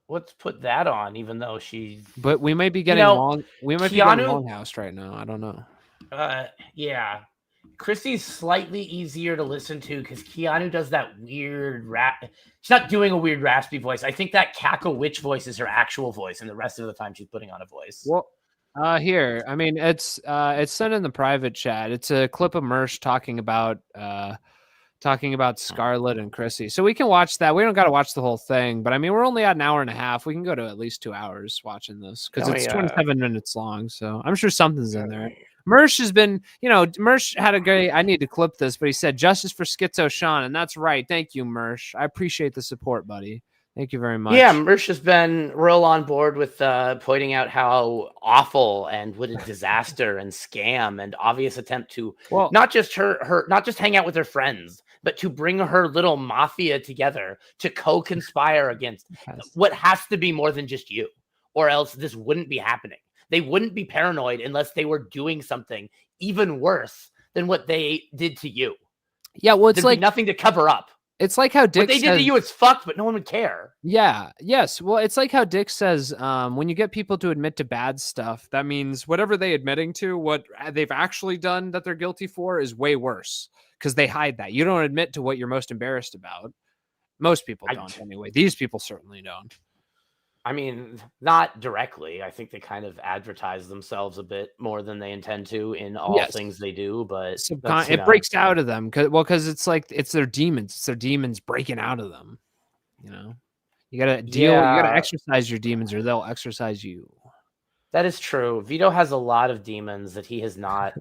Speaker 5: Let's put that on, even though she's.
Speaker 4: But we might be getting long. We might be getting Longhouse right now. I don't know.
Speaker 5: Yeah, Chrissy's slightly easier to listen to because Keanu does that weird rap. She's not doing a weird raspy voice. I think that cackle witch voice is her actual voice, and the rest of the time she's putting on a voice.
Speaker 4: Well, here. I mean, it's sent in the private chat. It's a clip of Mersh talking about Scarlett and Chrissy. So we can watch that. We don't got to watch the whole thing, but I mean, we're only at an hour and a half. We can go to at least 2 hours watching this because it's 27 minutes long. So I'm sure something's in there. Mersh has been, Mersh had a great, I need to clip this, but he said justice for Schizo Sean. And that's right. Thank you, Mersh. I appreciate the support, buddy. Thank you very much.
Speaker 5: Yeah, Mersh has been real on board with pointing out how awful and what a disaster and scam and obvious attempt to not just not just hang out with her friends, but to bring her little mafia together to co-conspire against what has to be more than just you, or else this wouldn't be happening. They wouldn't be paranoid unless they were doing something even worse than what they did to you.
Speaker 4: Yeah, well, it's
Speaker 5: There'd be nothing to cover up.
Speaker 4: It's like how Dick
Speaker 5: what they did to you is fucked, but no one would care.
Speaker 4: Yeah. Yes. Well, it's like how Dick says, when you get people to admit to bad stuff, that means whatever they admitting to, what they've actually done that they're guilty for is way worse because they hide that. You don't admit to what you're most embarrassed about. Most people don't anyway. These people certainly don't.
Speaker 5: I mean, not directly. I think they kind of advertise themselves a bit more than they intend to in all things they do, but
Speaker 4: it breaks out of them because it's like it's their demons. It's their demons breaking out of them. You know, you gotta deal. You gotta exercise your demons, or they'll exercise you.
Speaker 5: That is true. Vito has a lot of demons that he has not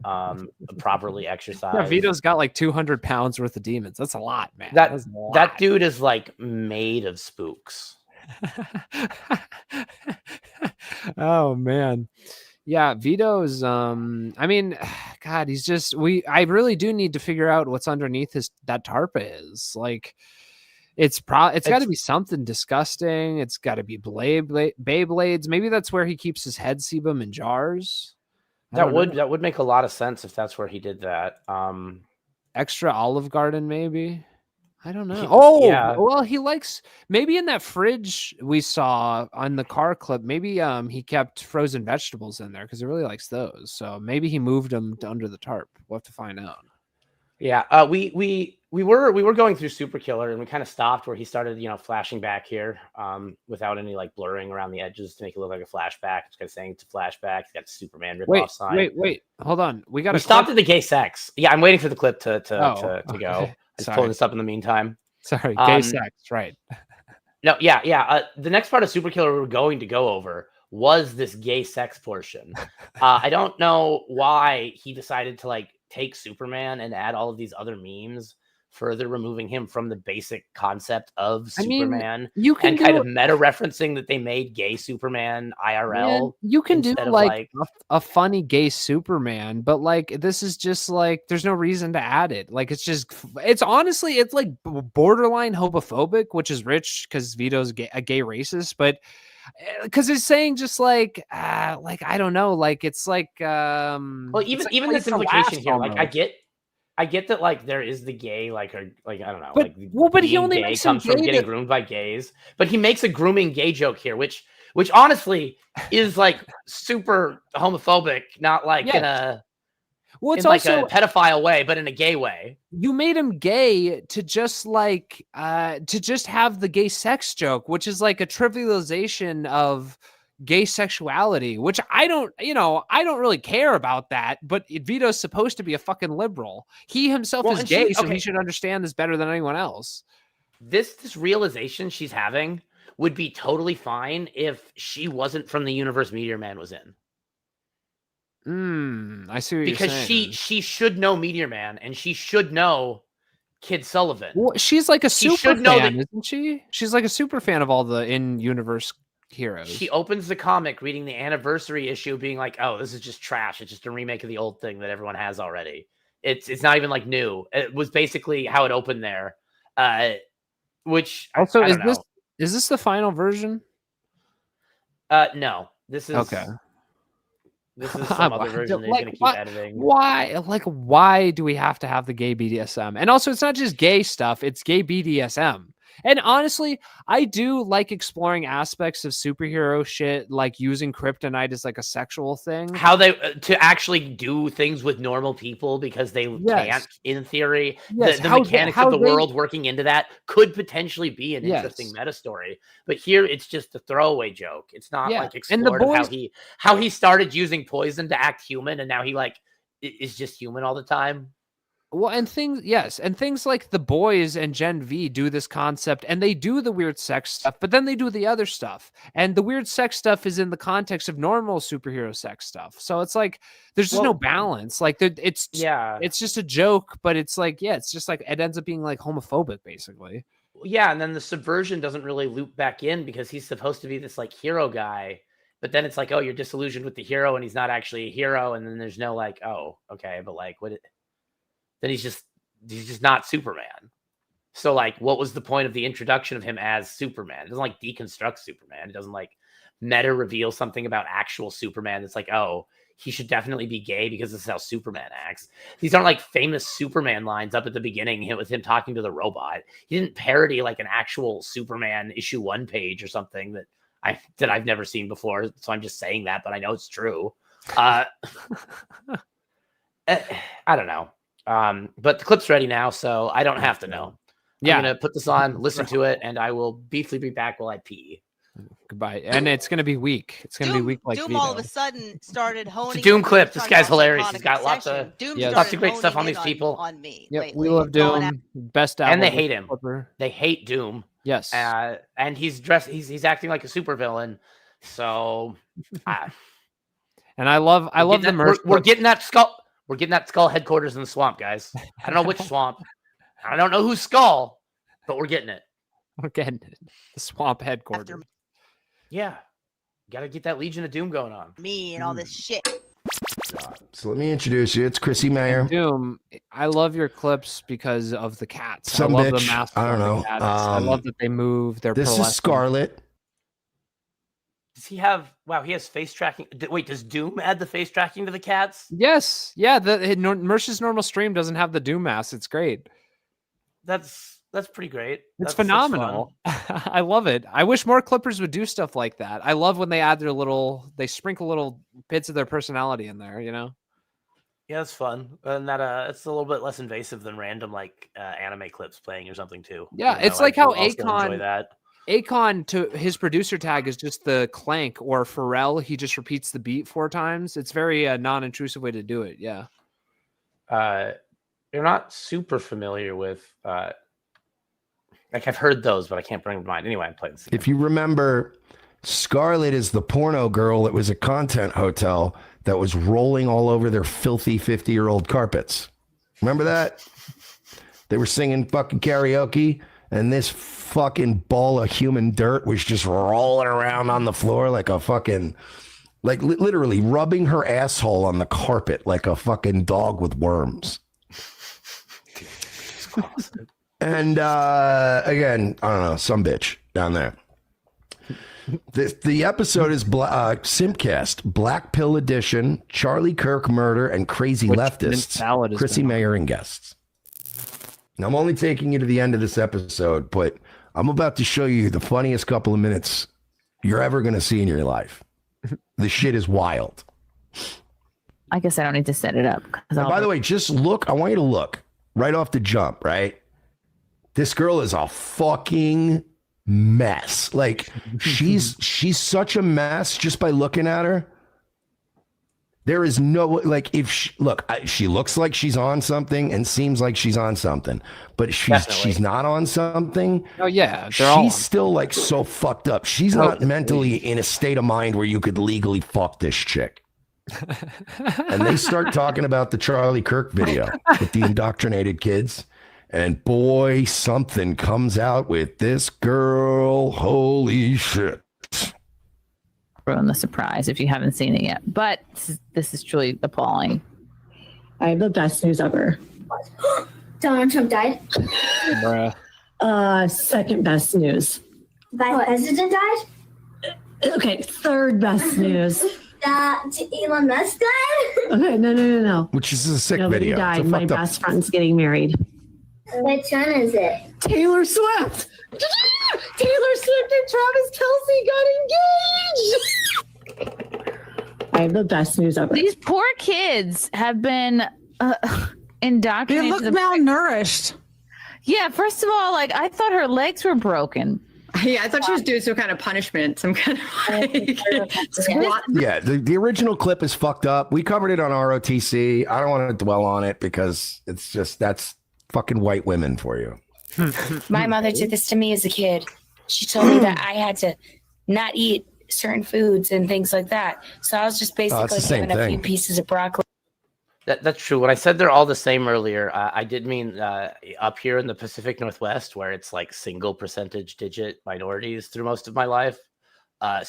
Speaker 5: properly exercised.
Speaker 4: Yeah, Vito's got like 200 pounds worth of demons. That's a lot, man.
Speaker 5: That dude is like made of spooks.
Speaker 4: Oh man. Yeah, Vito's I mean, God, he's just I really do need to figure out what's underneath that tarpa is. Like it's got to be something disgusting. It's got to be Beyblades. Maybe that's where he keeps his head sebum in jars.
Speaker 5: That would make a lot of sense if that's where he did that.
Speaker 4: Extra Olive Garden, maybe. I don't know.
Speaker 5: Yeah.
Speaker 4: Well, he likes maybe in that fridge we saw on the car clip. Maybe he kept frozen vegetables in there because he really likes those. So maybe he moved them to under the tarp. We'll have to find out.
Speaker 5: Yeah, we were going through Super Killer and we kind of stopped where he started, flashing back here, without any like blurring around the edges to make it look like a flashback. It's kind of saying it's a flashback. He's got the Superman ripoff sign.
Speaker 4: Wait, hold on. We
Speaker 5: stopped at the gay sex. Yeah, I'm waiting for the clip to go. I'm
Speaker 4: Sorry.
Speaker 5: pulling this up in the meantime.
Speaker 4: Sorry, gay sex, right?
Speaker 5: No, yeah. The next part of Super Killer we were going to go over was this gay sex portion. I don't know why he decided to like take Superman and add all of these other memes, further removing him from the basic concept of Superman.
Speaker 4: You can
Speaker 5: kind of meta referencing that they made gay Superman IRL.
Speaker 4: Man, you can do like a funny gay Superman, but like this is just like there's no reason to add it. Like it's honestly it's like borderline homophobic, which is rich because Vito's a gay racist, but because it's saying just like I don't know, like it's like
Speaker 5: well, even this implication here, like I get that like there is the gay like I don't know,
Speaker 4: but he only makes
Speaker 5: comes from getting groomed by gays, but he makes a grooming gay joke here, which honestly is like super homophobic, not like in a a pedophile way, but in a gay way.
Speaker 4: You made him gay to just like to just have the gay sex joke, which is like a trivialization of gay sexuality, which I don't really care about that, but Vito's supposed to be a fucking liberal. He himself is gay, so he should understand this better than anyone else.
Speaker 5: This realization she's having would be totally fine if she wasn't from the universe Meteor Man was in.
Speaker 4: I see what you're saying.
Speaker 5: Because she should know Meteor Man and she should know Kid Sullivan.
Speaker 4: Well, she's like a super fan, isn't she? She's like a super fan of all the in-universe heroes.
Speaker 5: She opens the comic reading the anniversary issue being like, oh, this is just trash. It's just a remake of the old thing that everyone has already. It's not even like new. It was basically how it opened there. Which
Speaker 4: also
Speaker 5: I don't know.
Speaker 4: Is this the final version?
Speaker 5: No. This is
Speaker 4: okay.
Speaker 5: This is some other version they're going to keep editing.
Speaker 4: Why do we have to have the gay BDSM? And also, it's not just gay stuff; it's gay BDSM. And honestly, I do like exploring aspects of superhero shit, like using kryptonite as like a sexual thing.
Speaker 5: How they to actually do things with normal people because they can't, in theory.
Speaker 4: Yes.
Speaker 5: The mechanics of the world working into that could potentially be an interesting meta story. But here, it's just a throwaway joke. It's not like explored how he started using poison to act human, and now he like is just human all the time.
Speaker 4: Well, and things like The Boys and Gen V do this concept, and they do the weird sex stuff, but then they do the other stuff, and the weird sex stuff is in the context of normal superhero sex stuff. So it's like there's just no balance. Like it's just a joke, but it's like it's just like it ends up being like homophobic, basically.
Speaker 5: Yeah, and then the subversion doesn't really loop back in because he's supposed to be this like hero guy, but then it's like, oh, you're disillusioned with the hero and he's not actually a hero, and then there's no like, oh, okay, but like then he's just not Superman. So like, what was the point of the introduction of him as Superman? It doesn't like deconstruct Superman. It doesn't like meta reveal something about actual Superman. It's like, oh, he should definitely be gay because this is how Superman acts. These aren't like famous Superman lines up at the beginning with him talking to the robot. He didn't parody like an actual Superman issue 1 page or something that I've never seen before. So I'm just saying that, but I know it's true. I don't know. But the clip's ready now, so I don't have to know.
Speaker 4: Yeah.
Speaker 5: I'm gonna put this on, listen to it, and I will briefly be back while I pee.
Speaker 4: Goodbye. And it's gonna be weak. It's gonna be weak like
Speaker 12: Doom
Speaker 4: Vito.
Speaker 12: all of a sudden started honing.
Speaker 5: It's a Doom
Speaker 12: in
Speaker 5: clip.
Speaker 12: on
Speaker 5: This guy's hilarious.
Speaker 12: Sonic
Speaker 5: He's got lots of great stuff on
Speaker 12: honing
Speaker 5: these
Speaker 12: in
Speaker 5: people.
Speaker 12: on me.
Speaker 4: Yep,
Speaker 12: lately.
Speaker 4: we love Doom. Best album.
Speaker 5: And they hate him.
Speaker 4: Clipper.
Speaker 5: They hate Doom.
Speaker 4: Yes.
Speaker 5: And he's dressed. He's acting like a supervillain. So,
Speaker 4: and I love the merch.
Speaker 5: We're getting that skull. We're getting that skull headquarters in the swamp, guys. I don't know which swamp. I don't know whose skull, but we're getting it.
Speaker 4: We're getting it. The swamp headquarters.
Speaker 5: Yeah. Got to get that Legion of Doom going on.
Speaker 12: Me and all this shit.
Speaker 13: So let me introduce you. It's Chrissy Mayer.
Speaker 4: Doom, I love your clips because of the cats.
Speaker 13: Some
Speaker 4: I love
Speaker 13: bitch.
Speaker 4: the mask.
Speaker 13: I don't know.
Speaker 4: Cats. I love that they move. They're
Speaker 13: This is
Speaker 4: pearlescent.
Speaker 13: Scarlett.
Speaker 5: Does he have? Wow, he has face tracking. Wait, does Doom add the face tracking to the cats?
Speaker 4: Yes. Yeah. Mersh's normal stream doesn't have the Doom mask. It's great.
Speaker 5: That's pretty great.
Speaker 4: It's
Speaker 5: That's
Speaker 4: phenomenal. I love it. I wish more Clippers would do stuff like that. I love when they add they sprinkle little bits of their personality in there, you know?
Speaker 5: Yeah, it's fun. And that it's a little bit less invasive than random like anime clips playing or something too.
Speaker 4: Yeah,
Speaker 5: You know,
Speaker 4: it's like how
Speaker 5: I also enjoy that.
Speaker 4: Akon to his producer tag is just the clank, or Pharrell, he just repeats the beat 4 times. It's very non-intrusive way to do it. Yeah.
Speaker 5: You're not super familiar with like I've heard those, but I can't bring them to mind. Anyway, I'm playing this.
Speaker 13: If you remember, Scarlett is the porno girl that was a content hotel that was rolling all over their filthy 50-year-old carpets. Remember that? They were singing fucking karaoke, and this fucking ball of human dirt was just rolling around on the floor like a fucking, like literally rubbing her asshole on the carpet like a fucking dog with worms. And again, I don't know, some bitch down there. The episode is Simpcast, Black Pill Edition, Charlie Kirk Murder, and Crazy Leftists, Chrissy Mayer and guests. Now, I'm only taking you to the end of this episode, but I'm about to show you the funniest couple of minutes you're ever going to see in your life. The shit is wild.
Speaker 8: I guess I don't need to set it up.
Speaker 13: And by the way, just look. I want you to look right off the jump, right? This girl is a fucking mess. Like she's such a mess just by looking at her. There is no, like, if she looks like she's on something and seems like she's on something, but she's not on something.
Speaker 4: Oh yeah,
Speaker 13: she's still like so fucked up. She's not mentally in a state of mind where you could legally fuck this chick. And they start talking about the Charlie Kirk video with the indoctrinated kids. And boy, something comes out with this girl. Holy shit.
Speaker 8: Ruin the surprise if you haven't seen it yet. But this is truly appalling.
Speaker 14: I have the best news ever.
Speaker 15: Donald Trump died?
Speaker 14: Second best news.
Speaker 15: Vice President died?
Speaker 14: Okay, third best news.
Speaker 15: That Elon Musk died?
Speaker 14: Okay, no.
Speaker 13: Which is a sick
Speaker 14: Nobody
Speaker 13: video.
Speaker 14: died. My best friend's getting married.
Speaker 15: Which one is it?
Speaker 14: Taylor Swift. Taylor Swift and Travis Kelce got engaged. I have the best news ever.
Speaker 8: These poor kids have been indoctrinated.
Speaker 16: They look malnourished.
Speaker 8: Yeah, first of all, like, I thought her legs were broken.
Speaker 16: Yeah, I thought she was doing some kind of punishment, some kind of like squat.
Speaker 13: Yeah, the original clip is fucked up. We covered it on ROTC. I don't want to dwell on it because it's just, that's fucking white women for you.
Speaker 17: My mother did this to me as a kid. She told me that I had to not eat certain foods and things like that. So I was just basically given a few pieces of broccoli.
Speaker 5: That's true. When I said they're all the same earlier, I did mean up here in the Pacific Northwest, where it's like single percentage digit minorities through most of my life. I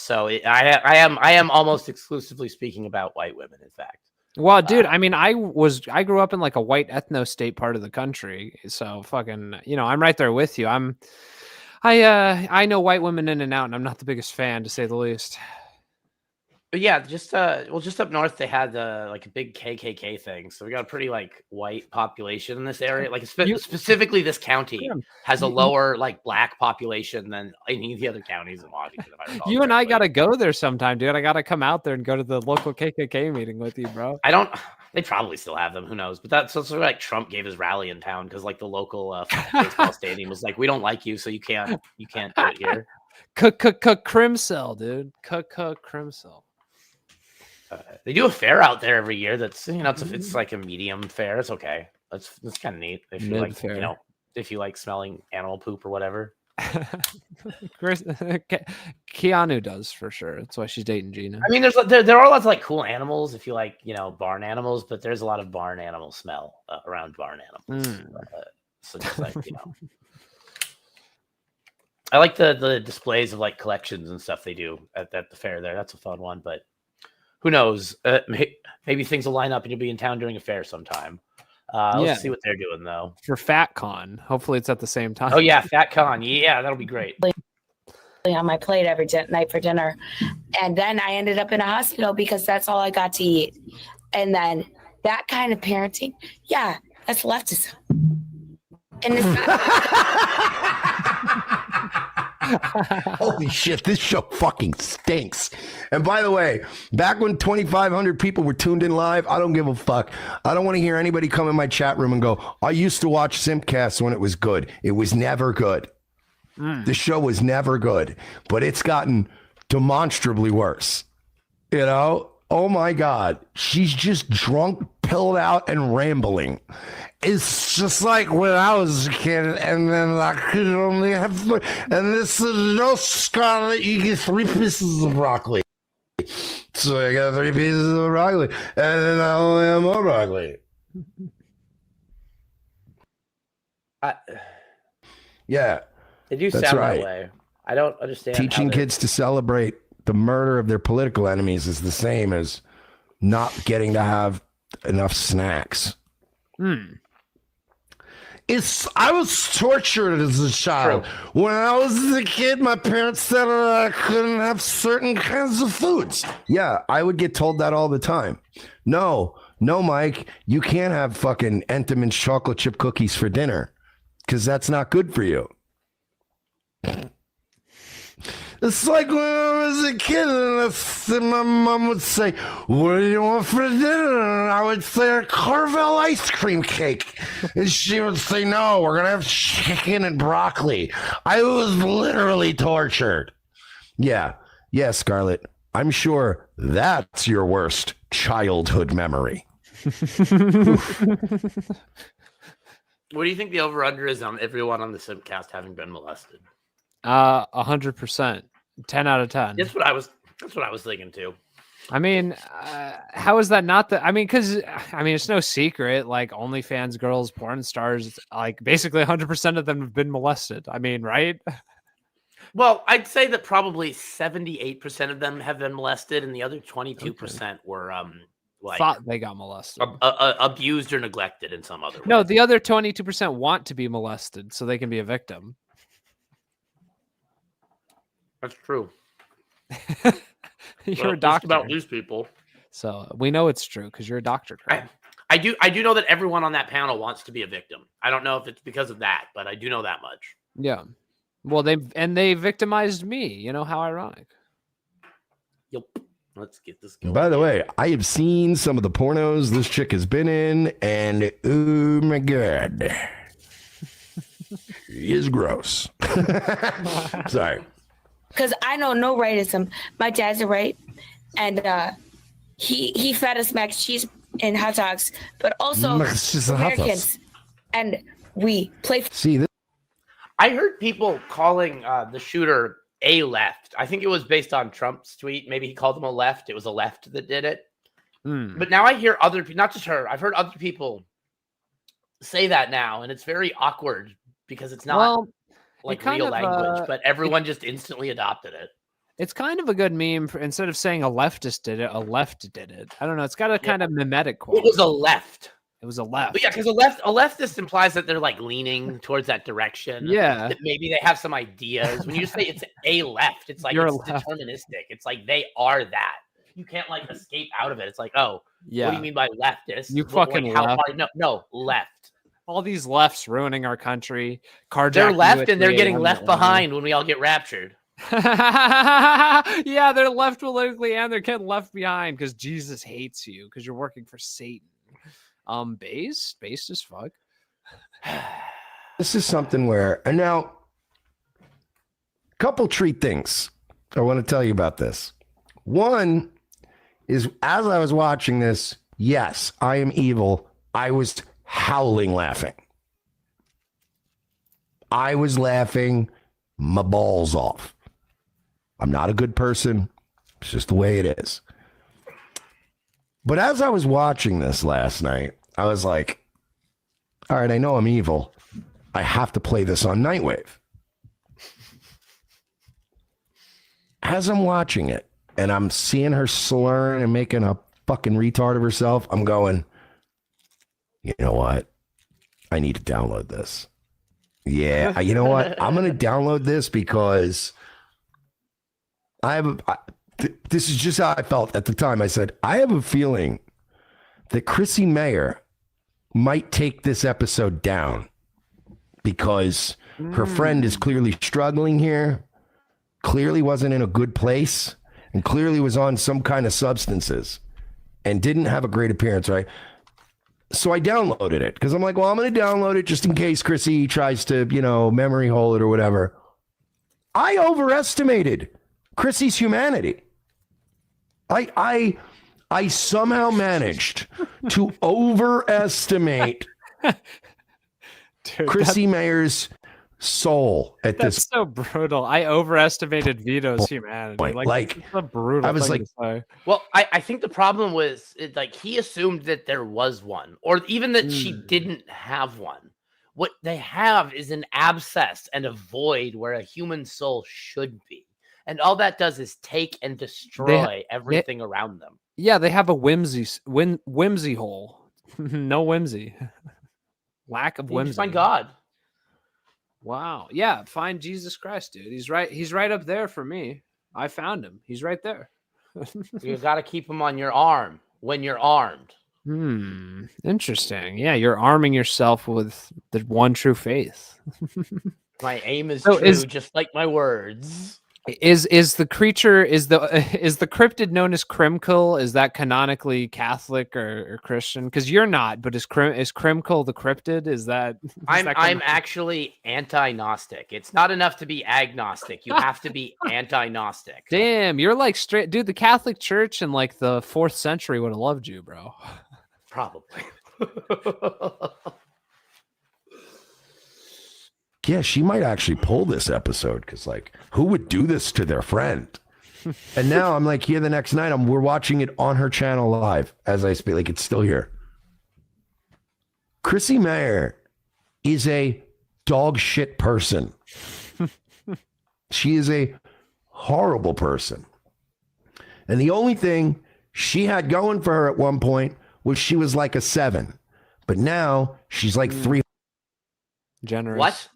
Speaker 5: am almost exclusively speaking about white women, in fact.
Speaker 4: Well, dude, I mean, I grew up in like a white ethno state part of the country, so fucking, I'm right there with you. I know white women in and out, and I'm not the biggest fan, to say the least.
Speaker 5: But yeah, just up north they had like a big KKK thing, so we got a pretty like white population in this area. Like specifically, this county has a lower like black population than any of the other counties in Washington. If I recall
Speaker 4: You and I gotta go there sometime, dude. I gotta come out there and go to the local KKK meeting with you, bro.
Speaker 5: They probably still have them. Who knows? But that's sort of like Trump gave his rally in town because like the local baseball stadium was like, we don't like you, so you can't do it here.
Speaker 4: Crimcell, dude. Crimcell.
Speaker 5: They do a fair out there every year. That's it's like a medium fair. It's okay. That's kind of neat. If you like if you like smelling animal poop or whatever.
Speaker 4: Keanu does for sure. That's why she's dating Gina.
Speaker 5: I mean, there are lots of like cool animals if you like barn animals, but there's a lot of barn animal smell around barn animals. So just like I like the displays of like collections and stuff they do at the fair there. That's a fun one, but who knows? Maybe things will line up and you'll be in town during a fair sometime. Let's see what they're doing though.
Speaker 4: For FatCon, hopefully it's at the same time.
Speaker 5: Oh yeah, FatCon. Yeah, that'll be great.
Speaker 17: On my plate every night for dinner, and then I ended up in a hospital because that's all I got to eat. And then that kind of parenting, yeah, that's leftism. And it's
Speaker 13: Holy shit, this show fucking stinks. And by the way, back when 2,500 people were tuned in live, I don't give a fuck. I don't want to hear anybody come in my chat room and go, I used to watch Simpcast when it was good. It was never good. The show was never good, but it's gotten demonstrably worse. Oh my God. She's just drunk, pilled out, and rambling. It's just like when I was a kid, and then I could only have food. And this is no Scarlett, you get 3 pieces of broccoli. So I got 3 pieces of broccoli, and then I only have more broccoli. Yeah.
Speaker 5: They do
Speaker 13: that's
Speaker 5: sound
Speaker 13: right.
Speaker 5: that way. I don't understand.
Speaker 13: Teaching kids to celebrate the murder of their political enemies is the same as not getting to have enough snacks. I was tortured as a child. True. When I was a kid, my parents said I couldn't have certain kinds of foods. Yeah, I would get told that all the time. No, Mike, you can't have fucking Entenmann's chocolate chip cookies for dinner because that's not good for you. It's like when I was a kid and my mom would say, what do you want for dinner? And I would say a Carvel ice cream cake. And she would say, no, we're going to have chicken and broccoli. I was literally tortured. Yeah, Scarlett, I'm sure that's your worst childhood memory.
Speaker 5: What do you think the over-under is on everyone on the Simcast having been molested?
Speaker 4: 100%. 10 out of 10.
Speaker 5: That's what I was thinking too.
Speaker 4: I mean, how is that not the? I mean, because it's no secret. Like OnlyFans girls, porn stars, like basically 100% of them have been molested. I mean, right?
Speaker 5: Well, I'd say that probably 78% of them have been molested, and the other 22% were
Speaker 4: thought they got molested,
Speaker 5: abused or neglected in some other way.
Speaker 4: No, the other 22% want to be molested so they can be a victim.
Speaker 5: That's true.
Speaker 4: You're a doctor
Speaker 5: about these people,
Speaker 4: so we know it's true because you're a doctor.
Speaker 5: I do know that everyone on that panel wants to be a victim. I don't know if it's because of that, but I do know that much.
Speaker 4: Yeah. Well, they victimized me. You know how ironic.
Speaker 5: Yep. Let's get this going.
Speaker 13: By the way, I have seen some of the pornos this chick has been in, and oh my God, she is gross. Sorry.
Speaker 17: Because I know no racism. My dad's a right, and he fed us mac cheese and hot dogs, but also Americans, and we play.
Speaker 13: See this?
Speaker 5: I heard people calling the shooter a left. I think it was based on Trump's tweet. Maybe he called them a left. It was a left that did it. But now I hear other people, not just her, I've heard other people say that now, and it's very awkward because it's not like real language, but everyone just instantly adopted it.
Speaker 4: It's kind of a good meme. Instead of saying a leftist did it, a left did it. I don't know. It's got a kind of mimetic quality.
Speaker 5: It was a left.
Speaker 4: It was a left.
Speaker 5: But yeah, because a leftist implies that they're like leaning towards that direction.
Speaker 4: Yeah.
Speaker 5: That maybe they have some ideas. When you say it's a left, it's like
Speaker 4: You're
Speaker 5: it's
Speaker 4: a left.
Speaker 5: deterministic. It's like they are that. You can't like escape out of it. It's like, oh,
Speaker 4: Yeah.
Speaker 5: what do you mean by leftist?
Speaker 4: You
Speaker 5: Well,
Speaker 4: fucking
Speaker 5: like, how
Speaker 4: left.
Speaker 5: far? No, left.
Speaker 4: All these lefts ruining our country. Carjacking
Speaker 5: They're
Speaker 4: you
Speaker 5: left
Speaker 4: at
Speaker 5: and they're
Speaker 4: 3
Speaker 5: getting
Speaker 4: a.m.
Speaker 5: left behind when we all get raptured.
Speaker 4: Yeah, they're left politically and they're getting left behind because Jesus hates you because you're working for Satan. Based as fuck.
Speaker 13: This is something where, and now, couple treat things I want to tell you about this. One is, as I was watching this, yes, I am evil. I was howling laughing. I was laughing my balls off. I'm not a good person. It's just the way it is. But as I was watching this last night, I was like, all right, I know I'm evil. I have to play this on Nightwave. As I'm watching it and I'm seeing her slurring and making a fucking retard of herself, I'm going, you know what? I need to download this. Yeah, you know what? I'm going to download this because this is just how I felt at the time. I said, I have a feeling that Chrissy Mayer might take this episode down because her friend is clearly struggling here, clearly wasn't in a good place, and clearly was on some kind of substances and didn't have a great appearance, right? So I downloaded it because I'm like, well, I'm going to download it just in case Chrissy tries to, memory hole it or whatever. I overestimated Chrissy's humanity. I somehow managed to overestimate Chrissy Mayer's soul at
Speaker 4: That's
Speaker 13: this.
Speaker 4: so brutal. I overestimated Vito's humanity. Like it's a brutal
Speaker 13: I was
Speaker 4: thing
Speaker 13: like,
Speaker 4: to say.
Speaker 5: Well, I think the problem was like he assumed that there was one, or even that she didn't have one. What they have is an abscess and a void where a human soul should be. And all that does is take and destroy everything around them.
Speaker 4: Yeah, they have a whimsy hole. No whimsy. Lack of
Speaker 5: You
Speaker 4: whimsy.
Speaker 5: just find God.
Speaker 4: Wow. Yeah, find Jesus Christ, dude. He's right up there for me. I found him. He's right there.
Speaker 5: You got to keep him on your arm when you're armed.
Speaker 4: Interesting. Yeah, you're arming yourself with the one true faith.
Speaker 5: My aim is
Speaker 4: So
Speaker 5: true,
Speaker 4: is-
Speaker 5: just like my words.
Speaker 4: Is the creature is the cryptid known as Krimkul? Is that canonically Catholic or Christian? Because you're not, but is Krimkul the cryptid? Is that?
Speaker 5: I'm actually anti-Gnostic. It's not enough to be agnostic. You have to be anti-Gnostic.
Speaker 4: Damn, you're like straight, dude. The Catholic Church in like the 4th century would have loved you, bro.
Speaker 5: Probably.
Speaker 13: Yeah, she might actually pull this episode because, like, who would do this to their friend? And now I'm like, here the next night, we're watching it on her channel live as I speak. Like, it's still here. Chrissy Mayer is a dog shit person. She is a horrible person. And the only thing she had going for her at one point was she was like a 7. But now she's like 3.
Speaker 4: Generous.
Speaker 5: What?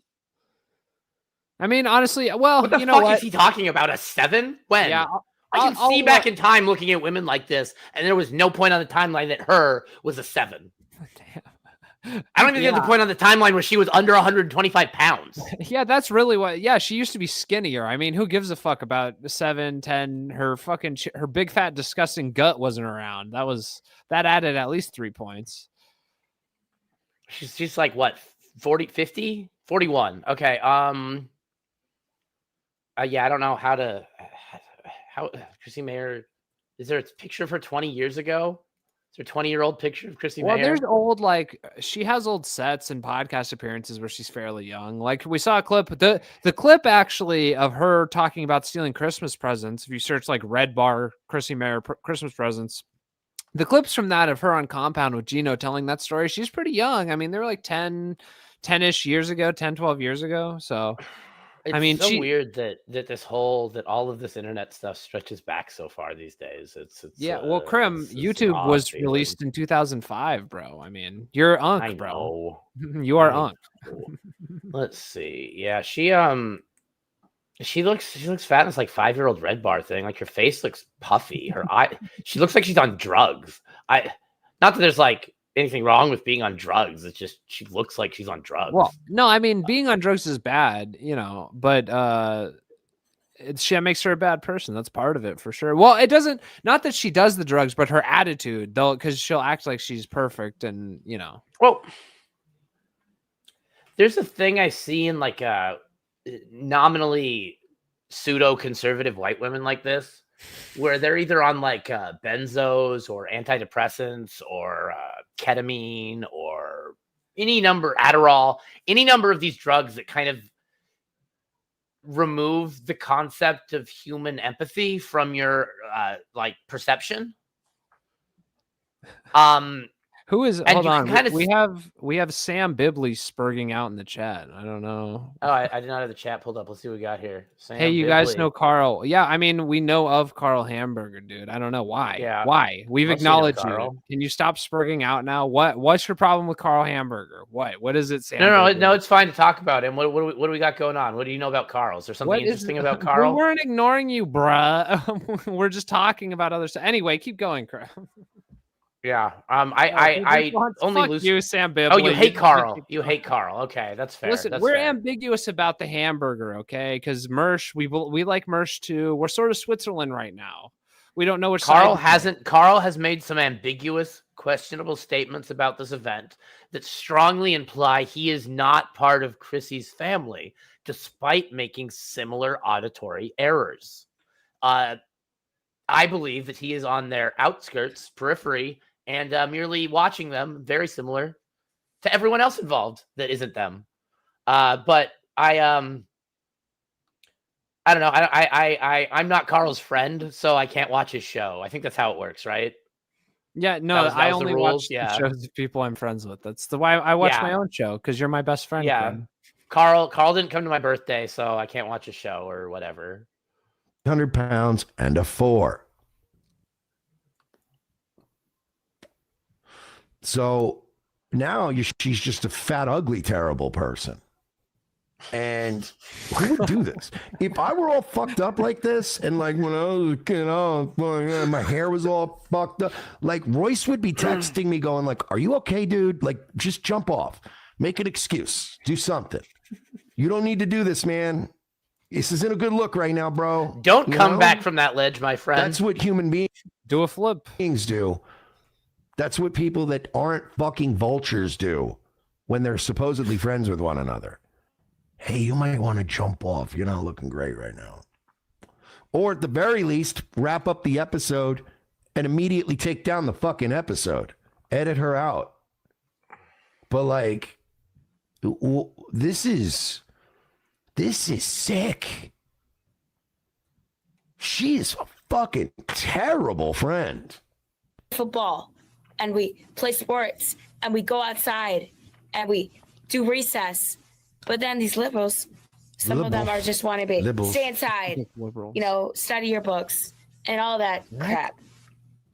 Speaker 4: I mean, honestly, well,
Speaker 5: What the
Speaker 4: you know
Speaker 5: fuck
Speaker 4: what?
Speaker 5: is he talking about? A 7? When?
Speaker 4: Yeah,
Speaker 5: I can see back in time looking at women like this, and there was no point on the timeline that her was a 7. I don't even get the point on the timeline where she was under 125 pounds.
Speaker 4: Yeah, that's really what. Yeah, she used to be skinnier. I mean, who gives a fuck about 7, 10? Her fucking her big fat disgusting gut wasn't around. That added at least 3 points.
Speaker 5: She's like what, 40, 50, 41. Okay. Yeah, I don't know how Chrissy Mayer. Is there a picture of her 20 years ago? Is there a 20-year-old picture of Chrissy
Speaker 4: Well,
Speaker 5: Mayer?
Speaker 4: there's old, like, she has old sets and podcast appearances where she's fairly young. Like, we saw a clip, the clip actually of her talking about stealing Christmas presents. If you search like Red Bar Chrissy Mayer Christmas presents, The clips from that of her on compound with Gino telling that story, she's pretty young. I mean, they were like 10-ish years ago, 10, 12 years ago. So,
Speaker 5: It's
Speaker 4: I mean,
Speaker 5: so weird that all of this internet stuff stretches back so far these days. It's
Speaker 4: yeah. Well, Krim,
Speaker 5: it's an
Speaker 4: YouTube
Speaker 5: odd
Speaker 4: was
Speaker 5: feeling.
Speaker 4: released in 2005, bro. I mean, you're Unk,
Speaker 5: I
Speaker 4: bro.
Speaker 5: know.
Speaker 4: You are
Speaker 5: I
Speaker 4: Unk.
Speaker 5: know. Let's see. Yeah, she looks fat in this like 5-year-old red bar thing. Like her face looks puffy. Her eye, she looks like she's on drugs. Not that there's like anything wrong with being on drugs. It's just she looks like she's on drugs.
Speaker 4: Well, no, I mean, being on drugs is bad, but that makes her a bad person. That's part of it for sure. Well, it doesn't, not that she does the drugs, but her attitude, though, because she'll act like she's perfect and,
Speaker 5: Well, there's a thing I see in like nominally pseudo-conservative white women like this, where they're either on like benzos or antidepressants or ketamine or Adderall, any number of these drugs that kind of remove the concept of human empathy from your like perception.
Speaker 4: Who is?
Speaker 5: And
Speaker 4: Hold
Speaker 5: you
Speaker 4: on,
Speaker 5: can
Speaker 4: we have Sam Bibley spurging out in the chat. I don't know.
Speaker 5: Oh, I did not have the chat pulled up. Let's see what we got here. Sam
Speaker 4: Hey, you guys
Speaker 5: Bibley.
Speaker 4: know Carl? Yeah, I mean, we know of Carl Hamburger, dude. I don't know why.
Speaker 5: Yeah,
Speaker 4: why? We've
Speaker 5: mostly know
Speaker 4: acknowledged
Speaker 5: Carl.
Speaker 4: you. Can you stop spurging out now? What's your problem with Carl Hamburger? What is it, Sam?
Speaker 5: No, it's fine to talk about him. What do we got going on? What do you know about Carl? Is there something interesting about Carl?
Speaker 4: We weren't ignoring you, bruh. We're just talking about other stuff. Anyway, keep going, Carl.
Speaker 5: Yeah. I only
Speaker 4: Fuck
Speaker 5: lose
Speaker 4: you, Sam Bibley.
Speaker 5: Oh, you hate Carl. You hate Carl. Okay, that's fair.
Speaker 4: Listen,
Speaker 5: that's
Speaker 4: we're
Speaker 5: fair.
Speaker 4: ambiguous about the hamburger, okay? Because Mersh, we like Mersh too. We're sort of Switzerland right now. We don't know which
Speaker 5: Carl
Speaker 4: side.
Speaker 5: Carl has made some ambiguous, questionable statements about this event that strongly imply he is not part of Chrissy's family, despite making similar auditory errors. I believe that he is on their outskirts, periphery, and merely watching them, very similar to everyone else involved that isn't them. But I don't know. I'm not Carl's friend, so I can't watch his show. I think that's how it works, right?
Speaker 4: Yeah, no, I only watch the shows of people I'm friends with. That's the why I watch my own show, because you're my best friend.
Speaker 5: Yeah.
Speaker 4: Krim.
Speaker 5: Carl didn't come to my birthday, so I can't watch his show or whatever.
Speaker 13: 100 pounds and a 4. So now she's just a fat, ugly, terrible person. And who would do this? If I were all fucked up like this, and like when I was a kid, my hair was all fucked up, like Royce would be texting me going like, "Are you okay, dude? Like, just jump off, make an excuse, do something. You don't need to do this, man. This isn't a good look right now, bro.
Speaker 5: Don't come back from that ledge, my friend."
Speaker 13: That's what human beings
Speaker 4: do. A flip.
Speaker 13: Beings do. That's what people that aren't fucking vultures do when they're supposedly friends with one another. Hey, you might want to jump off. You're not looking great right now. Or at the very least, wrap up the episode and immediately take down the fucking episode. Edit her out. But like, this is sick. She is a fucking terrible friend.
Speaker 17: Football, and we play sports, and we go outside, and we do recess. But then these liberals, some of them are just want to be stay inside, study your books and all that crap.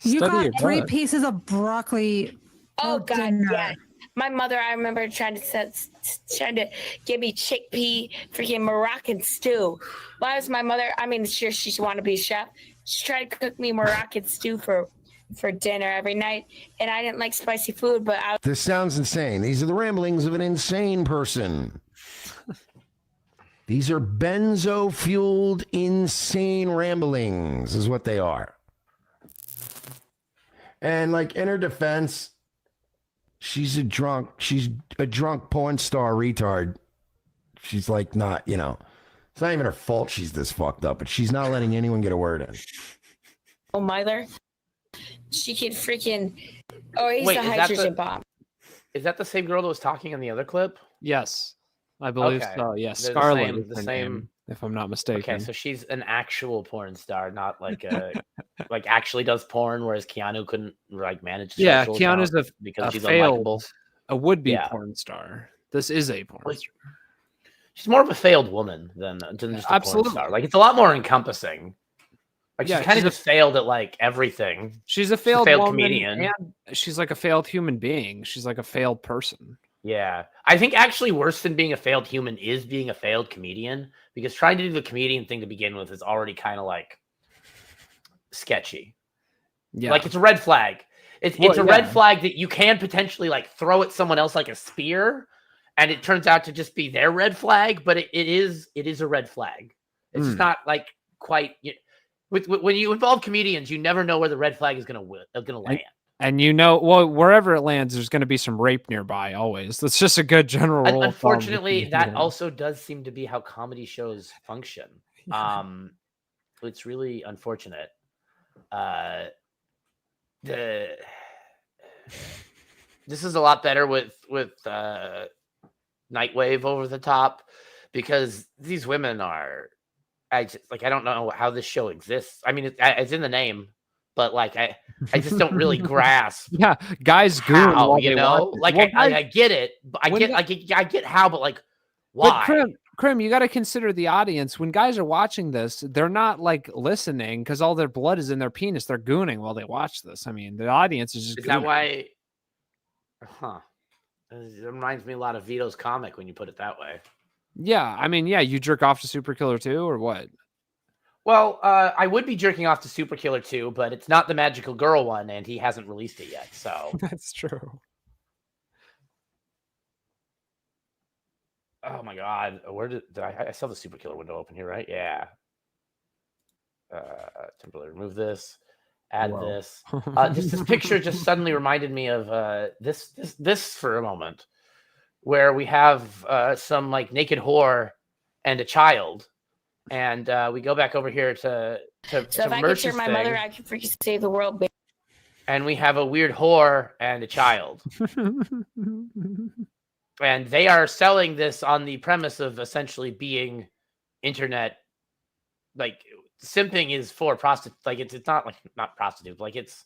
Speaker 18: You got 3 pieces of broccoli.
Speaker 17: Oh
Speaker 18: for
Speaker 17: God,
Speaker 18: dinner.
Speaker 17: yeah. My mother, I remember trying to give me chickpea freaking Moroccan stew. Why was my mother? I mean, sure, she wanted to be a chef. She tried to cook me Moroccan stew for dinner every night, and I didn't like spicy food. But
Speaker 13: This sounds insane. These are the ramblings of an insane person. These are benzo-fueled insane ramblings is what they are. And like in her defense, she's a drunk porn star retard. She's like not, it's not even her fault she's this fucked up, but she's not letting anyone get a word in.
Speaker 17: oh, Myler, she can freaking, he's
Speaker 5: Wait,
Speaker 17: a
Speaker 5: is that
Speaker 17: hydrogen bomb.
Speaker 5: Is that the same girl that was talking in the other clip?
Speaker 4: Yes, I believe
Speaker 5: Okay.
Speaker 4: so. Yes,
Speaker 5: They're
Speaker 4: Scarlett.
Speaker 5: the same
Speaker 4: if I'm not mistaken.
Speaker 5: Okay, so she's an actual porn star, not like a like actually does porn, whereas Keanu couldn't like manage. The
Speaker 4: Yeah,
Speaker 5: social
Speaker 4: Keanu's
Speaker 5: account because she's
Speaker 4: failed,
Speaker 5: unlikable.
Speaker 4: a would-be
Speaker 5: Yeah.
Speaker 4: porn star. This is a porn star.
Speaker 5: She's more of a failed woman than just a porn star. Like it's a lot more encompassing. Like
Speaker 4: Yeah,
Speaker 5: she's kind
Speaker 4: she's
Speaker 5: of just failed at like everything.
Speaker 4: She's a failed, woman,
Speaker 5: comedian.
Speaker 4: and she's like a failed human being. She's like a failed person.
Speaker 5: Yeah. I think actually worse than being a failed human is being a failed comedian, because trying to do the comedian thing to begin with is already kind of like sketchy.
Speaker 4: Yeah.
Speaker 5: Like it's a red flag. It's a red flag that you can potentially like throw at someone else like a spear, and it turns out to just be their red flag, but it is a red flag. It's just not like quite when you involve comedians, you never know where the red flag is going to land.
Speaker 4: And wherever it lands, there's going to be some rape nearby always. That's just a good general rule.
Speaker 5: Unfortunately, that also does seem to be how comedy shows function. It's really unfortunate. This is a lot better with Nightwave over the top, because these women are. I don't know how this show exists. I mean, it's in the name, but like I just don't really grasp.
Speaker 4: Yeah, guys goon
Speaker 5: how,
Speaker 4: while
Speaker 5: you
Speaker 4: they
Speaker 5: know,
Speaker 4: watch
Speaker 5: like
Speaker 4: it.
Speaker 5: I get it. But I get how, but like why?
Speaker 4: But Krim, you got to consider the audience. When guys are watching this, they're not like listening because all their blood is in their penis. They're gooning while they watch this. I mean, the audience is just.
Speaker 5: Is that why? Huh. It reminds me a lot of Vito's comic when you put it that way.
Speaker 4: Yeah, I mean, yeah, you jerk off to Super Killer 2 or what?
Speaker 5: Well, I would be jerking off to Super Killer 2, but it's not the Magical Girl one, and he hasn't released it yet. So
Speaker 4: that's true.
Speaker 5: Oh my God, where did I saw the Super Killer window open here? Right? Yeah. Temporarily remove this. Add this. This picture just suddenly reminded me of this for a moment, where we have some like naked whore and a child, and we go back over here to
Speaker 17: So if I could cure my mother, I could freaking save the world.
Speaker 5: And we have a weird whore and a child, and they are selling this on the premise of essentially being internet, like simping is for prostitute. Like it's not like not prostitute, like it's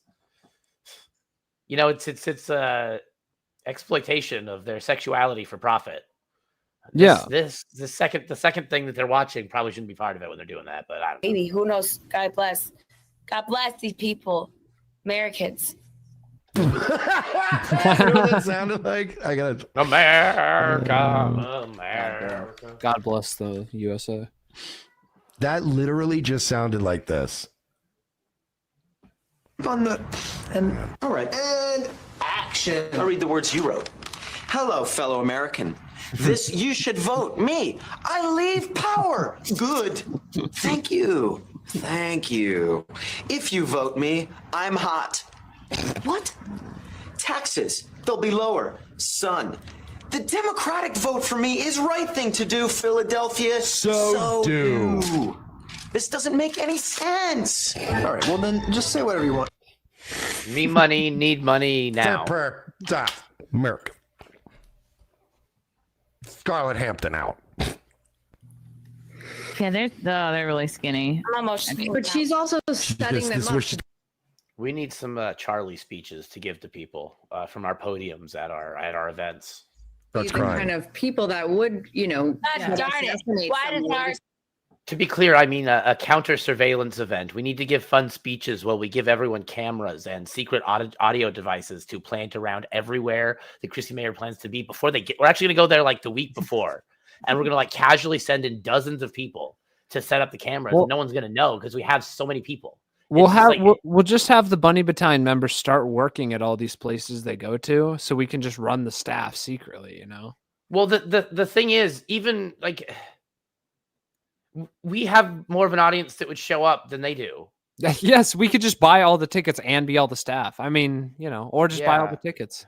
Speaker 5: exploitation of their sexuality for profit. The second thing that they're watching probably shouldn't be part of it when they're doing that, but I don't know.
Speaker 17: Maybe, who knows? God bless these people, Americans.
Speaker 13: You know what that sounded like? I got
Speaker 5: America.
Speaker 4: God bless the USA.
Speaker 13: That literally just sounded like this.
Speaker 19: All right, and action. I'll read the words you wrote. Hello, fellow American. This you should vote me. I leave power. Good. Thank you. If you vote me, I'm hot. What? Taxes, they'll be lower. Son, the Democratic vote for me is right thing to do, Philadelphia.
Speaker 13: So do.
Speaker 19: This doesn't make any sense. All right, well then just say whatever you want.
Speaker 5: Me money, need money now.
Speaker 13: America. Scarlett Hampton out.
Speaker 8: Yeah, they're really skinny.
Speaker 17: I'm almost.
Speaker 16: But she's also setting them up.
Speaker 5: We need some Charlie speeches to give to people from our podiums at our events.
Speaker 13: That's
Speaker 16: the kind of people that would,
Speaker 17: God darn it. Why does ours?
Speaker 5: To be clear, I mean a counter surveillance event. We need to give fun speeches while we give everyone cameras and secret audio devices to plant around everywhere that Chrissy Mayer plans to be before they get. We're actually going to go there like the week before, and we're going to like casually send in dozens of people to set up the cameras. And no one's going to know because we have so many people.
Speaker 4: We'll just have the Bunny Battalion members start working at all these places they go to, so we can just run the staff secretly. You know.
Speaker 5: Well, the thing is, even like. We have more of an audience that would show up than they do.
Speaker 4: Yes, we could just buy all the tickets and be all the staff. I mean, or just buy all the tickets.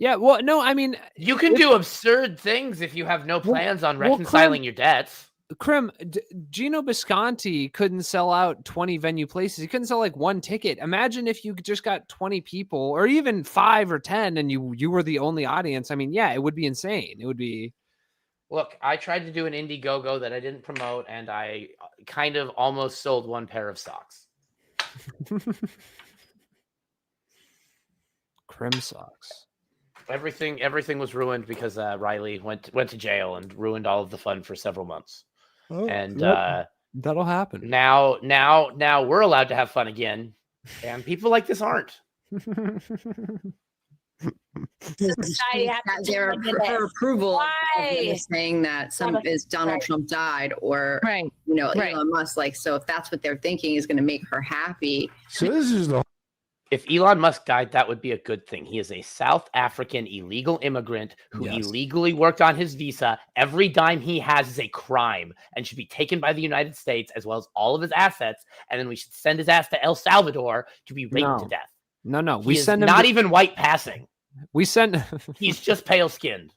Speaker 4: Yeah, well, no, I mean...
Speaker 5: You can do absurd things if you have no plans on reconciling your debts.
Speaker 4: Krim, Gino Bisconti couldn't sell out 20 venue places. He couldn't sell like one ticket. Imagine if you just got 20 people or even 5 or 10 and you were the only audience. I mean, yeah, it would be insane. It would be...
Speaker 5: Look, I tried to do an Indiegogo that I didn't promote, and I kind of almost sold one pair of socks.
Speaker 4: Crim socks.
Speaker 5: Everything was ruined because Riley went to jail and ruined all of the fun for several months.
Speaker 4: Oh,
Speaker 5: and
Speaker 4: that'll happen.
Speaker 5: Now we're allowed to have fun again, and people like this aren't.
Speaker 17: Society has to
Speaker 16: Their
Speaker 17: look at
Speaker 16: her
Speaker 17: it.
Speaker 16: approval
Speaker 17: Why?
Speaker 16: is saying that is Donald Trump died, or Elon Musk. Like, so if that's what they're thinking is going to make her happy.
Speaker 13: So this is the.
Speaker 5: If Elon Musk died, that would be a good thing. He is a South African illegal immigrant who illegally worked on his visa. Every dime he has is a crime and should be taken by the United States, as well as all of his assets. And then we should send his ass to El Salvador to be raped to death.
Speaker 4: No.
Speaker 5: We send him not even white passing.
Speaker 4: We send.
Speaker 5: He's just pale skinned.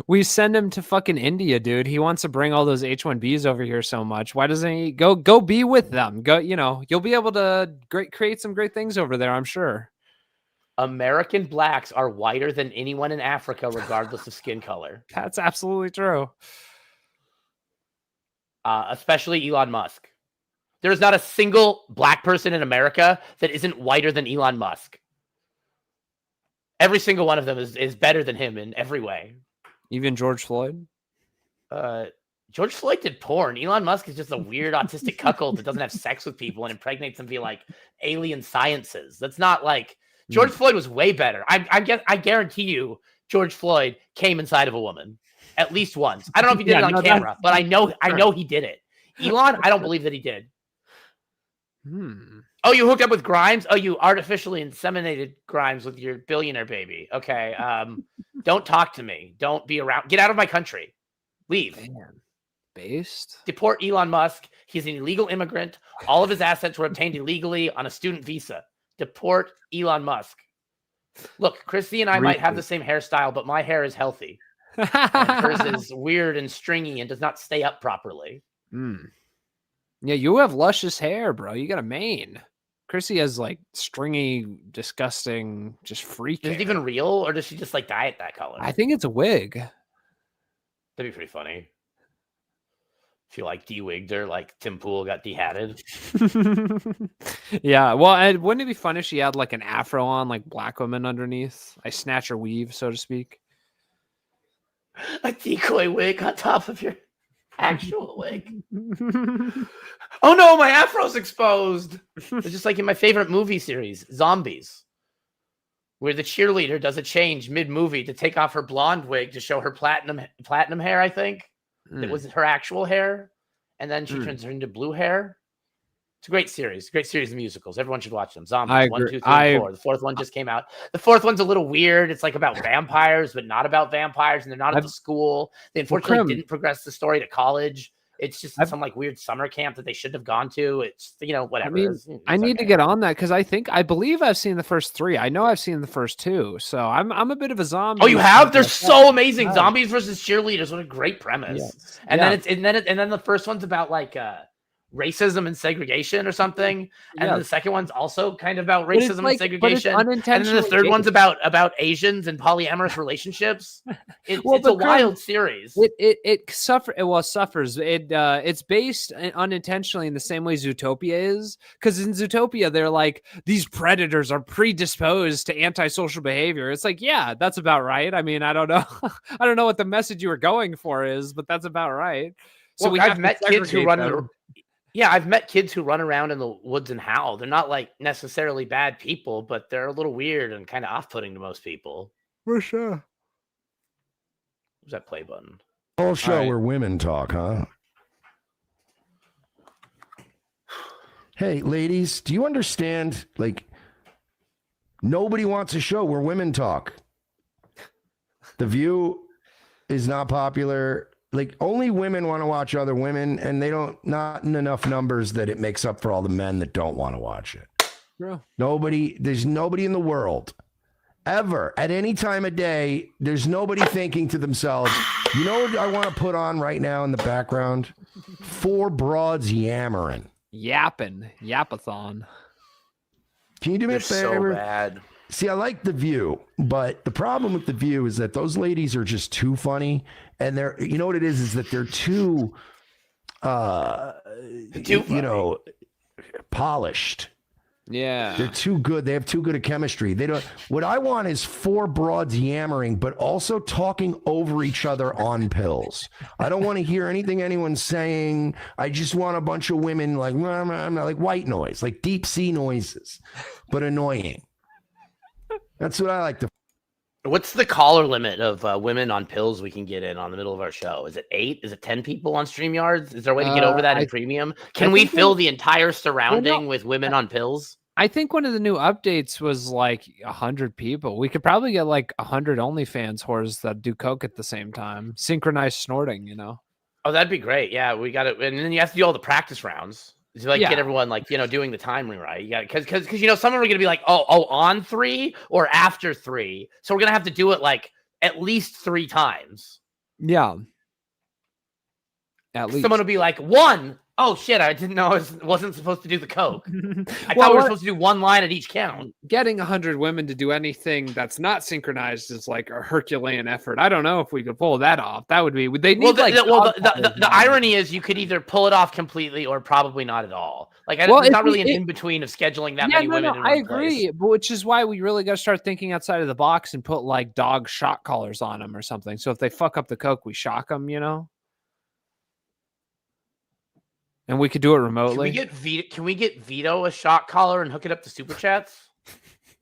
Speaker 4: We send him to fucking India, dude. He wants to bring all those H-1Bs over here so much. Why doesn't he go be with them? Go, you'll be able to create some great things over there, I'm sure.
Speaker 5: American blacks are whiter than anyone in Africa, regardless of skin color.
Speaker 4: That's absolutely true.
Speaker 5: Especially Elon Musk. There's not a single black person in America that isn't whiter than Elon Musk. Every single one of them is better than him in every way.
Speaker 4: Even George Floyd?
Speaker 5: George Floyd did porn. Elon Musk is just a weird autistic cuckold that doesn't have sex with people and impregnates them via like alien sciences. That's not like George Floyd was way better. I guarantee you George Floyd came inside of a woman at least once. I don't know if he did it on camera, but I know he did it. Elon, I don't believe that he did. Oh, you hooked up with Grimes? Oh, you artificially inseminated Grimes with your billionaire baby. Okay. Don't talk to me. Don't be around. Get out of my country. Leave.
Speaker 4: Man. Based.
Speaker 5: Deport Elon Musk. He's an illegal immigrant. All of his assets were obtained illegally on a student visa. Deport Elon Musk. Look, Chrissy and I might have the same hairstyle, but my hair is healthy. And hers is weird and stringy and does not stay up properly.
Speaker 4: Yeah, you have luscious hair, bro. You got a mane. Chrissy has like stringy, disgusting, just freak.
Speaker 5: Is it even real, or does she just like dye it that color?
Speaker 4: I think it's a wig.
Speaker 5: That'd be pretty funny. If you like de-wigged her, like Tim Pool got de-hatted.
Speaker 4: Yeah, well, and wouldn't it be fun if she had like an afro on, like black woman underneath? I snatch her weave, so to speak.
Speaker 5: A decoy wig on top of your actual wig. Oh no, my afro's exposed. It's just like in my favorite movie series, Zombies, where the cheerleader does a change mid-movie to take off her blonde wig to show her platinum hair, I think. It was her actual hair, and then she turns her into blue hair. It's a great series. Great series of musicals. Everyone should watch them. Zombies 1, 2, 3, and 4. The fourth one just came out. The fourth one's a little weird. It's like about vampires, but not about vampires, and they're not at the school. They unfortunately didn't progress the story to college. It's just some like weird summer camp that they shouldn't have gone to. It's whatever.
Speaker 4: I mean, I need to get on that because I believe I've seen the first 3. I know I've seen the first 2, so I'm a bit of a zombie.
Speaker 5: Oh, you have? They're so amazing. Zombies versus cheerleaders. What a great premise.
Speaker 4: Yes.
Speaker 5: And then the first one's about like racism and segregation or something, and then the second one's also kind of about racism and segregation, and then the third one's about Asians and polyamorous relationships. It's a wild series.
Speaker 4: It suffers. It's based unintentionally in the same way Zootopia is, because in Zootopia they're like, these predators are predisposed to antisocial behavior. It's like, yeah, that's about right. I mean, I don't know I don't know what the message you were going for is, but that's about right. So
Speaker 5: I've met kids who run. Yeah, I've met kids who run around in the woods and howl. They're not like necessarily bad people, but they're a little weird and kind of off-putting to most people.
Speaker 4: For sure.
Speaker 5: Where's that play button?
Speaker 13: Whole show where women talk, huh? Hey, ladies, do you understand? Like, nobody wants a show where women talk. The View is not popular. Like, only women want to watch other women, and they don't, not in enough numbers that it makes up for all the men that don't want to watch it.
Speaker 4: Yeah.
Speaker 13: There's nobody in the world ever at any time of day. There's nobody thinking to themselves, you know what I want to put on right now in the background? 4 broads yammering.
Speaker 4: Yapping. Yapathon.
Speaker 13: Can you do me a favor?
Speaker 5: So bad.
Speaker 13: See, I like The View, but the problem with The View is that those ladies are just too funny, and they're, you know what it is that they're too, you know, polished.
Speaker 4: Yeah.
Speaker 13: They're too good. They have too good a chemistry. They don't. What I want is 4 broads yammering, but also talking over each other on pills. I don't want to hear anything anyone's saying. I just want a bunch of women like white noise, like deep sea noises, but annoying. That's what I like to.
Speaker 5: What's the caller limit of women on pills we can get in on the middle of our show? Is it 8? Is it 10 people on StreamYards? Is there a way to get over that in premium? Can we fill the entire surrounding with women on pills?
Speaker 4: I think one of the new updates was like 100 people. We could probably get like 100 OnlyFans whores that do coke at the same time. Synchronized snorting, you know?
Speaker 5: Oh, that'd be great. Yeah, we got it. And then you have to do all the practice rounds. To like get everyone like, you know, doing the timing right. You got because you know, some of them are gonna be like, oh, on 3 or after 3. So we're gonna have to do it like at least 3 times.
Speaker 4: Yeah. At least
Speaker 5: someone will be like, 1. Oh shit, I didn't know I wasn't supposed to do the coke. I thought we were supposed to do 1 line at each count.
Speaker 4: Getting 100 women to do anything that's not synchronized is like a Herculean effort. I don't know if we could pull that off. That would be they need
Speaker 5: the irony is you could either pull it off completely or probably not at all. Like it's not really an in-between of scheduling that many women in one
Speaker 4: I agree, but which is why we really got to start thinking outside of the box and put like dog shock collars on them or something. So if they fuck up the coke, we shock them, you know? And we could do it remotely.
Speaker 5: Can we get Vito a shock collar and hook it up to super chats?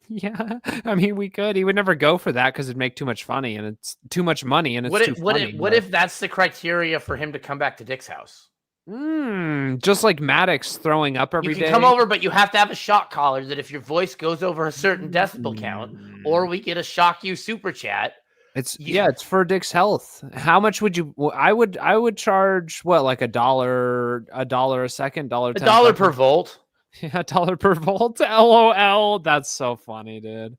Speaker 4: Yeah, I mean we could. He would never go for that because it'd make too much money, and it's too much money, and it's
Speaker 5: what if that's the criteria for him to come back to Dick's house?
Speaker 4: Just like Maddox throwing up every day.
Speaker 5: You can come over, but you have to have a shock collar that if your voice goes over a certain decibel count, or we get a shock you super chat.
Speaker 4: It's for Dick's health. How much would you? I would charge what, like $1 a second, $1
Speaker 5: per volt.
Speaker 4: Yeah, $1 per volt. LOL. That's so funny, dude.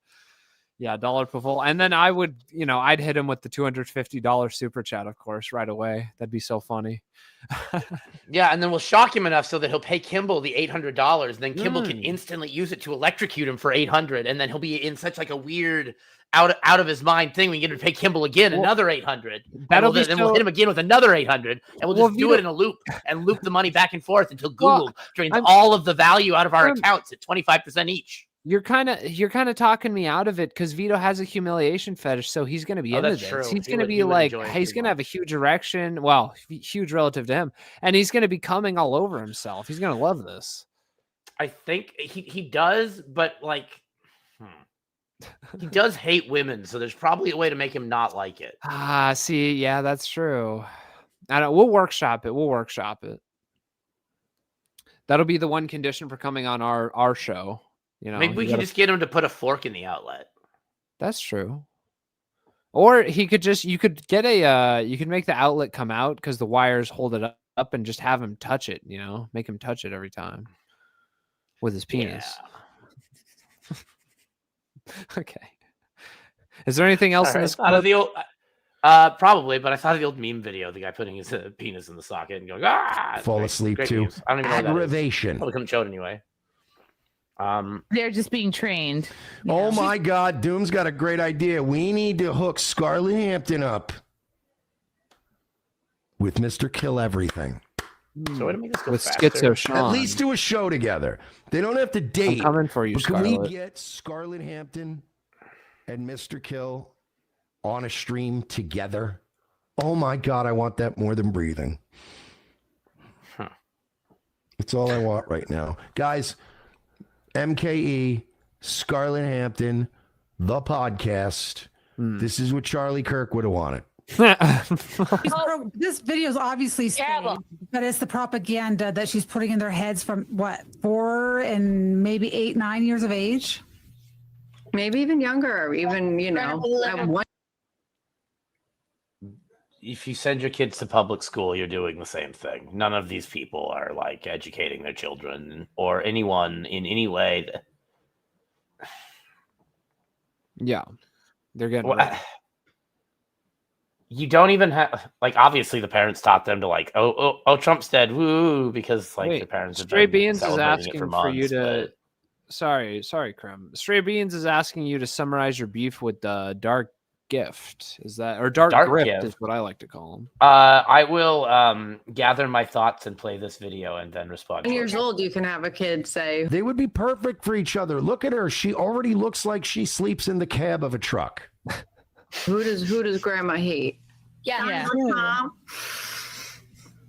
Speaker 4: Yeah, $1 per volt. And then I would, I'd hit him with the $250 super chat, of course, right away. That'd be so funny.
Speaker 5: Yeah, and then we'll shock him enough so that he'll pay Kimball the $800. Then Kimball can instantly use it to electrocute him for $800, and then he'll be in such like a weird out of his mind thing. We get to pay Kimball again another $800. Then we'll hit him again with another $800, and we'll just do it in a loop and loop the money back and forth until Google drains all of the value out of our accounts at 25% each.
Speaker 4: You're kind of talking me out of it because Vito has a humiliation fetish, so he's going to be into this.
Speaker 5: True.
Speaker 4: He's going to be like, he's going to have a huge erection. Well, huge relative to him, and he's going to be coming all over himself. He's going to love this.
Speaker 5: I think he does, but like, he does hate women, so there's probably a way to make him not like it.
Speaker 4: See, yeah, that's true. We'll workshop it. That'll be the one condition for coming on our show.
Speaker 5: Maybe we can just get him to put a fork in the outlet.
Speaker 4: That's true. Or you could make the outlet come out because the wires hold it up and just have him touch it, make him touch it every time with his penis. Yeah. Okay. Is there anything else in this?
Speaker 5: Probably, but I thought of the old meme video, the guy putting his penis in the socket and going,
Speaker 13: fall asleep too.
Speaker 5: News. I don't even know
Speaker 13: aggravation.
Speaker 5: Probably couldn't show it anyway.
Speaker 8: They're just being trained.
Speaker 13: Oh my God, Doom's got a great idea. We need to hook Scarlett Hampton up with Mr. Kill Everything.
Speaker 5: So to make this go
Speaker 4: with
Speaker 5: faster.
Speaker 4: Schizo Sean.
Speaker 13: At least do a show together. They don't have to date.
Speaker 4: I'm coming for you,
Speaker 13: but
Speaker 4: Scarlett.
Speaker 13: Can we get Scarlett Hampton and Mr. Kill on a stream together? Oh my God, I want that more than breathing. It's all I want right now. Guys, MKE, Scarlett Hampton, the podcast. This is what Charlie Kirk would have wanted.
Speaker 18: This video is obviously staged, but it's the propaganda that she's putting in their heads from 4 and maybe 8, 9 years of age.
Speaker 16: Maybe even younger, even,
Speaker 5: if you send your kids to public school, you're doing the same thing. None of these people are like educating their children or anyone in any way.
Speaker 4: Yeah, they're getting.
Speaker 5: You don't even have obviously the parents taught them to oh Trump's dead, woo, because the parents
Speaker 4: Stray Beans is asking for you to Sorry, Krem. Stray Beans is asking you to summarize your beef with Dark Gift. Is that or Dark Grift
Speaker 5: Gift
Speaker 4: is what I like to call him.
Speaker 5: I will gather my thoughts and play this video and then respond.
Speaker 16: 10 years old, you can have a kid say
Speaker 13: They would be perfect for each other. Look at her. She already looks like she sleeps in the cab of a truck.
Speaker 16: Who does grandma hate?
Speaker 17: Yeah.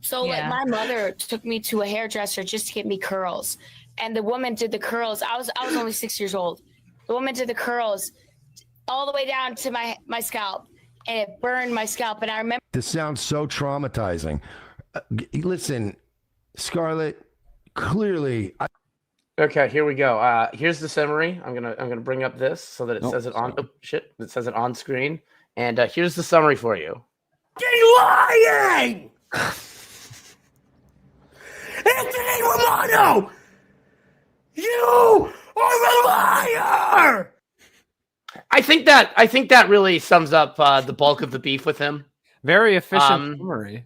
Speaker 17: So
Speaker 8: Yeah.
Speaker 17: like my mother took me to a hairdresser just to get me curls. And the woman did the curls. I was only 6 years old. The woman did the curls all the way down to my scalp, and it burned my scalp. And I remember
Speaker 13: This sounds so traumatizing. Listen, Scarlett, clearly.
Speaker 5: Okay, here we go. Here's the summary. I'm gonna bring up this so that it says it on. Oh shit! It says it on screen. And here's the summary for you.
Speaker 7: lying! Anthony Romano! You are a liar!
Speaker 5: I think that really sums up the bulk of the beef with him.
Speaker 4: Very efficient summary.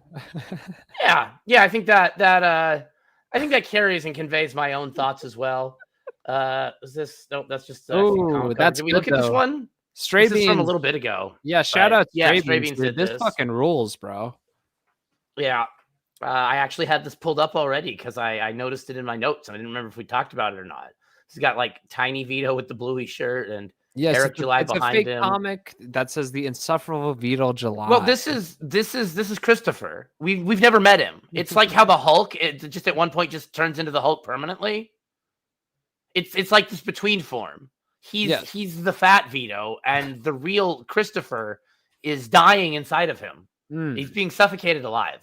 Speaker 5: Yeah. I think that carries and conveys my own thoughts as well. Is this? No, that's just.
Speaker 4: Oh, that's
Speaker 5: Did we
Speaker 4: good,
Speaker 5: look at this
Speaker 4: though.
Speaker 5: one?
Speaker 4: Stray
Speaker 5: This is from a
Speaker 4: Beans.
Speaker 5: little bit ago.
Speaker 4: Yeah, shout out
Speaker 5: Yeah,
Speaker 4: Stray
Speaker 5: Stray
Speaker 4: Beans.
Speaker 5: Beans
Speaker 4: Dude.
Speaker 5: did
Speaker 4: This fucking rules, bro.
Speaker 5: Yeah. I actually had this pulled up already because I noticed it in my notes. I didn't remember if we talked about it or not. He's got like Tiny Vito with the bluey shirt and
Speaker 4: Yes,
Speaker 5: Eric July
Speaker 4: it's
Speaker 5: behind
Speaker 4: a fake
Speaker 5: him.
Speaker 4: comic that says the insufferable Vito July.
Speaker 5: Well, this is Christopher. We've never met him. It's like how the Hulk just at one point just turns into the Hulk permanently. It's like this between form. He's the fat Vito, and the real Christopher is dying inside of him. He's being suffocated alive.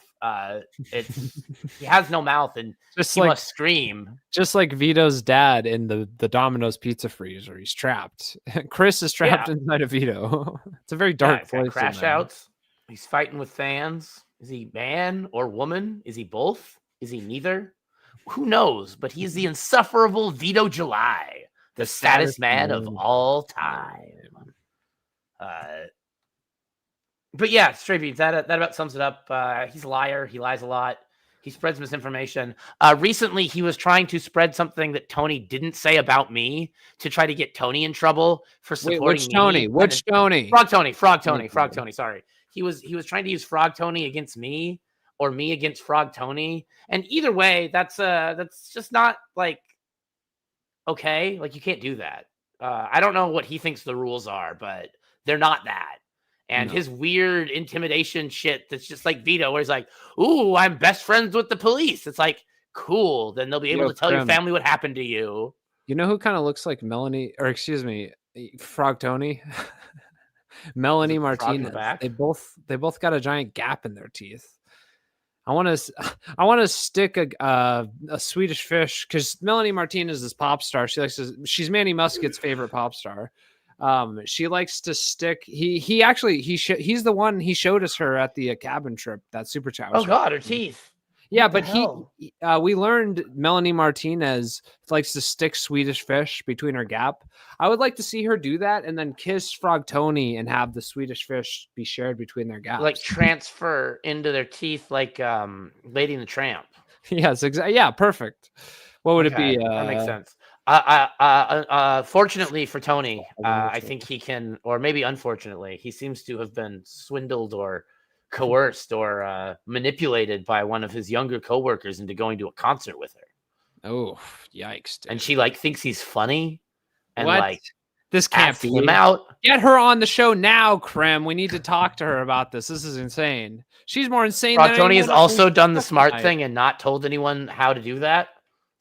Speaker 5: He has no mouth, and he must scream.
Speaker 4: Just like Vito's dad in the Domino's pizza freezer. He's trapped. Chris is trapped inside of Vito. It's a very dark
Speaker 5: He's got
Speaker 4: place.
Speaker 5: crash outs. He's fighting with fans. Is he man or woman? Is he both? Is he neither? Who knows? But he's the insufferable Vito July, the saddest man of all time. But yeah, Stray Beans, that about sums it up. He's a liar. He lies a lot. He spreads misinformation. Recently, he was trying to spread something that Tony didn't say about me to try to get Tony in trouble for supporting
Speaker 4: which
Speaker 5: me.
Speaker 4: Tony? Which Tony?
Speaker 5: Frog Tony. Sorry. He was trying to use Frog Tony against me or me against Frog Tony. And either way, that's just not like okay. Like you can't do that. I don't know what he thinks the rules are, but they're not that. And his weird intimidation shit that's just like Vito, where he's like, ooh, I'm best friends with the police. It's like, cool. Then they'll be able to tell your family what happened to you.
Speaker 4: You know who kind of looks like Melanie, or excuse me, Frog Tony? Melanie Martinez. They both got a giant gap in their teeth. I want to stick a Swedish fish because Melanie Martinez is pop star. She's Manny Muscat's favorite pop star. She likes to stick. He's the one he showed us her at the cabin trip, that super chat.
Speaker 5: Oh God, her teeth.
Speaker 4: Yeah, but we learned Melanie Martinez likes to stick Swedish fish between her gap. I would like to see her do that and then kiss Frog Tony and have the Swedish fish be shared between their gaps.
Speaker 5: Like transfer into their teeth like Lady and the Tramp.
Speaker 4: Yes, exactly. Yeah, perfect. What would it be?
Speaker 5: That makes sense. Fortunately for Tony, I think he can, or maybe unfortunately, he seems to have been swindled or coerced or manipulated by one of his younger coworkers into going to a concert with her.
Speaker 4: Oh, yikes! Dude.
Speaker 5: And she thinks he's funny, and
Speaker 4: what? This can't be
Speaker 5: him out.
Speaker 4: Get her on the show now, Krem. We need to talk to her about this. This is insane. She's more insane.
Speaker 5: Frog
Speaker 4: than
Speaker 5: Tony has also done the smart
Speaker 4: tonight.
Speaker 5: thing and not told anyone how to do that.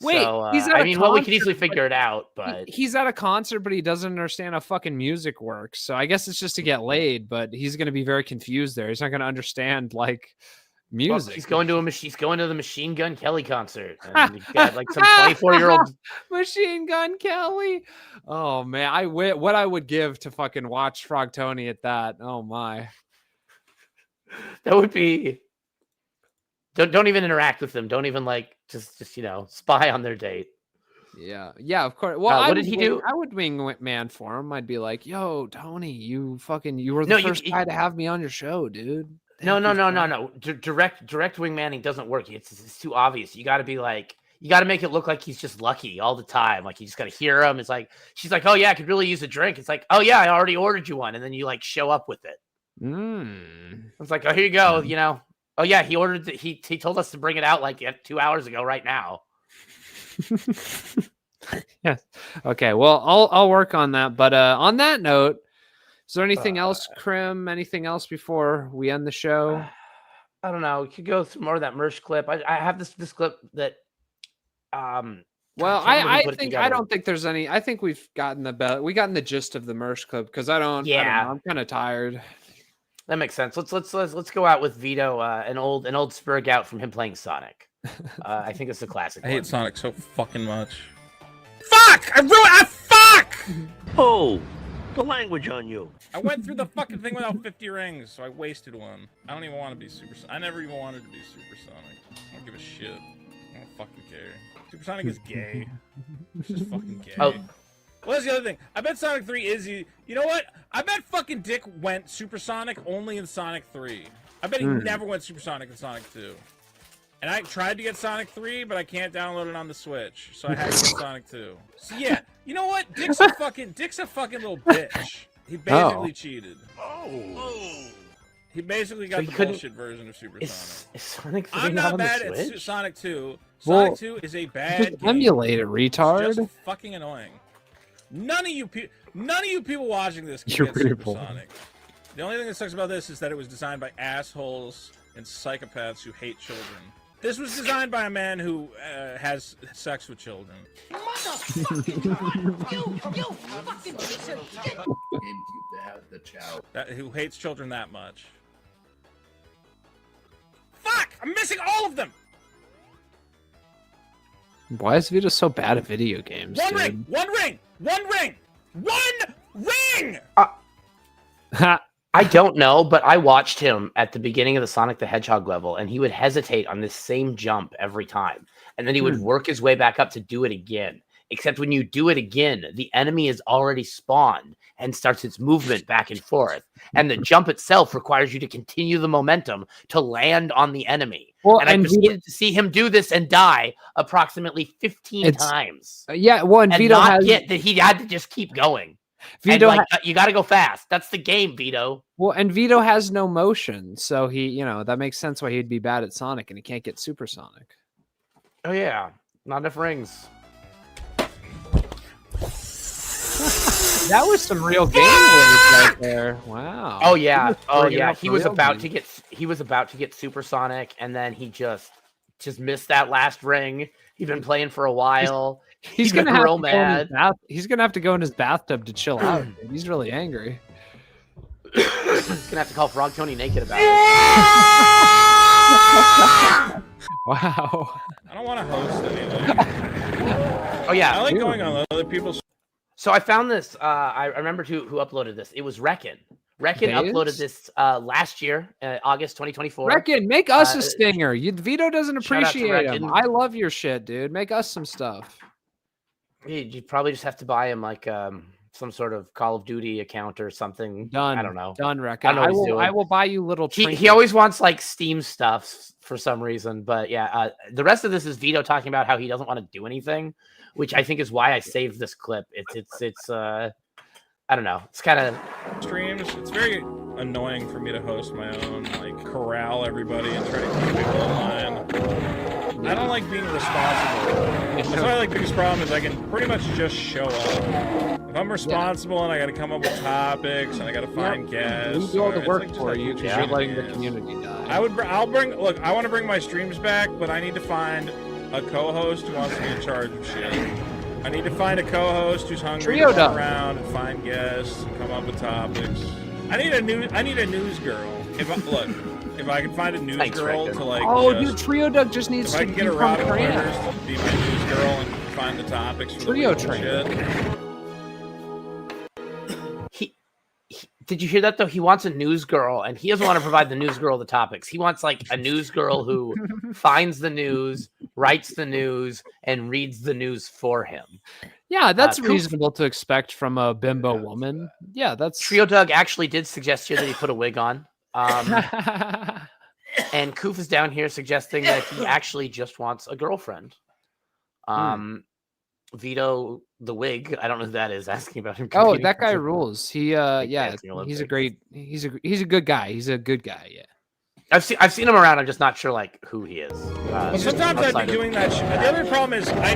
Speaker 4: Wait,
Speaker 5: so,
Speaker 4: he's at
Speaker 5: we can easily figure it out, but
Speaker 4: he's at a concert, but he doesn't understand how fucking music works. So I guess it's just to get laid, but he's going to be very confused there. He's not going to understand music.
Speaker 5: He's going to the Machine Gun Kelly concert. And he's got some 24-year-old
Speaker 4: Machine Gun Kelly. Oh man, what I would give to fucking watch Frog Tony at that. Oh my,
Speaker 5: that would be. Don't even interact with them. Don't even just spy on their date.
Speaker 4: Yeah, of course. Well,
Speaker 5: what did he do?
Speaker 4: I would wing man for him. I'd be like, "Yo, Tony, you were the first guy to have me on your show, dude."
Speaker 5: No. Direct wing manning doesn't work. It's too obvious. You got to be like, You got to make it look like he's just lucky all the time. Like you just got to hear him. It's like she's like, "Oh yeah, I could really use a drink." It's like, "Oh yeah, I already ordered you one," and then you like show up with it. It's like, "Oh, here you go." You know. Oh yeah, he ordered. He told us to bring it out like 2 hours ago. Right now.
Speaker 4: Yes. Okay. Well, I'll work on that. But on that note, is there anything else, Krim? Anything else before we end the show?
Speaker 5: I don't know. We could go through more of that merch clip. I have this clip that.
Speaker 4: Well, I think I don't think there's any. I think we've gotten the gist of the merch clip because I don't know, I'm kind of tired.
Speaker 5: That makes sense. Let's go out with Vito, an old Spurg out from him playing Sonic. I think it's a classic.
Speaker 6: I hate Sonic so fucking much. Fuck! Fuck!
Speaker 20: Oh, the language on you.
Speaker 6: I went through the fucking thing without 50 rings, so I wasted one. I don't even want to be Supersonic. I never even wanted to be Supersonic. I don't give a shit. I don't fucking care. Supersonic is gay. It's just fucking gay.
Speaker 5: Oh.
Speaker 6: Well, that's the other thing. I bet Sonic 3 is... You know what? I bet fucking Dick went Supersonic only in Sonic 3. I bet he never went Supersonic in Sonic 2. And I tried to get Sonic 3, but I can't download it on the Switch. So I had to get Sonic 2. So yeah, you know what? Dick's a fucking little bitch. He basically cheated. Oh. He basically got the bullshit version of Supersonic.
Speaker 5: Is Sonic 3
Speaker 6: I'm
Speaker 5: not
Speaker 6: not
Speaker 5: on
Speaker 6: bad
Speaker 5: the
Speaker 6: at
Speaker 5: Switch?
Speaker 6: Sonic 2.
Speaker 4: Well,
Speaker 6: Sonic 2 is a bad
Speaker 4: just
Speaker 6: game.
Speaker 4: emulate it, retard.
Speaker 6: It's just fucking annoying. None of you people watching this can
Speaker 4: You're
Speaker 6: get
Speaker 4: pretty
Speaker 6: Supersonic. The only thing that sucks about this is that it was designed by assholes and psychopaths who hate children. This was designed by a man who has sex with children. Who hates children that much. Fuck! I'm missing all of them!
Speaker 4: Why is Vito so bad at video games?
Speaker 6: One
Speaker 4: dude?
Speaker 6: ring! One ring! One ring! One ring!
Speaker 5: I don't know, but I watched him at the beginning of the Sonic the Hedgehog level, and he would hesitate on this same jump every time. And then he would work his way back up to do it again. Except when you do it again, the enemy is already spawned and starts its movement back and forth. And the jump itself requires you to continue the momentum to land on the enemy.
Speaker 4: Well,
Speaker 5: and I proceeded to see him do this and die approximately 15 times.
Speaker 4: Yeah, well, and Vito
Speaker 5: not
Speaker 4: has...
Speaker 5: get that he had to just keep going.
Speaker 4: Vito,
Speaker 5: and you got to go fast. That's the game, Vito.
Speaker 4: Well, and Vito has no motion, so he, that makes sense why he'd be bad at Sonic, and he can't get Supersonic.
Speaker 5: Oh yeah, not enough rings.
Speaker 4: That was some real game right there. Wow.
Speaker 5: Oh yeah. Oh yeah.
Speaker 4: He was about
Speaker 5: to get Supersonic, and then he just missed that last ring. He'd been playing for a while.
Speaker 4: He's gonna have real mad. He's gonna have to go in his bathtub to chill out. Dude. He's really angry.
Speaker 5: He's gonna have to call Frog Tony naked about it.
Speaker 4: Wow.
Speaker 6: I don't want to host anything.
Speaker 5: Oh yeah.
Speaker 6: I like going on other people's.
Speaker 5: So I found this. I remember who uploaded this. It was Reckon. Reckon uploaded this last year, August 2024.
Speaker 4: Reckon, make us a stinger. Vito doesn't
Speaker 5: shout out to
Speaker 4: appreciate him.
Speaker 5: Reckon.
Speaker 4: I love your shit, dude. Make us some stuff.
Speaker 5: You probably just have to buy him like some sort of Call of Duty account or something.
Speaker 4: Done.
Speaker 5: I don't know.
Speaker 4: Done, Reckon. I will buy you little trinkets.
Speaker 5: He always wants like Steam stuff for some reason. But yeah, the rest of this is Vito talking about how he doesn't want to do anything, which I think is why I saved this clip. It's I don't know. It's kind of
Speaker 6: streams. It's very annoying for me to host my own, like corral everybody and try to keep people in line. I don't like being responsible. That's why I like biggest problem is I can pretty much just show up. If I'm responsible and I got to come up with topics and I got to find guests,
Speaker 4: We do all the work
Speaker 6: like
Speaker 4: for you because you're letting the community die.
Speaker 6: I'll bring. Look, I want to bring my streams back, but I need to find a co-host who wants to be in charge of shit. I need to find a co-host who's hungry to run around and find guests and come up with topics. I need a news girl. If I can find a news girl to like.
Speaker 4: Oh, dude, Trio Doug just needs
Speaker 6: if
Speaker 4: to
Speaker 6: I can get a Robin Winters to be my news girl and find the topics for
Speaker 4: Trio
Speaker 6: the week and shit.
Speaker 5: Did you hear that though? He wants a news girl, and he doesn't want to provide the news girl the topics. He wants like a news girl who finds the news, writes the news, and reads the news for him.
Speaker 4: Yeah, that's reasonable to expect from a bimbo woman. Yeah, that's
Speaker 5: Trio Doug actually did suggest here that he put a wig on. And Koof is down here suggesting that he actually just wants a girlfriend. Vito the Wig. I don't know who that is. Asking about him.
Speaker 4: Oh,
Speaker 5: competing
Speaker 4: that guy
Speaker 5: for
Speaker 4: rules. He
Speaker 5: dancing
Speaker 4: he's a
Speaker 5: Olympics.
Speaker 4: great. He's a good guy. He's a good guy. Yeah.
Speaker 5: I've seen him around. I'm just not sure like who he is.
Speaker 6: Well, sometimes I'd be doing that. The other problem is I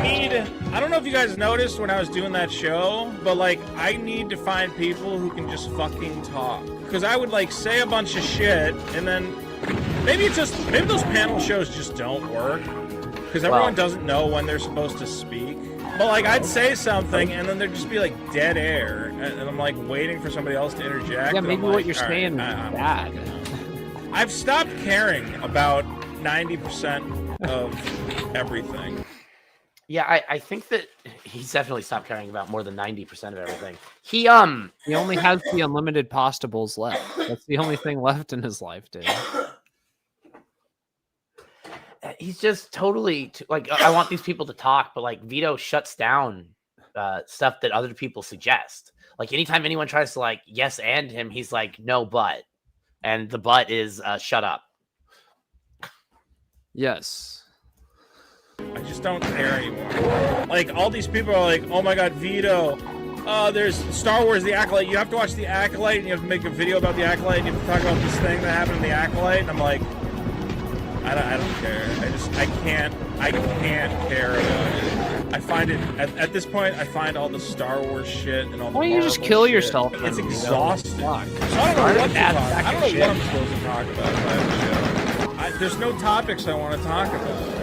Speaker 6: don't know if you guys noticed when I was doing that show, but like I need to find people who can just fucking talk. Because I would like say a bunch of shit, and then maybe those panel shows just don't work because everyone doesn't know when they're supposed to speak. But like I'd say something, and then there'd just be like dead air, and I'm like waiting for somebody else to interject.
Speaker 4: Yeah,
Speaker 6: and
Speaker 4: maybe
Speaker 6: I'm
Speaker 4: what
Speaker 6: like,
Speaker 4: you're
Speaker 6: all right,
Speaker 4: saying is bad.
Speaker 6: I've stopped caring about 90% of everything.
Speaker 5: Yeah, I think that he's definitely stopped caring about more than 90% of everything. He only
Speaker 4: has the unlimited pastables left. That's the only thing left in his life, dude.
Speaker 5: He's just totally like I want these people to talk, but like Vito shuts down stuff that other people suggest. Like anytime anyone tries to like yes and him, he's like no but, and the but is shut up.
Speaker 4: Yes.
Speaker 6: I just don't care anymore. Like all these people are like, oh my god, Vito. There's Star Wars The Acolyte. You have to watch The Acolyte, and you have to make a video about The Acolyte, and you have to talk about this thing that happened in The Acolyte. And I'm like, I don't care. I can't care about it. I find it at this point. I find all the Star Wars shit and all the.
Speaker 4: Why don't you just kill yourself?
Speaker 6: It's exhausting. So I don't know what to talk. I don't know what I'm supposed to talk about in that show. There's no topics I want to talk about.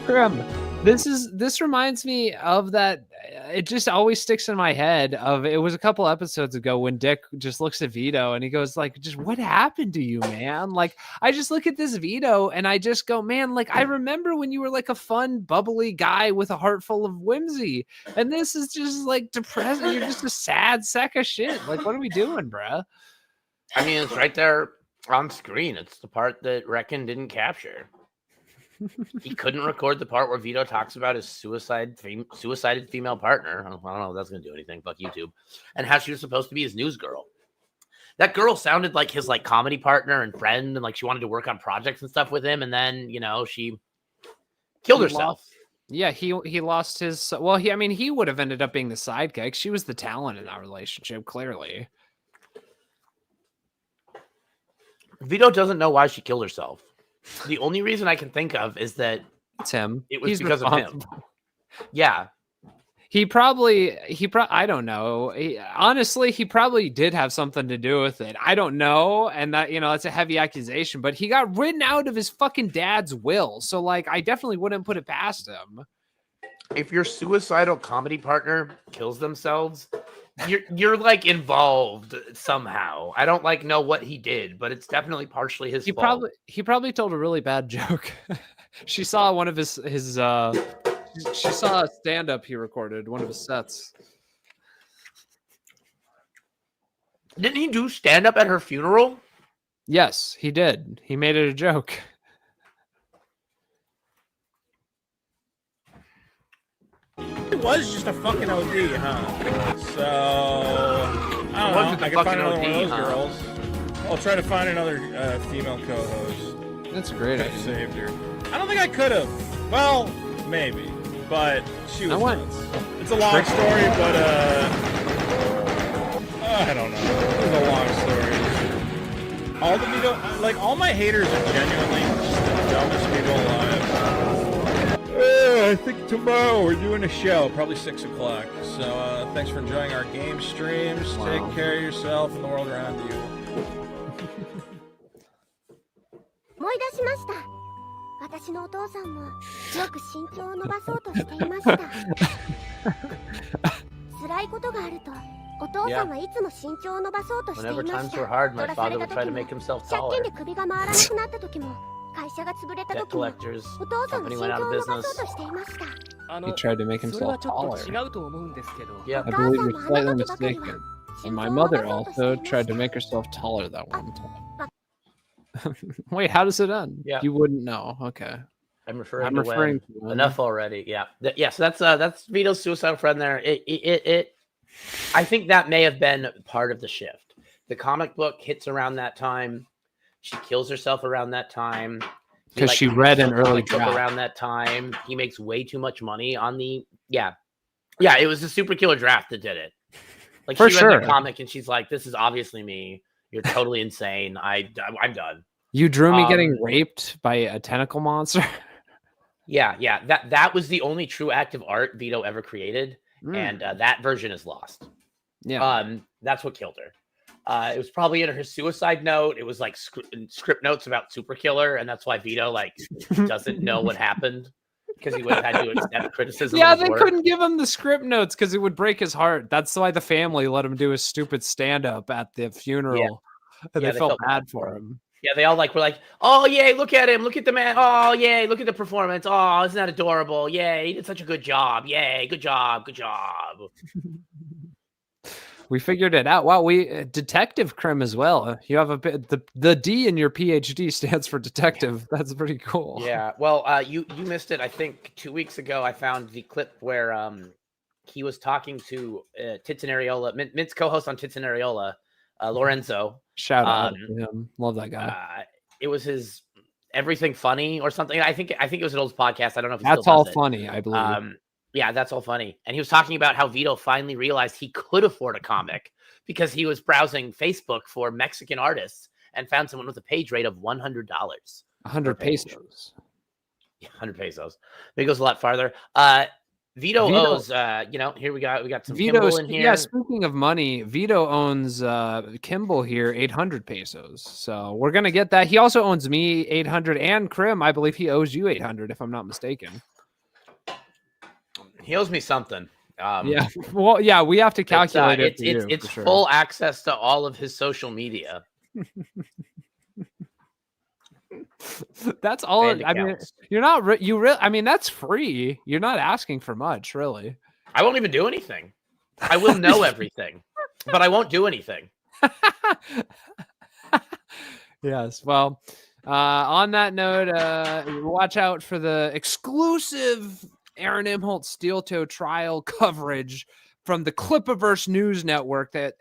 Speaker 4: Grim, this reminds me of that. It just always sticks in my head. It was a couple episodes ago when Dick just looks at Vito and he goes like, "Just what happened to you, man?" Like I just look at this Vito and I just go, "Man, like I remember when you were like a fun, bubbly guy with a heart full of whimsy, and this is just like depressing. You're just a sad sack of shit. Like what are we doing, bruh?"
Speaker 5: I mean, it's right there on screen. It's the part that Reckon didn't capture. He couldn't record the part where Vito talks about his suicided female partner. I don't know if that's going to do anything. Fuck YouTube. And how she was supposed to be his news girl. That girl sounded like his like comedy partner and friend, and like she wanted to work on projects and stuff with him. And then she killed herself.
Speaker 4: Yeah, he lost his. Well, he would have ended up being the sidekick. She was the talent in that relationship, clearly.
Speaker 5: Vito doesn't know why she killed herself. The only reason I can think of is that
Speaker 4: it's him.
Speaker 5: It was because of him. Yeah.
Speaker 4: He probably I don't know. Honestly, he probably did have something to do with it. I don't know. And that, that's a heavy accusation, but he got written out of his fucking dad's will. So like, I definitely wouldn't put it past him.
Speaker 5: If your suicidal comedy partner kills themselves, you're like involved somehow. I don't like know what he did, but it's definitely partially his fault.
Speaker 4: He probably told a really bad joke. She saw one of his she saw a stand-up he recorded, one of his sets.
Speaker 5: Didn't he do stand-up at her funeral?
Speaker 4: Yes, he did. He made it a joke.
Speaker 6: It was just a fucking OD, huh? So I don't know. I can find another one of those girls. I'll try to find another female co-host.
Speaker 4: That's a great idea.
Speaker 6: Saved her. I don't think I could have. Well, maybe, but she was nuts. It's a long story, but I don't know. It's a long story. All the Vito, like all my haters are genuinely just the dumbest people alive. I think tomorrow we're doing a show, probably 6 o'clock. So thanks for enjoying our game streams.
Speaker 4: Wow.
Speaker 6: Take care of yourself and the world around you.
Speaker 21: 思い出しました。私のお父さんもよく身長を伸ばそうとしていました。辛いことがあると、お父さんはいつも身長を伸ばそうとしていま
Speaker 5: Whenever
Speaker 21: した。
Speaker 5: times were hard,
Speaker 21: 取
Speaker 5: my
Speaker 21: らさ
Speaker 5: father
Speaker 21: れた
Speaker 5: would try
Speaker 21: 時
Speaker 5: to
Speaker 21: も、
Speaker 5: make himself
Speaker 21: 借
Speaker 5: taller.
Speaker 21: 金で首が回らなくなった時も、会社が潰れた
Speaker 5: Debt
Speaker 21: 時も、
Speaker 5: collectors,
Speaker 21: お父さんの
Speaker 5: company
Speaker 21: 身
Speaker 5: went
Speaker 21: 長
Speaker 5: out
Speaker 21: を
Speaker 5: of
Speaker 21: 伸ばそう
Speaker 5: business.
Speaker 21: としていました。
Speaker 4: He tried to make himself taller.
Speaker 5: Yeah.
Speaker 4: I believe you're slightly mistaken. And my mother also tried to make herself taller that one time. Wait, how does it end?
Speaker 5: Yeah.
Speaker 4: You wouldn't know. Okay.
Speaker 5: I'm referring to when.
Speaker 4: to when.
Speaker 5: Enough already. Yeah. Yes. That's Vito's suicidal friend there. I think that may have been part of the shift. The comic book hits around that time. She kills herself around that time.
Speaker 4: Because she read an early
Speaker 5: book
Speaker 4: draft.
Speaker 5: around that time. He makes way too much money on the yeah. It was the Super Killer draft that did it. Like
Speaker 4: For
Speaker 5: she read
Speaker 4: sure.
Speaker 5: the comic and she's like, "This is obviously me. You're totally insane. I'm done."
Speaker 4: You drew me getting raped by a tentacle monster.
Speaker 5: Yeah. That was the only true act of art Vito ever created, and that version is lost.
Speaker 4: Yeah.
Speaker 5: That's what killed her. It was probably in her suicide note. It was like script notes about Super Killer, and that's why Vito like doesn't know what happened because he would have had to accept criticism.
Speaker 4: Yeah,
Speaker 5: of his
Speaker 4: they
Speaker 5: work.
Speaker 4: couldn't give him the script notes because it would break his heart. That's why the family let him do his stupid stand-up at the funeral. And they felt bad for him.
Speaker 5: Yeah, they all were like, "Oh yay, look at him, look at the man. Oh yay, look at the performance. Oh, isn't that adorable? Yay, he did such a good job. Yay, good job."
Speaker 4: We figured it out. Wow, we detective crim as well. You have a bit the D in your PhD stands for detective. That's pretty cool.
Speaker 5: Yeah. Well, you missed it. I think 2 weeks ago I found the clip where he was talking to Tits and Areola, Mint's co-host on Tits and Areola, Lorenzo.
Speaker 4: Shout out to him. Love that guy.
Speaker 5: It was his Everything Funny or something. I think it was an old podcast. I don't know if
Speaker 4: That's all funny, I believe.
Speaker 5: Yeah, That's All Funny. And he was talking about how Vito finally realized he could afford a comic because he was browsing Facebook for Mexican artists and found someone with a page rate of $100.
Speaker 4: 100 pesos.
Speaker 5: Yeah, 100 pesos. It goes a lot farther. Vito owes, here we got some Kimball in here.
Speaker 4: Yeah, speaking of money, Vito owns Kimball here, 800 pesos. So we're going to get that. He also owns me 800 and Krim. I believe he owes you 800 if I'm not mistaken.
Speaker 5: He owes me something.
Speaker 4: Yeah. Well, yeah, we have to calculate it.
Speaker 5: It's full access to all of his social media.
Speaker 4: That's all. I mean, you're not. I mean, that's free. You're not asking for much, really.
Speaker 5: I won't even do anything. I will know everything, but I won't do anything.
Speaker 4: Yes. Well, on that note, watch out for the exclusive Aaron Imholt Steel Toe trial coverage from the Clippiverse News Network that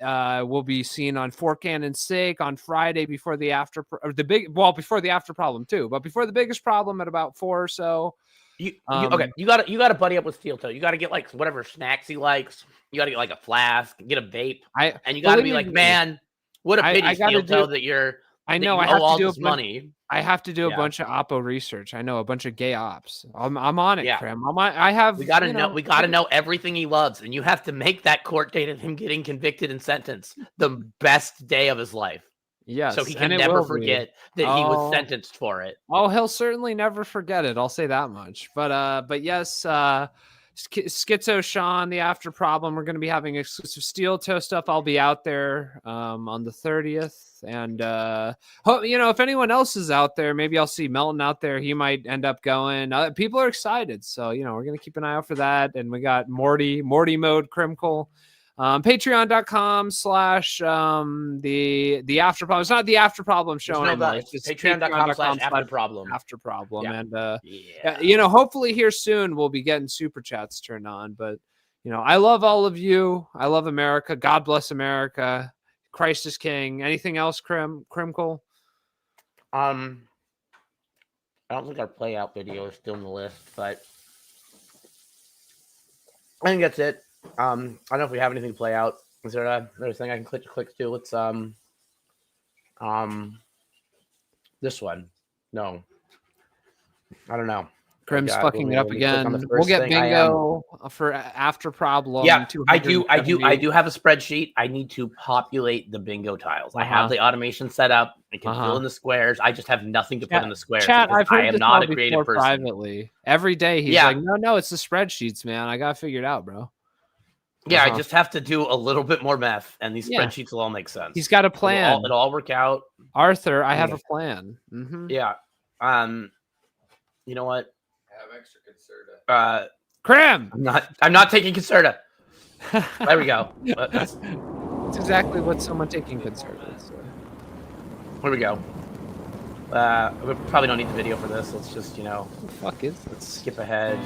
Speaker 4: will be seen on For Cannon's Sake on Friday before the after problem too, but before the biggest problem at about 4 or so.
Speaker 5: You got to buddy up with Steel Toe. You got to get like whatever snacks he likes. You got to get like a flask, get a vape, and you got to be like, man, what a pity, Steel Toe, that you're.
Speaker 4: I know.
Speaker 5: I
Speaker 4: have
Speaker 5: all
Speaker 4: to do
Speaker 5: this money.
Speaker 4: I have to do a bunch of oppo research. I know a bunch of gay ops. I'm on it, Krim. I have.
Speaker 5: We gotta know. We gotta know everything he loves, and you have to make that court date of him getting convicted and sentenced the best day of his life.
Speaker 4: Yes,
Speaker 5: so he can never forget that he was sentenced for it.
Speaker 4: Oh, he'll certainly never forget it. I'll say that much. But yes. Schizo Sean, the after problem. We're going to be having exclusive Steel Toe stuff. I'll be out there on the 30th, and if anyone else is out there, maybe I'll see Melton out there. He might end up going. People are excited, so we're going to keep an eye out for that. And we got Morty Mode Crimkle. Patreon.com/ the after problem. It's not the after problem show anymore. It's just
Speaker 5: Patreon.com/after problem.
Speaker 4: After problem.
Speaker 5: Yeah.
Speaker 4: And hopefully here soon we'll be getting super chats turned on. But I love all of you. I love America. God bless America. Christ is King. Anything else, Crimkle?
Speaker 5: I don't think our play out video is still on the list, but I think that's it. I don't know if we have anything to play out. Is there another thing I can click to? Let's this one. No. I don't know.
Speaker 4: Crim's fucking it up again. We'll get bingo for after problem.
Speaker 5: Yeah, I do have a spreadsheet. I need to populate the bingo tiles. I have the automation set up. I can fill in the squares. I just have nothing to put in the squares.
Speaker 4: Chat, I've heard
Speaker 5: I am not a creative person.
Speaker 4: Privately. Every day he's like, no, it's the spreadsheets, man. I got to figure it out, bro.
Speaker 5: Yeah, I just have to do a little bit more math, and these spreadsheets will all make sense.
Speaker 4: He's got a plan.
Speaker 5: It'll all work out.
Speaker 4: Arthur, I have a plan. Mm-hmm.
Speaker 5: Yeah. You know what?
Speaker 2: I have extra Concerta.
Speaker 4: Crim!
Speaker 5: I'm not taking Concerta. There we go.
Speaker 4: That's exactly what someone taking Concerta is.
Speaker 5: Here we go. We probably don't need the video for this. Let's just,
Speaker 4: What the fuck is
Speaker 5: let's skip ahead.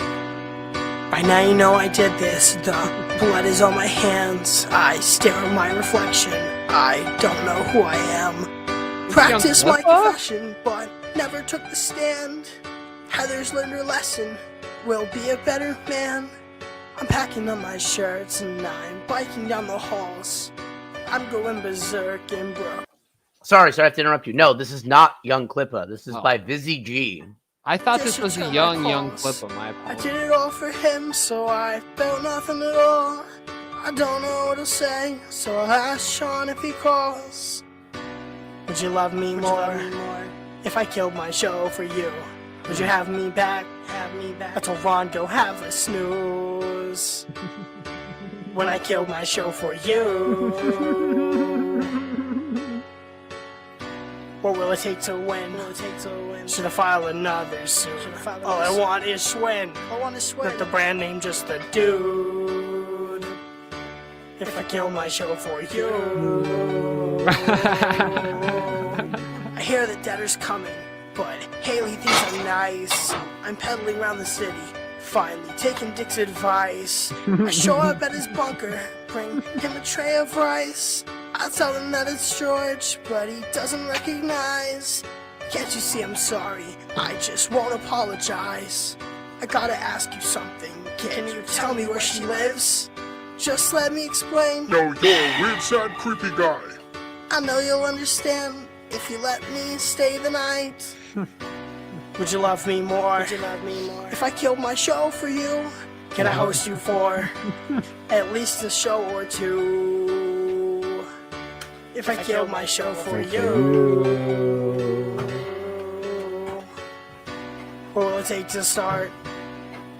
Speaker 1: By now you know I did this. The blood is on my hands. I stare at my reflection. I don't know who I am. Practice my confession, but never took the stand. Heather's learned her lesson, will be a better man. I'm packing up my shirts and I'm biking down the halls. I'm going berserk and broke.
Speaker 5: Sorry, I have to interrupt you. No, this is not Young Clippa. This is by Vizzy G.
Speaker 4: I thought this was a young Clippa. My
Speaker 1: I
Speaker 4: apologies.
Speaker 1: did it all for him, so I felt nothing at all. I don't know what to say, so I'll ask Sean if he calls. Would you love me more if I killed my show for you? Would you have me back? I told Ron, go have a snooze. When I killed my show for you. What will it take to win? Should I file another suit? All I want is Schwinn. Not the brand name, just the dude. If I kill my show for you. I hear the debtor's coming, but Haley thinks I'm nice. I'm pedaling around the city, finally taking Dick's advice. I show up at his bunker, bring him a tray of rice. I tell him that it's George, but he doesn't recognize. Can't you see I'm sorry? I just won't apologize. I gotta ask you something. Can you tell me where she lives? Just let me explain.
Speaker 3: No, you're a weird, sad, creepy guy.
Speaker 1: I know you'll understand if you let me stay the night. Would you love me more? If I killed my show for you? Can I host you for at least a show or two? If I killed my show for you. What will it take to start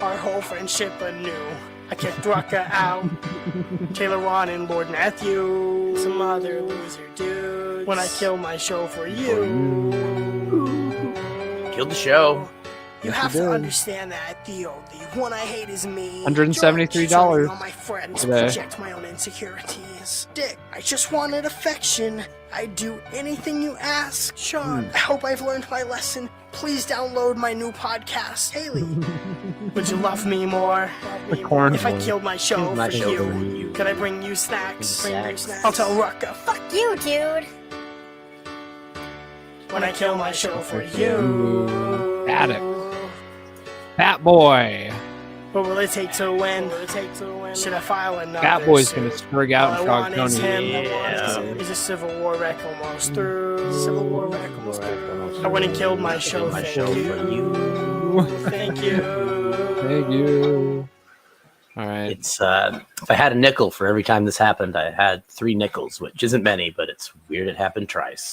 Speaker 1: our whole friendship anew? I kicked Rucka out, Taylor Ron and Lord Matthew, some other loser dudes. When I kill my show for you.
Speaker 5: Killed the show.
Speaker 1: You have to understand that the only one I hate is me.
Speaker 4: $173
Speaker 1: All my friends
Speaker 4: today.
Speaker 1: project my own insecurities. Dick, I just wanted affection. I'd do anything you ask. Sean, I hope I've learned my lesson. Please download my new podcast. Haley, would you love me more? If I killed my show for you, could I bring you snacks? I'll tell Rucka, fuck you, dude. When I kill my show for you.
Speaker 4: Addict. Fat Boy.
Speaker 1: What will it take to win? Should I file another?
Speaker 4: Fat Boy's
Speaker 1: suit?
Speaker 4: gonna sprig out
Speaker 1: All
Speaker 4: and
Speaker 1: I want
Speaker 4: frog
Speaker 1: is
Speaker 4: Tony.
Speaker 1: him. Is a Civil War wreck almost through? I went and killed my show for you. Thank you.
Speaker 4: Thank you. All right.
Speaker 5: It's if I had a nickel for every time this happened, I had 3 nickels, which isn't many, but it's weird it happened twice.